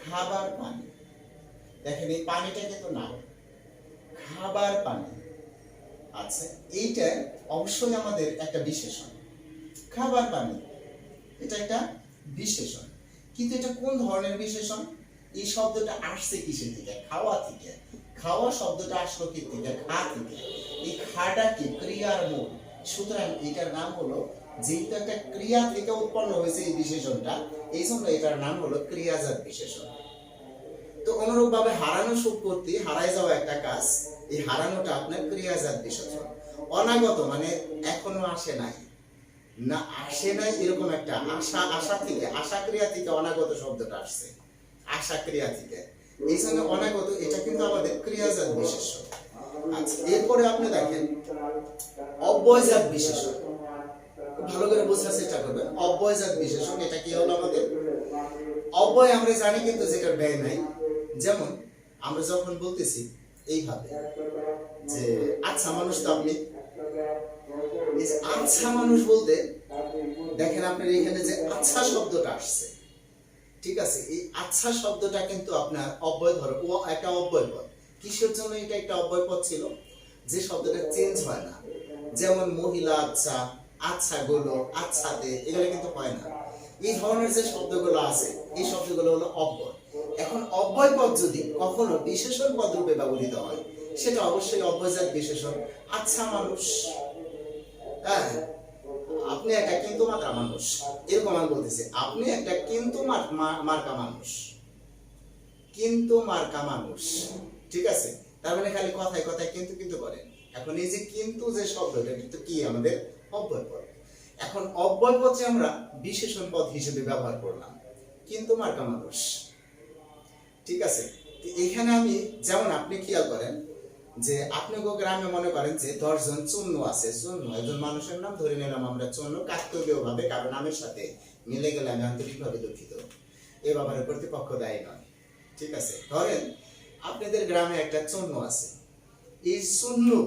খাবার পানি, দেখেন এই পানিটা কিন্তু না, খাবার পানি। আচ্ছা, এইটা অবশ্যই আমাদের একটা বিশেষণ, খাবার পানি এটা একটা বিশেষণ, কিন্তু এটা কোন ধরনের বিশেষণ, এই শব্দটা আসছে কিসের থেকে, খাওয়া থেকে, খাওয়া শব্দটা আসলো কি থেকে, খা থেকে, এই খাটা কি ক্রিয়ার মূল, সুতরাং এটার নাম হলো, যেহেতু একটা ক্রিয়া থেকে উৎপন্ন হয়েছে এই বিশেষণটা, এই জন্য এটার নাম হলো ক্রিয়াজাত বিশেষণ। তো অনুরূপ ভাবে হারানো সম্পত্তি, হারায় যাওয়া একটা কাজ, এই হারানোটা আপনার ক্রিয়াজাত বিশেষণ। অনাগত মানে এখনো আসে নাই, না আসে নাই এরকম একটা, আশা, আশা থেকে, আশা ক্রিয়া থেকে অনাগত শব্দটা আসছে, আশা ক্রিয়া থেকে, এই জন্য অনাগত এটা কিন্তু আমাদের ক্রিয়াজাত বিশেষ্য। আচ্ছা, এরপরে আপনি দেখেন অব্যয়জাত বিশেষণ, খুব ভালো করে বোঝার চেষ্টা করবেন। অব্যয়জাত বিশেষণ এটা কি হলো আমাদের? অব্যয় আমরা জানি কিন্তু যেটা ব্যয় নাই। যেমন আমরা যখন বলতেছি এইভাবে যে আচ্ছা মানুষ, তো আপনি এই যে আচ্ছা মানুষ বলতে দেখেন আপনার এখানে যে আচ্ছা শব্দটা আসছে, ঠিক আছে, এই আচ্ছা শব্দটা কিন্তু আপনার অব্যয় ধরো, ও একটা অব্যয় পদ। কিসের জন্য এটা একটা অব্যয় পদ ছিল? যে শব্দটা চেঞ্জ হয় না, যেমন মহিলা আচ্ছা, আচ্ছা গুলো, আচ্ছাতে, এগুলো কিন্তু হয় না। এই ধরনের যে শব্দগুলো আছে এই শব্দগুলো হলো অব্যয়। এখন অব্যয় পদ যদি কখনো বিশেষণ পদ রূপে ব্যবহৃত হয় সেটা অবশ্যই অব্যয়জাত বিশেষণ। আচ্ছা মানুষ, হ্যাঁ, আপনি একটা কিন্তু মাত্রা মানুষ, এরকম আমি বলতেছি। আপনি একটা কিন্তু মার্কা মানুষ, কিন্তু মার্কা মানুষ, ঠিক আছে। তার মানে খালি কথায় কথায় কিন্তু কিন্তু করেন। এখন এই যে কিন্তু যে শব্দটা কিন্তু কি আমাদের অব্যয় পদ। এখন অব্যয় পদকে আমরা বিশেষণ পদ হিসেবে ব্যবহার করলাম, কিন্তু মার্কা মানুষ, ঠিক আছে। এখানে আমি যেমন আপনি খেয়াল করেন যে আপনি গ্রামে মনে করেন যে 10 জন চুন্নু আছে, চুন্নু একজন মানুষের নাম, ধরে নিলাম আমরা চুন্নু কাকতালীয় ভাবে কারণ নামের সাথে মিলে গেলে আমি আন্তরিকভাবে দুঃখিত, এ ব্যাপারে কর্তৃপক্ষ দায়ী নয়, ঠিক আছে। ধরেন আপনাদের গ্রামে একটা চুন্নু আছে, এই চুন্নু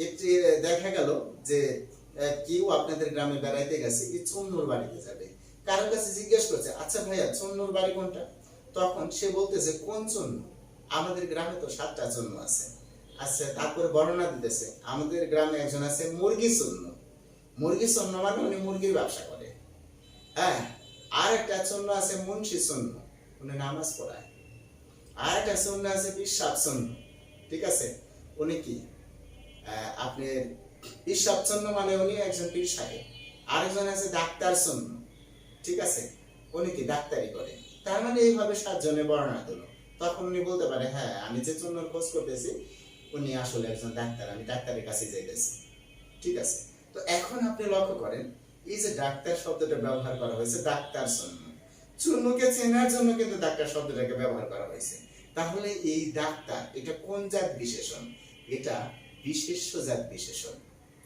একটি দেখা গেল যে কেউ আপনাদের গ্রামে বেড়াইতে গেছে, এই চুন্নুর বাড়িতে যাবে, কারোর কাছে জিজ্ঞেস করছে আচ্ছা ভাইয়া চুন্নুর বাড়ি কোনটা? তখন সে বলতেছে কোন চুন্নু? আমাদের গ্রামে তো 7টা চুন্নু আছে। আচ্ছা, তারপরে বর্ণনা দিতেছে আমাদের গ্রামে একজন আছে মুরগি চুন্নু। মুরগি চুন্নু মানে উনি মুরগির ব্যবসা করে, হ্যাঁ। আর একটা চুন্নু আছে মুন্সি চুন্নু, উনি নামাজ পড়ায়। আর একটা চুন্নু আছে পিসাব চুন্নু, ঠিক আছে, উনি কি আপনি পিসাব চুন্নু মানে উনি একজন পীর সাহেব। আরেকজন আছে ডাক্তার চুন্নু, ঠিক আছে, উনি কি ডাক্তারি করে। তার মানে এইভাবে 7 জনের বর্ণনা দিল। তখন উনি বলতে পারে হ্যাঁ আমি যে চুন্নুর খোঁজ করতেছি উনি আসলে একজন ডাক্তার, আমি ডাক্তারের কাছে যাইতেছি, ঠিক আছে। তো এখন আপনি লক্ষ্য করেন এই যে ডাক্তার শব্দটা ব্যবহার করা হয়েছে, ডাক্তার চুন্নু, চুন্নুকে চেনার জন্য কিন্তু ডাক্তার শব্দটাকে ব্যবহার করা হয়েছে। তাহলে এই ডাক্তার এটা কোন জাত বিশেষণ? এটা বিশেষ্য জাত বিশেষণ,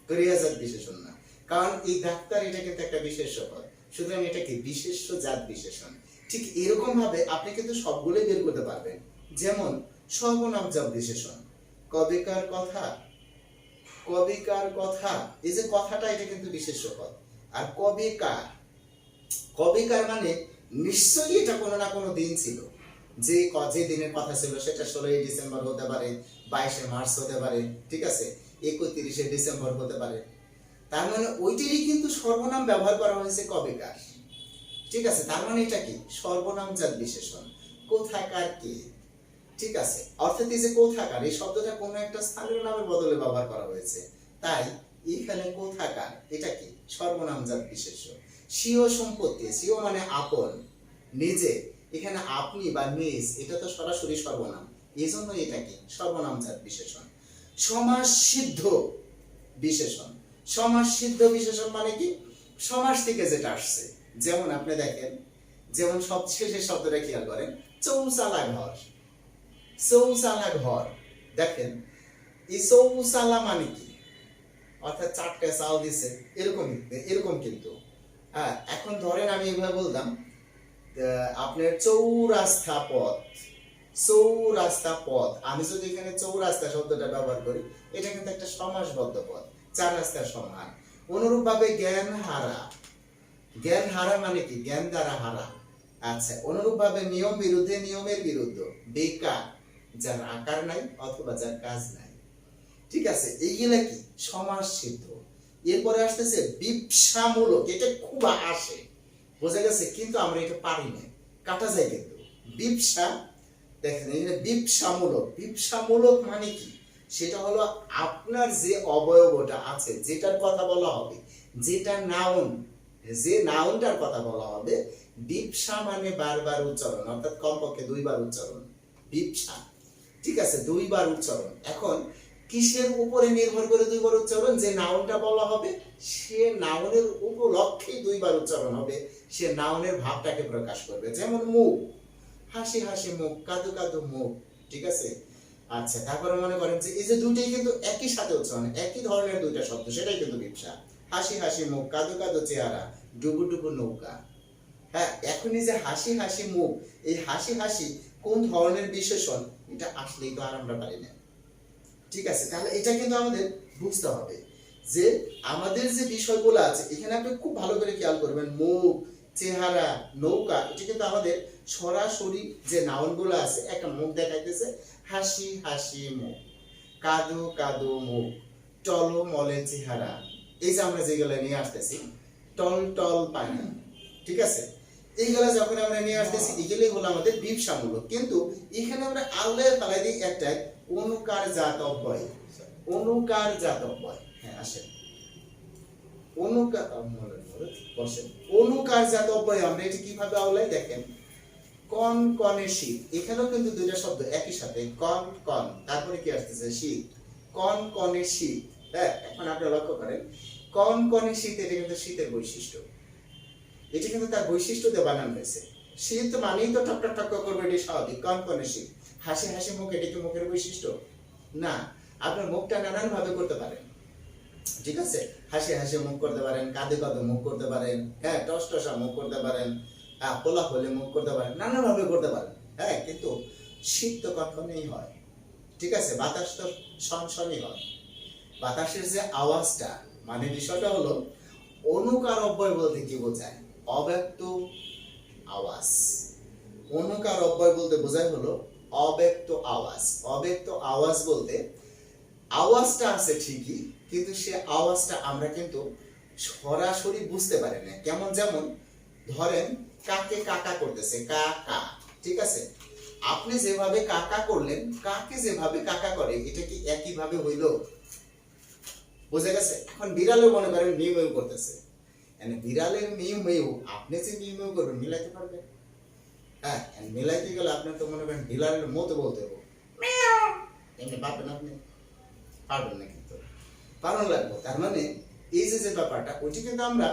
ক্রিয়াজাত বিশেষণ না। কারণ এই ডাক্তার এটা কিন্তু একটা বিশেষ্য পদ, সুতরাং এটা কি বিশেষ্য জাত বিশেষণ। ঠিক এরকম ভাবে আপনি কিন্তু সবগুলোই বের করতে পারবেন। যেমন সর্বনাম জাত বিশেষণ, কবিকার কথা, কবিকার কথা, এই যে কথাটা এটা কিন্তু বিশেষ্য পদ। আর কবিকার, কবিকার মানে নিশ্চয়ই এটা কোনো না কোনো দিন ছিল, যে যে দিনের কথা ছিল সেটা 16 ডিসেম্বর হতে পারে, 22 মার্চ হতে পারে, ঠিক আছে, 31 ডিসেম্বর হতে পারে। তার মানে ওইটারই কিন্তু সর্বনাম ব্যবহার করা হয়েছে কবিকার, ঠিক আছে। তার মানে এটা কি সর্বনামজাত বিশেষণ, কোথাকার কে, ঠিক আছে। অর্থাৎ এই যে কোথাকার এই শব্দটা কোনো একটা স্থানীয় নামের বদলে ব্যবহার করা হয়েছে, তাই এখানে কোথাকার এটা কি সর্বনামজাত বিশেষ্য। স্বীয় সম্পত্তি, স্বীয় মানে আপন, নিজে, এখানে আপনি বা নিজ এটা তো সরাসরি সর্বনাম, এই জন্য এটা কি সর্বনামজাত বিশেষণ। সমাস সিদ্ধ বিশেষণ, সমাস সিদ্ধ বিশেষণ মানে কি সমাস থেকে যেটা আসছে। যেমন আপনি দেখেন, যেমন সবশেষের শব্দটা খেয়াল করেন, চৌচালা ঘর, চৌচালা ঘর, দেখেন এই চৌচালা মানে কি, অর্থাৎ 4টে চাল দিছে, এরকম এরকম কিন্তু। হ্যাঁ, এখন ধরেন আমি এইভাবে বললাম আপনার চৌরাস্তা পথ, চৌরাস্তা পথ, আমি যদি এখানে চৌরাস্তা শব্দটা ব্যবহার করি এটা কিন্তু একটা সমাসবদ্ধ পদ, 4 রাস্তার সমান। অনুরূপ ভাবে জ্ঞান হারা, জ্ঞান হারা মানে কি জ্ঞান দ্বারা হারা। আচ্ছা, অনুরূপ ভাবে নিয়ম বিরুদ্ধে, নিয়মের বিরুদ্ধ, বেকার, যার আকার নাই অথবা যার কাজ নাই, ঠিক আছে, এইগুলা কি সমাস সিদ্ধ। এরপরে আসতেছে বিপসামূলক, এটা খুব আসে, বোঝা গেছে, কিন্তু আমরা এটা পারি না, কাটা যায় কিন্তু। বিপসা, দেখেন এখানে বিপসামূলক, বিপসামূলক মানে কি, সেটা হলো আপনার যে অবয়বটা আছে যেটার কথা বলা হবে, যেটা নাউন, যে নাউনটার কথা বলা হবে, বিপসা মানে বারবার উচ্চারণ, অর্থাৎ কমপক্ষে 2 বার উচ্চারণ, বিপসা, ঠিক আছে, 2 বার উচ্চারণ। এখন কিসের উপরে নির্ভর করে 2 বার উচ্চারণ? যে নাউনটা বলা হবে সে নাউনের উপলক্ষেই 2 বার উচ্চারণ হবে, সে নাউনের ভাবটাকে প্রকাশ করবে। যেমন মুখ, হাসি হাসি মুখ, কাঁদো কাঁদো মুখ, ঠিক আছে। আচ্ছা, তারপরে মনে করেন যে এই যে দুইটাই কিন্তু একই সাথে উচ্চারণ, একই ধরনের দুইটা শব্দ, সেটাই কিন্তু বিপসা। হাসি হাসি মুখ, কাদো কাদো চেহারা, ডুবু ডুবু নৌকা। হ্যাঁ, এখন এই যে হাসি হাসি মুখ, এই হাসি হাসি কোন ধরনের বিশেষণ, এটা আসলেই তো আর আমরা পারি না। ঠিক আছে, তাহলে এটা কিন্তু আমাদের বুঝতে হবে যে আমাদের যে বিষয়গুলো আছে এখানে আপনি খুব ভালো করে খেয়াল করবেন, মুখ, চেহারা, নৌকা, এটা কিন্তু আমাদের সরাসরি যে নাউনগুলো আছে, একটা মুখ দেখাইতেছে, হাসি হাসি মুখ, কাদো কাদো মুখ, টলমলে চেহারা, এই যে আমরা যেগুলো নিয়ে আসতেছি, টল টল পানি, ঠিক আছে, এইগুলা যখন আমরা নিয়ে আসতেছি এগুলোই হলো আমাদের বিপসামূলক। কিন্তু এখানে আমরা আল্লাহ ফালাই দিই একটাই অনুকার জাত অব্যয়, অনুকার জাত অব্যয়। হ্যাঁ আসেন, অনুকার বসেন, অনুকার জাত অব্যয় আমরা এটি কিভাবে আওলাই দেখেন, কন কনে শীত, এখানেও কিন্তু দুইটা শব্দ একই সাথে, কন কন, তারপরে কি আসতেছে শীত, কন কনে শীত। হ্যাঁ, এখন আপনি লক্ষ্য করেন কন কনে শীত, এটা কিন্তু শীতের বৈশিষ্ট্য, এটি কিন্তু তার বৈশিষ্ট্য দিয়ে বানানো হয়েছে। শীত মানেই তো ঠক ঠক করবে, এটি স্বাভাবিক। কন কনে শীত, হাসি হাসি মুখ, এটি কি মুখের বৈশিষ্ট্য না? আপনার মুখটা নানান ভাবে করতে পারেন, ঠিক আছে, হাসি হাসি মুখ করতে পারেন, কাঁদে কাঁদে মুখ করতে পারেন, হ্যাঁ, টস টসা মুখ করতে পারেন, পোলা হলে মুখ করতে পারেন, নানান ভাবে করতে পারেন। হ্যাঁ, কিন্তু শীত তো কখনোই হয়, ঠিক আছে, বাতাস তো সনসনই হয়। বাতাসের যে আওয়াজটা, মানে বিষয়টা হলো অনুকার অব্যয় বলতে কি বোঝায়, অব্যক্ত আওয়াজ। অনুকার অব্যয় বলতে বোঝায় হলো অব্যক্ত আওয়াজ। অব্যক্ত আওয়াজ বলতে আওয়াজটা আছে ঠিকই, কিন্তু সে আওয়াজটা আমরা কিন্তু সরাসরি বুঝতে পারি না। কেমন, যেমন ধরেন কাকে কাকা করতেছে, কাকা, ঠিক আছে, আপনি যেভাবে কাকা করলেন, কাকে যেভাবে কাকা করে, এটা কি একই ভাবে হইল? বোঝা গেছে? এখন বিড়ালের মনে করেন মিউ মিউ করতেছে, বিড়ালের মিউ মিউ আপনি যে মিউ মিউ করবেন মিলাইতে পারবেন? হ্যাঁ, মিলাইতে গেলে আপনার তো মনে করেন বিড়ালের মতো বলতে হবে, এমনি পারবেন আপনি? পারবেন না, কিন্তু পালন লাগবে। তার মানে এই যে ব্যাপারটা, ওইটি কিন্তু আমরা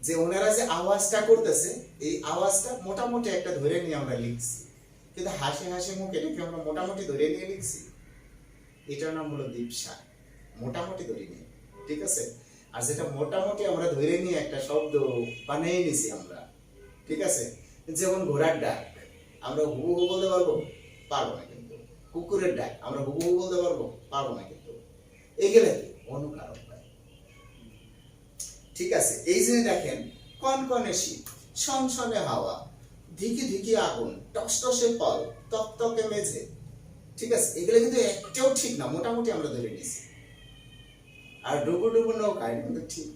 যে ওনারা যে আওয়াজটা করতেছে, এই আওয়াজটা মোটামুটি একটা ধরে নিয়ে আমরা লিখছি, কিন্তু হাসি হাসি মুখ এটাকে আমরা মোটামুটি ধরে নিয়ে লিখছি, এটার নাম হলো দীপসা, মোটামুটি ধরে নিয়ে, ঠিক আছে। আর যেটা মোটামুটি আমরা ধরে নিয়ে একটা শব্দ বানিয়ে নিছি আমরা, ঠিক আছে, যেমন ঘোড়ার ডাক আমরা হু হু বলতে পারবো? পারবো না। কিন্তু কুকুরের ডাক আমরা হু হু বলতে পারবো? পারবো না। কিন্তু এগুলো কি অনুকার অব্যয়, ঠিক আছে। এই যে দেখেন, কনকনে শীত, সনসনে হাওয়া, ধিকি ধিকি আগুন, টসটসে ফল, তকতকে মেঝে, ঠিক আছে, এগুলো কিন্তু একটাও ঠিক না, মোটামুটি আমরা ধরে নিছি। আর ডুবু ডুবু নৌকা, এটা কিন্তু ঠিক,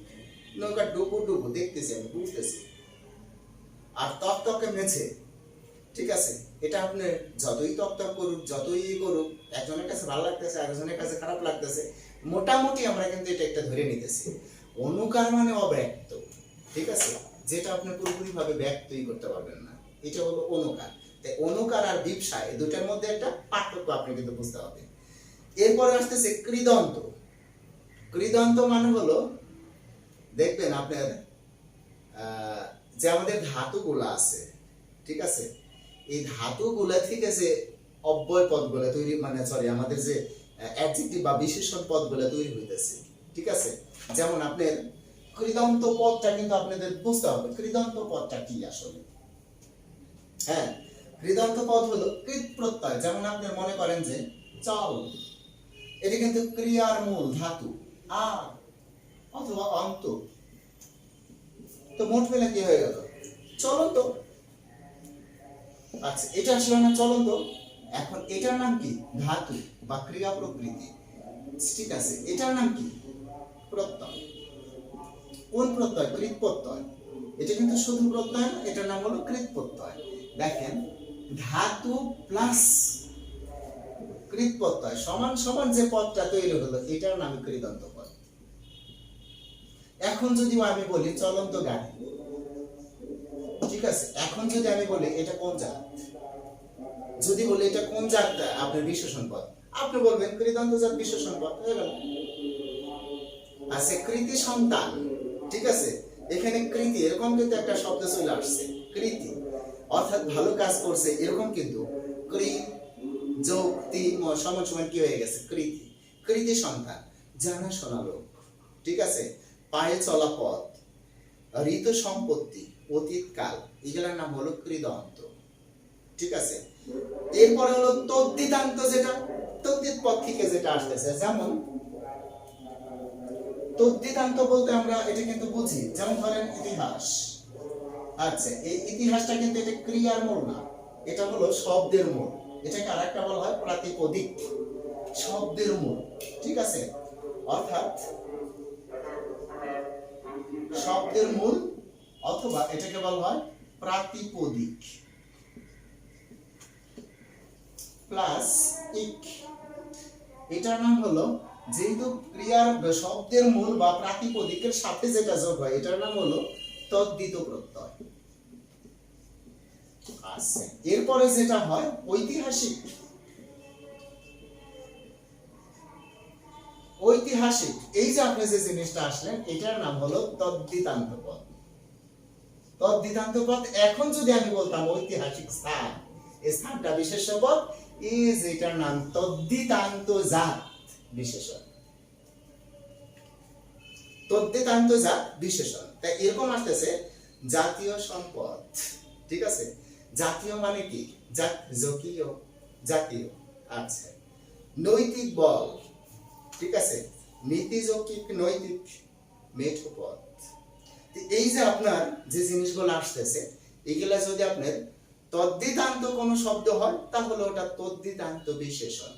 নৌকা ডুবু ডুবু দেখতেছি, আমি বুঝতেছি। আর তকতকে মেঝে, ঠিক আছে, এটা আপনি যতই তকতক করুক, যতই করুক, একজনের কাছে ভালো লাগতেছে, আরেকজনের কাছে খারাপ লাগতেছে, মোটামুটি আমরা কিন্তু এটা একটা ধরে নিতেছি। অনুকার মানে অব্যক্ত, ঠিক আছে, যেটা আপনি পুরোপুরি ভাবে ব্যক্তই করতে পারবেন না, এটা হলো অনুকার। তাই অনুকার আর বিপসা, এই দুটার মধ্যে একটা পার্থক্য আপনি কিন্তু বুঝতে হবে। এরপরে আসতেছে কৃদন্ত। কৃদন্ত মানে হলো, দেখবেন আপনার যে আমাদের ধাতুগুলো আছে, ঠিক আছে, এই ধাতুগুলা থেকে যে অব্যয় পদগুলো তৈরি, মানে সরি, আমাদের যে অ্যাডজেক্টিভ বা বিশেষণ পদগুলো তৈরি হইতেছে, ঠিক আছে, যেমন আপনার কৃদন্ত পদটা কিন্তু আপনাদের বুঝতে হবে, কৃদন্ত পদটা কি আসলে। হ্যাঁ, কৃদন্ত পদ হলো কৃত প্রত্যয়, যেমন আপনি মনে করেন যে চল, এটা কিন্তু ক্রিয়ার মূল ধাতু আ অথবা অন্ত, তো মোট মিলে কি হয়ে গেল? চলন্ত। আচ্ছা, এটা আসলে না চলন্ত। এখন এটার নাম কি? ধাতু বা ক্রিয়া প্রকৃতি, ঠিক আছে, এটার নাম কি? প্রত্যয়। কোন প্রত্যয়? কৃত প্রত্যয়। এটা কিন্তু শুধু প্রত্যয় না, এটার নাম হলো কৃত প্রত্যয়। দেখেন, ধাতু প্লাস কৃত প্রত্যয় সমান সমান যে পদটা তৈরি হলো, এটার নাম কৃদন্ত পদ। এখন যদি আমি বলি চলন্ত গাড়ি, ঠিক আছে, এখন যদি আমি বলি এটা কোন জাত, যদি বলি এটা কোন জাত, আপনার বিশেষণ পদ, আপনি বলবেন কৃদন্ত জাত বিশেষণ পদ, হয়ে গেল। আচ্ছা, কৃতি সন্তান, ঠিক আছে, এখানে কৃতি, এরকম কিন্তু একটা শব্দ চলে আসছে, কৃতি অর্থাৎ ভালো কাজ করছে, এরকম কিন্তু কৃ যোগ 3 সমান সমান কি হয়ে গেছে কৃতি। কৃতি সন্তান জানা শোনা লোক, ঠিক আছে, পায়ে চলা পথ, ঋত সম্পত্তি, অতীত কাল, এগুলোর নাম হলো কৃদন্ত, ঠিক আছে। এরপরে হলো তদ্দিতান্ত, যেটা তদ্দিত পদ থেকে যেটা আসতেছে, যেমন তদ্দিতান্ত বলতে আমরা এটা কিন্তু বুঝি, যেমন ধরেন ইতিহাস। আচ্ছা, এই ইতিহাসটা কিন্তু এটা ক্রিয়ার মূল না, এটা হলো শব্দের মূল। এটাকে আরেকটা বলা হয় প্রাতিপদিক, শব্দের মূল, ঠিক আছে। অর্থাৎ শব্দের মূল অথবা এটাকে বলা হয় প্রাতিপদিক প্লাস ইক। এটার নাম হলো, যেহেতু ক্রিয়ার শব্দের মূল বা প্রাতিপদিকের সাথে যেটা যোগ হয় এটার নাম হলো তদ্দিত প্রত্যয়। আচ্ছা, এরপরে যেটা হয় ঐতিহাসিক। ঐতিহাসিক, এই যে আপনি যে জিনিসটা আসলেন এটার নাম হলো তদ্দিতান্ত পদ। তদ্দিতান্ত পদ, এখন যদি আমি বলতাম ঐতিহাসিক স্থান, এই স্থানটা বিশেষ্য পদ, ইজ এটার নাম তদ্দিতান্ত জাত বিশেষণ। তদ্দিতান্ত জাত বিশেষণ, তাই এরকম আসতেছে জাতীয় সম্পদ, ঠিক আছে। জাতীয় মানে কি, জাতীয়, জাতীয়। আচ্ছা, নৈতিক বল, ঠিক আছে, নীতি যৌক্তিক, নৈতিক, মেঠো পদ। এই যে আপনার যে জিনিসগুলো আসতেছে এগুলা যদি আপনার তদ্দিতান্ত কোনো শব্দ হয় তাহলে ওটা তদ্দিতান্ত বিশেষণ,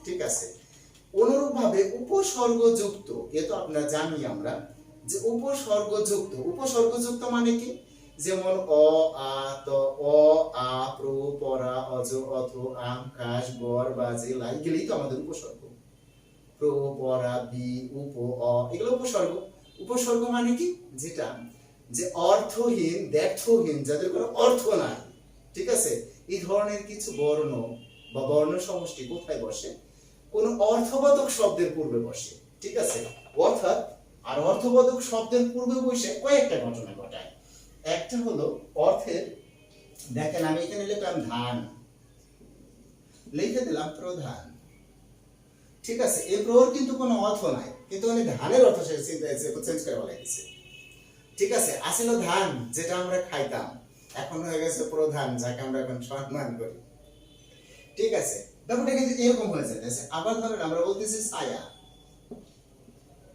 ঠিক আছে। অনুরূপভাবে উপসর্গযুক্ত, এ তো আপনারা জানি আমরা যে উপসর্গযুক্ত, উপসর্গযুক্ত মানে কি, যেমন অ, আ, ত, অ, আ, প্র, পরা, অজ, অথ, আম, কাশ, বর, বাজে, লাই, এগুলোই তো আমাদের উপসর্গ। প্র, পরা, বি, উপ, অ, এগুলো উপসর্গ। উপসর্গ মানে কি, যেটা যে অর্থহীন, দ্ব্যর্থহীন, যাদের কোনো অর্থ নাই, ঠিক আছে, এই ধরনের কিছু বর্ণ বা বর্ণ সমষ্টি কোথায় বসে, কোন অর্থবোধক শব্দের পূর্বে বসে, ঠিক আছে। অর্থাৎ আর অর্থবোধক শব্দের পূর্বে বসে কয়েকটা ঘটনা ঘটায়। একটা হলো অর্থের, দেখেন আমি এখানে লিখলাম ধান, লিখে দিলাম প্রধান, ঠিক আছে। এই প্রর কিন্তু কোনো অর্থ নাই, কিন্তু মানে ধানের অর্থ সে চেঞ্জ করে বলা গেছে, ঠিক আছে। আসিল ধান, যেটা আমরা খাইতাম, এখন হয়ে গেছে প্রধান, যাকে আমরা এখন সম্মান করি, ঠিক আছে। ব্যাপারটা কিন্তু এরকম হয়ে যাচ্ছে। আবার ধরেন আমরা বলতেছি ছায়া,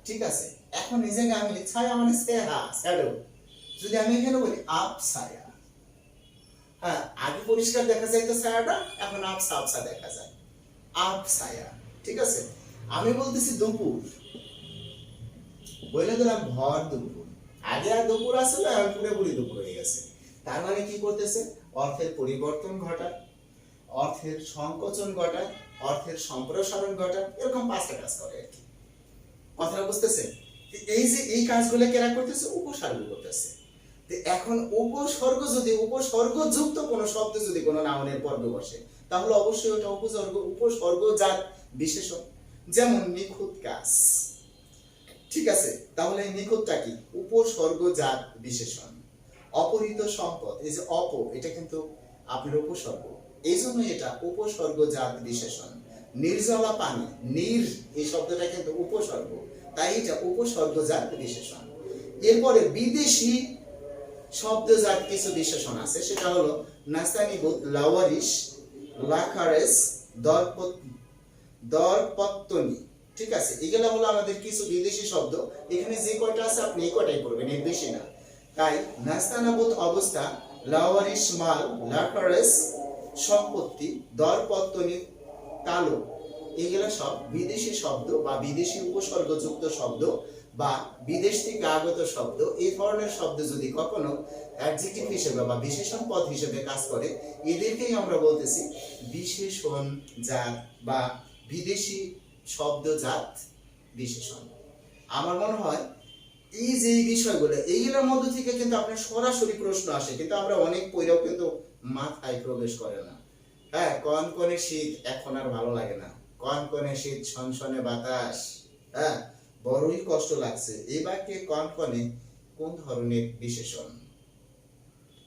ঠিক আছে, এখন এই জায়গায় আমি ছায়া মানে শ্যাডো, যদি আমি এখানে বলি আপ ছায়া, হ্যাঁ, আগে পরিষ্কার দেখা যায় তো ছায়াটা, এখন আবসা আবসা দেখা যায়, আপ ছায়া, ঠিক আছে। আমি বলতেছি দুপুর, বলে দিলাম ভর দুপুর, আগে আর দুপুর আসলে এখন পুরোপুরি দুপুর হয়ে গেছে। তার মানে কি করতেছে, অর্থের পরিবর্তন ঘটায়, অর্থের সংকোচন ঘটায়, অর্থের সম্প্রসারণ ঘটায়, এরকম পাঁচটা কাজ করে আর কি। কথা বুঝতেছে? এই যে এই কাজগুলো কেরা করতেছে, উপসর্গ করতেছে। এখন উপসর্গ, যদি উপসর্গ যুক্ত কোনো শব্দ যদি কোনো নাউনের পর্বে বসে তাহলে অবশ্যই ওটা উপসর্গজাত বিশেষণ। যেমন নিখুঁত কাজ, ঠিক আছে, তাহলে এই নিখুঁতটা কি, উপসর্গজাত বিশেষণ। অপহৃত সম্পদ, এই যে অপ, এটা কিন্তু আপনার উপসর্গ, এই জন্য এটা উপসর্গজাত বিশেষণ। নির্জলা পানি, নির, এই শব্দটা কিন্তু উপসর্গ, তাই এটা উপসর্গজাত বিশেষণ। এরপরে বিদেশি শব্দজাত কিছু বিশেষণ আছে, সেটা হলো নাস্তানিবুত, লাওয়ারিশ, লাখারেস, দরপত্তনি, ঠিক আছে। এগুলা হলো আমাদের কিছু বিদেশি শব্দ। এখানে যে কয়টা আছে আপনি এই কয়টাই পড়বেন, এর বেশি না। তাই নাস্তানাবুত অবস্থা, লাওয়ারিশ মাল, লাখারেস সম্পত্তি, দরপত্তনি কালো, এগুলা সব বিদেশি শব্দ বা বিদেশি উপসর্গযুক্ত শব্দ বা বিদেশ থেকে আগত শব্দ। এই ধরনের শব্দ যদি কখনো অ্যাডজেক্টিভ হিসেবে বা বিশেষণ পদ হিসেবে কাজ করে, এদেরকেই আমরা বলতেছি বিশেষণ জাত বা বিদেশি শব্দজাত বিশেষণ। আমার মনে হয় এই যে বিষয়গুলো, এইগুলোর মধ্যে থেকে কিন্তু আপনার সরাসরি প্রশ্ন আসে, কিন্তু আমরা অনেক পড়েও কিন্তু মাথায় প্রবেশ করে না। হ্যাঁ, কনকনে শীত এখন আর ভালো লাগে না, কনকনে শীত, সনসনে বাতাস, হ্যাঁ, বড়ই কষ্ট লাগছে। এই বাক্যে কনকনে কোন ধরনের বিশেষণ?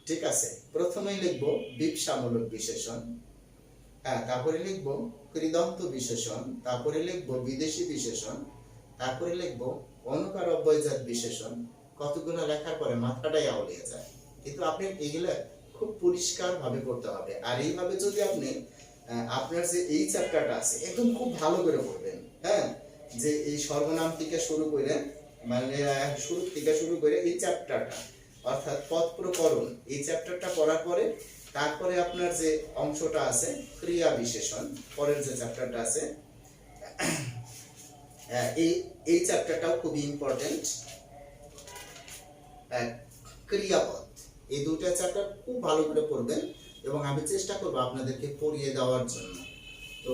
ঠিক আছে, প্রথমেই লিখবো বিপসামূলক বিশেষণ, হ্যাঁ, তারপরে লিখবো কৃদন্ত বিশেষণ, তারপরে লিখবো বিদেশি বিশেষণ, তারপরে লিখবো অনুকার অব্যয়জাত বিশেষণ। কতগুলো লেখার পরে মাথাটাই আউলিয়ে যায়। কিন্তু আপনি এগুলা খুব পরিষ্কার ভাবে করতে হবে। আর এইভাবে যদি আপনি আপনার যে এই চ্যাপ্টারটা আছে একদম খুব ভালো করে পড়বেন, হ্যাঁ, যে এই সর্বনাম থেকে শুরু করে মানে শুরু থেকে শুরু করে এই চ্যাপ্টারটা অর্থাৎ পদ প্রকরণ, এই চ্যাপ্টারটা পড়ার পরে তারপরে আপনার যে অংশটা আছে ক্রিয়া বিশেষণ, পরের যে চ্যাপ্টারটা আছে এই এই চ্যাপ্টারটাও খুবই ইম্পর্টেন্ট। ক্রিয়াপদ, এই দুটো চ্যাপ্টার খুব ভালো করে পড়বেন এবং আমি চেষ্টা করবো আপনাদেরকে পড়িয়ে দেওয়ার জন্য। তো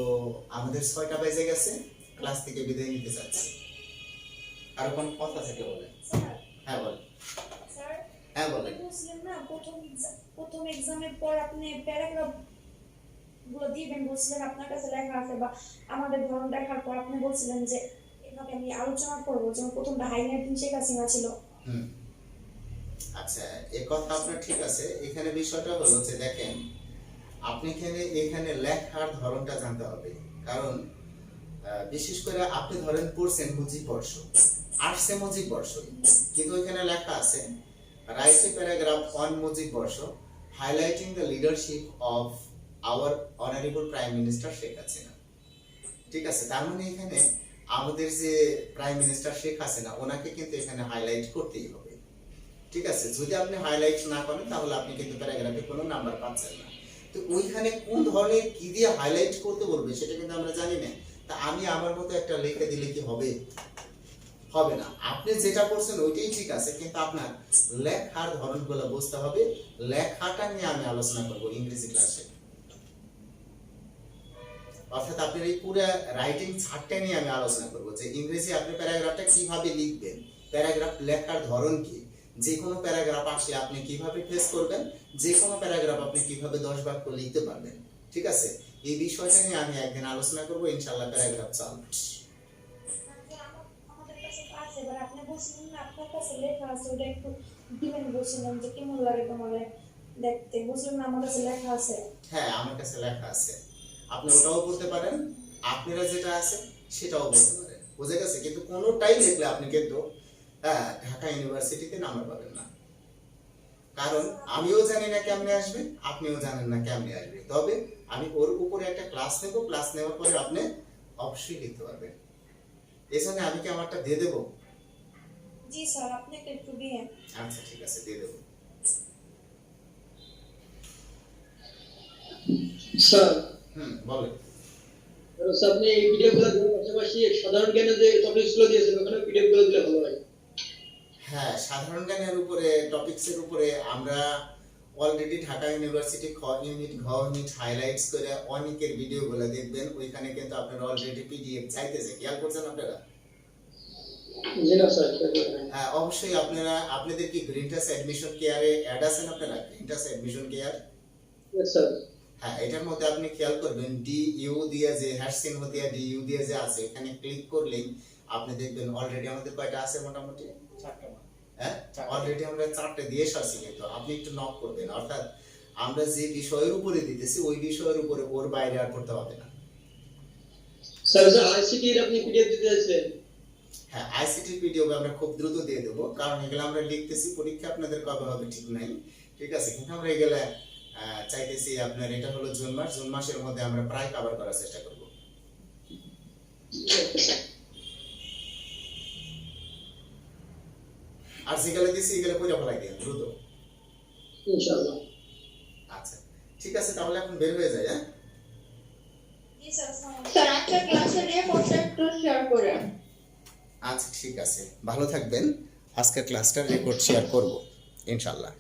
আমাদের 6টা বেজে গেছে, ক্লাস থেকে বিদায় নিতে চাচ্ছি। আর কোন কথা থেকে বলেন? হ্যাঁ বলেন। স্যার, হ্যাঁ বলেন। বুঝলেন না প্রথম এক্সামের পর আপনি প্যারাগ্রাফ গুলো দিবেন বলছিলেন, আপনার কাছে লেখা আছে বা আমাদের ধরন দেখার পর আপনি বলছিলেন যে এভাবে আমি আলোচনা করবো, যেমন প্রথমটা হাইলাইটিং শেখ হাসিনা ছিল। আচ্ছা, এই কথা আপনার ঠিক আছে। এখানে বিষয়টা হলো যে দেখেন, আপনি এখানে লেখার ধরনটা জানতে হবে। কারণ বিশেষ করে আপনি ধরেন পড়ছেন মুজিব বর্ষ, আসছে মুজিব বর্ষ, কিন্তু এখানে লেখা আছে write a paragraph on Mujib Borsho highlighting the leadership of our honourable prime minister Sheikh Hasina. ঠিক আছে, তার মানে এখানে আমাদের যে প্রাইম মিনিস্টার শেখ হাসিনা ওনাকে কিন্তু এখানে হাইলাইট করতেই হবে। ঠিক আছে, যদি আপনি হাইলাইট না করেন তাহলে আপনি কিন্তু প্যারাগ্রাফে কোনো নাম্বার পাচ্ছেন না। তো ওইখানে কোন ধরনের কি দিয়ে হাইলাইট করতে বলবে সেটা কিন্তু আমরা জানি না। তা আমি আমার মতো একটা লিখে দিলে কি হবে? হবে না। আপনি যেটা করছেন ওইটাই ঠিক আছে, কিন্তু আপনার লেখার ধরনগুলো বুঝতে হবে। লেখাটা নিয়ে আমি আলোচনা করব ইংরেজি ক্লাসে। অর্থাৎ আপনার এই পুরো রাইটিং ছাড়টা নিয়ে আমি আলোচনা করব যে ইংরেজি আপনি প্যারাগ্রাফটা কিভাবে লিখবেন, প্যারাগ্রাফ লেখার ধরন কি, যে কোনো প্যারাগ্রাফ আসলে আপনি কিভাবে ফেস করবেন, যে কোনো প্যারাগ্রাফ আপনি কিভাবে 10 বাক্য লিখতে পারবেন। ঠিক আছে, এই বিষয়টা নিয়ে আমি একদিন আলোচনা করব ইনশাআল্লাহ। Paragraph solved. আমাদের কাছে তো আছে, এবার আপনি বলছিলেন না আপনার কাছে লেখা আছে, ওটা একটু দিবেন বলছিলেন যে কেমন লাগে তোমাদের দেখতে। বুঝলেন না, আমার কাছে লেখা আছে। হ্যাঁ, আমার কাছে লেখা আছে, আপনি ওটাও বলতে পারেন, আপনারা যেটা আছে সেটাও বলতে পারেন। বুঝে গেছে? কিন্তু কোনোটাই লিখলে আপনি কিন্তু ঢাকা ইউনিভার্সিটিতে নাম্বার পাবেন না। কারণ আমিও জানি না কেমনে আসবে, আপনিও জানেন না কেমনে আসবে। তবে আমি ওর উপরে একটা ক্লাস নেব, ক্লাস নেওয়ার পরে আপনি অবশ্যই লিখতে পারবেন। এজন্য আমি কি আমারটা দিয়ে দেবো? জি স্যার, আপনি একটু দিয়েন। আচ্ছা ঠিক আছে, দিয়ে দেবো। স্যার, বলেন। আপনি এই পিডিএফ গুলো দেওয়ার পাশাপাশি সাধারণ জ্ঞানের যে টপিকস গুলো দিয়েছেন ওখানে পিডিএফ গুলো দিলে ভালো হয়। হ্যাঁ, সাধারণ জ্ঞানের উপরে টপিকসের উপরে আমরা already Dhaka university unit highlights করে অনেকের ভিডিওগুলো দেখবেন। ওইখানে কিন্তু আপনারা অলরেডি পিডিএফ চাইতেছে, খেয়াল করছেন আপনারা? জি না স্যার। হ্যাঁ, অবশ্যই আপনারা আপনাদের কি গ্রিনটাস অ্যাডমিশন কেয়ারে অ্যাড আছেন আপনারা? গ্রিনটাস অ্যাডমিশন কেয়ার, ইয়েস স্যার। হ্যাঁ, এটার মধ্যে আপনি খেয়াল করবেন ডিইউ দিয়ে যে # হতে ডিইউ দিয়ে যে আছে, এখানে ক্লিক করলেই আপনি দেখবেন অলরেডি আমাদের কয়টা আছে মোটামুটি 4টা। হ্যাঁ, অলরেডি আমরা 4টে দিয়ে এসেছি, কিন্তু আপনি একটু নক করবেন। অর্থাৎ আমরা যে বিষয়ের উপরে দিতেছি ওই বিষয়ের উপরে, ওর বাইরে আর করতে হবে না। স্যার, আইসিটি এর আপনি পিডিএফ দিতে চাইছেন? হ্যাঁ, আইসিটি ভিডিও আমরা খুব দ্রুত দিয়ে দেবো, কারণ এগুলো আমরা লিখতেছি, পরীক্ষা আপনাদের কবে হবে ঠিক নাই। ঠিক আছে, কিন্তু আমরা এগুলা চাইতেছি আপনার, এটা হলো জুন মাস, জুন মাসের মধ্যে আমরা প্রায় কভার করার চেষ্টা করব। আর যেগুলো দিছি এগুলো কইরা ফেলাই দিন দ্রুত, ইনশাআল্লাহ। আচ্ছা ঠিক আছে, তাহলে এখন বের হয়ে যায়। হ্যাঁ জি স্যার, আসসালামু আলাইকুম। স্যার একটা ক্লাসে রেকর্ডটা একটু শেয়ার করেন। আচ্ছা ঠিক আছে, ভালো থাকবেন। আজকের ক্লাসটা রেকর্ড শেয়ার করব ইনশাআল্লাহ।